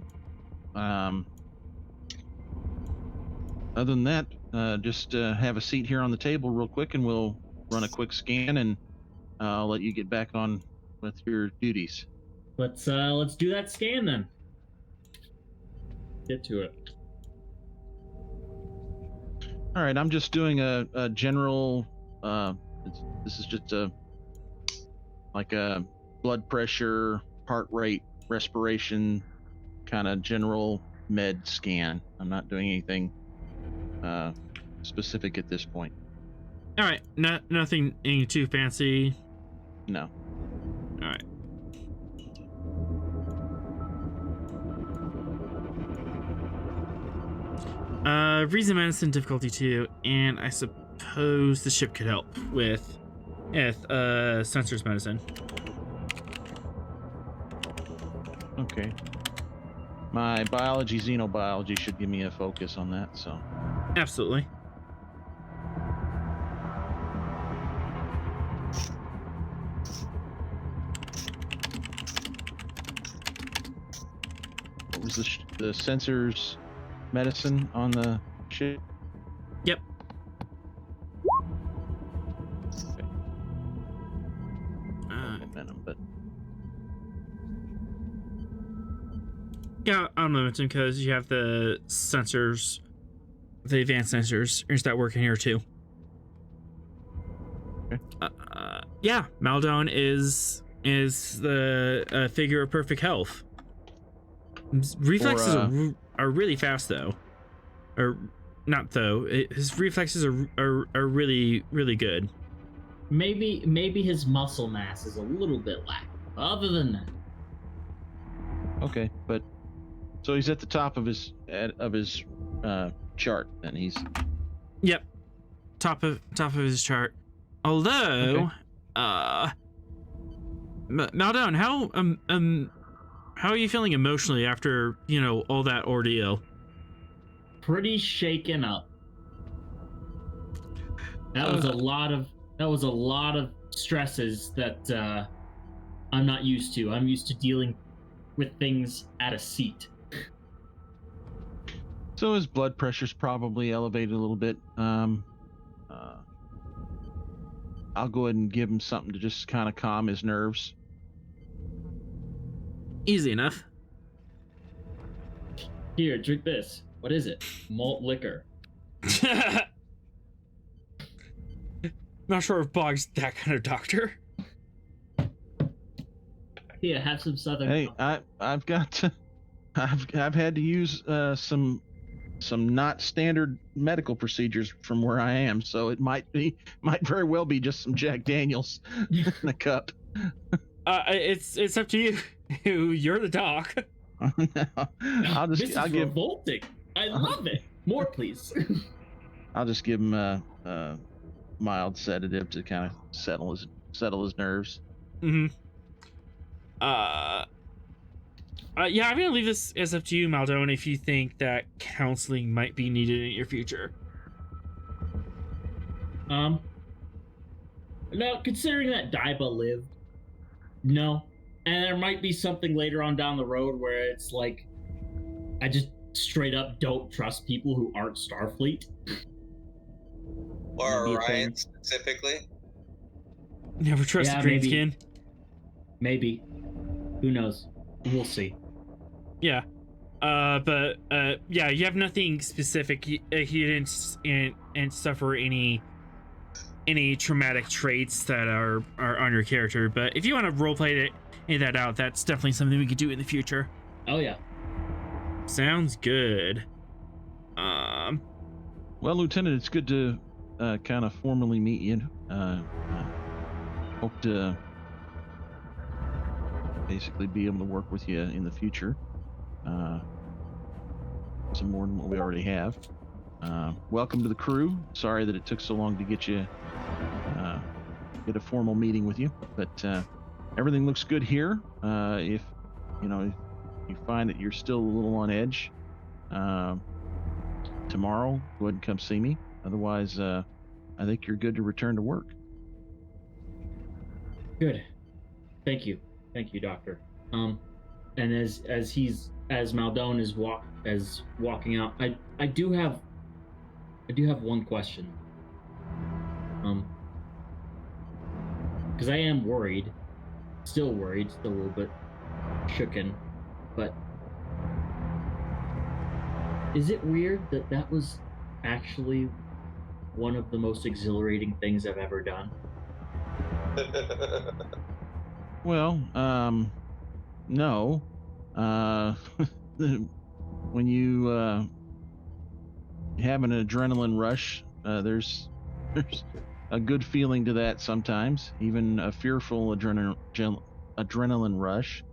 Other than that, just have a seat here on the table real quick, and we'll run a quick scan, and I'll let you get back on with your duties. Let's do that scan then. Get to it. All right, I'm just doing a general. This is just a blood pressure, heart rate, respiration, kind of general med scan. I'm not doing anything specific at this point. all right. Nothing too fancy. No. All right. Reason medicine difficulty 2, and I suppose the ship could help with sensors medicine. Okay. My biology, xenobiology should give me a focus on that, so. Absolutely. What was the sensors medicine on the ship? Yep. Okay. Momentum, but Yeah, unlimited because you have the sensors, the advanced sensors. Is that working here too? Okay. Yeah, Maldon is the figure of perfect health. Reflexes are really fast though, or not though. His reflexes are really good. Maybe his muscle mass is a little bit lacking. Other than that, okay, but so he's at the top of his chart, and he's Yep, top of his chart. Although, Maldon, how are you feeling emotionally after all that ordeal? pretty shaken up. That was a lot of stresses that I'm not used to. I'm used to dealing with things at a seat. so his blood pressure's probably elevated a little bit. I'll go ahead and give him something to just kind of calm his nerves. Easy enough. Here, drink this. What is it? Malt liquor. Not sure if Bog's that kind of doctor. Yeah, have some southern. Hey, I've got to, I've had to use some not standard medical procedures from where I am, so it might very well be just some Jack Daniels in a cup. It's up to you. You're the doc. I'll This is give revolting. I love it. More, please. I'll just give him a mild sedative to kind of settle his nerves. Mm-hmm. Yeah, I'm gonna leave this as up to you, Maldon, if you think that counseling might be needed in your future. Now, considering that Daiba lived, no. And there might be something later on down the road where it's like, I just straight up don't trust people who aren't Starfleet. Or Orion specifically. Never trust a green skin. Maybe. Who knows? We'll see. Yeah. But yeah, you have nothing specific. He didn't and suffer any traumatic traits that are on your character. But if you want to roleplay that out, that's definitely something we could do in the future. Oh yeah. Sounds good. Well, Lieutenant, it's good to kind of formally meet you. Hope to basically be able to work with you in the future. Some more than what we already have. Welcome to the crew. Sorry that it took so long to get you get a formal meeting with you, but everything looks good here. If you find that you're still a little on edge, tomorrow go ahead and come see me. Otherwise, I think you're good to return to work. Good. Thank you, Doctor. And as Maldon is walking out, I do have one question. Because I am worried, still a little bit shooken, but is it weird that was actually one of the most exhilarating things I've ever done? Well, no. When you have an adrenaline rush, there's a good feeling to that sometimes. Even a fearful adrenaline rush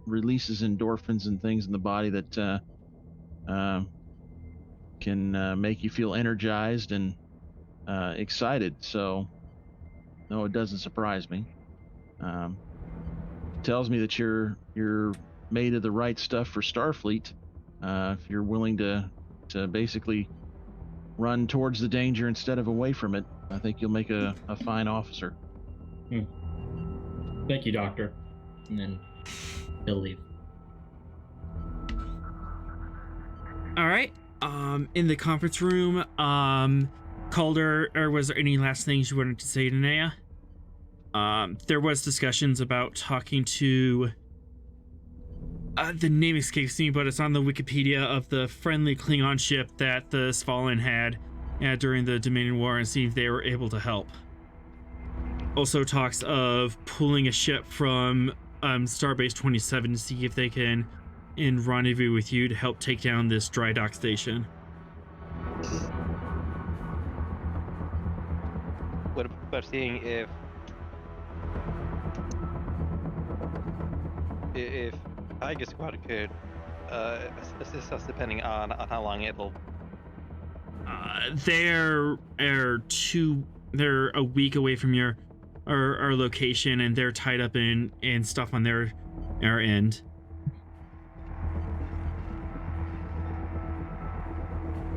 releases endorphins and things in the body that can make you feel energized and excited. So, no, it doesn't surprise me. Tells me that you're made of the right stuff for Starfleet. If you're willing to basically run towards the danger instead of away from it, I think you'll make a fine officer. Thank you, Doctor. And then he'll leave. All right. In the conference room, Calder, or was there any last things you wanted to say to Naya? There was discussions about talking to the name escapes me, but it's on the Wikipedia of the friendly Klingon ship that the Svalinn had during the Dominion War, and see if they were able to help. Also talks of pulling a ship from Starbase 27 to see if they can rendezvous with you to help take down this dry dock station. What about seeing if Tiger Squad could assist us, depending on how long it'll. They're a week away from our location, and they're tied up in stuff on our end.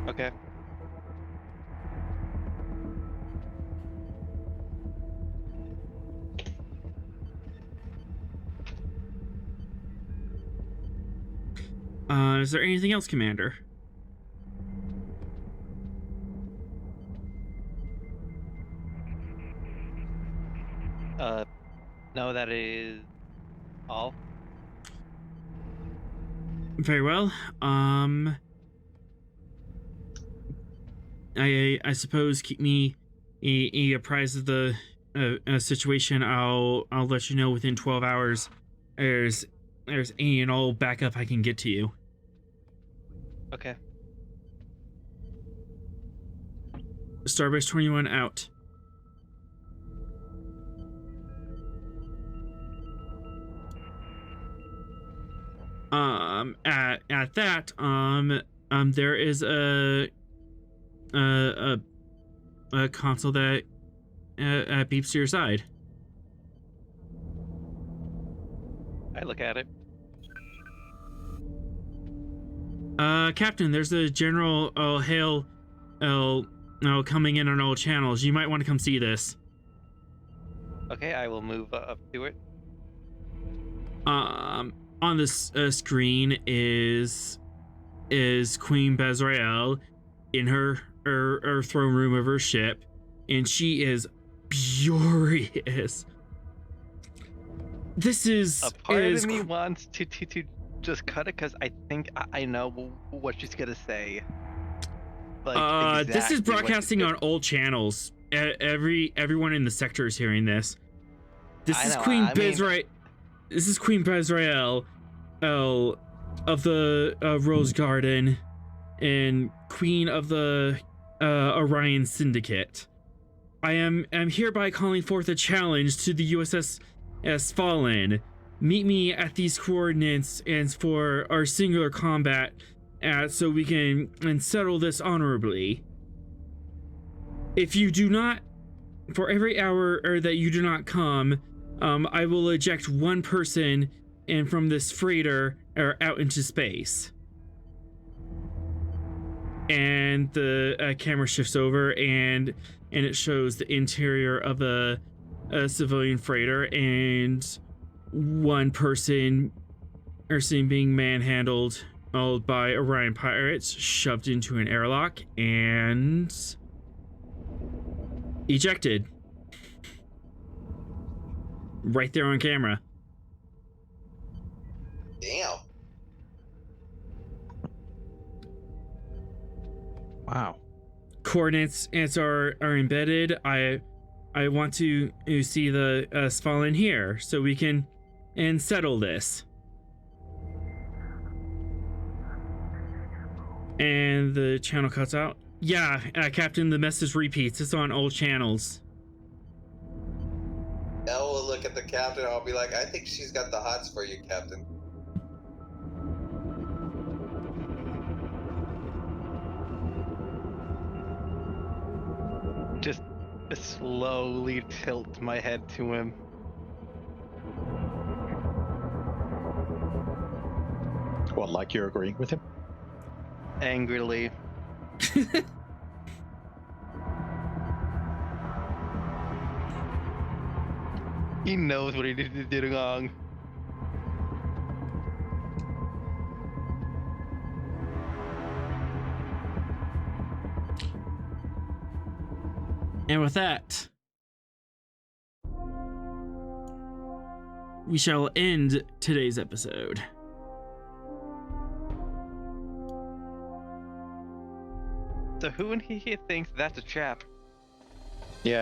Okay. Is there anything else, Commander? No, that is all. Very well. I suppose keep me apprised of the situation, I'll let you know within 12 hours. There's any and all backup I can get to you. Okay. Starbase 21 out. At that, there is a console that beeps to your side. I look at it. Captain, there's a general hail coming in on all channels. You might want to come see this. Okay, I will move up to it. On this screen is Queen Bezirel in her throne room of her ship, and she is furious. This is A part of me wants to just cut it because I think I know what she's gonna say. Like, this is exactly what broadcasting she's on all channels. Everyone in the sector is hearing this. This I is know, Queen I mean- Bezirel. This is Queen Bezirel, of the Rose Garden, and Queen of the Orion Syndicate. I am hereby calling forth a challenge to the USS Svalinn. Meet me at these coordinates and for our singular combat, so we can settle this honorably. If you do not, for every hour that you do not come, I will eject one person and from this freighter out into space. And the camera shifts over, and it shows the interior of a civilian freighter, and one person seen being manhandled by Orion pirates, shoved into an airlock, and ejected. Right there on camera. Damn. Wow. Coordinates are embedded. I want to see the Svalinn here so we can settle this. And the channel cuts out. Yeah, Captain, the message repeats. It's on all channels. Elle will look at the captain. I'll be like, I think she's got the hots for you, Captain. Just slowly tilt my head to him. What, like you're agreeing with him? Angrily. He knows what he did wrong. And with that, we shall end today's episode. So who in here thinks that's a trap?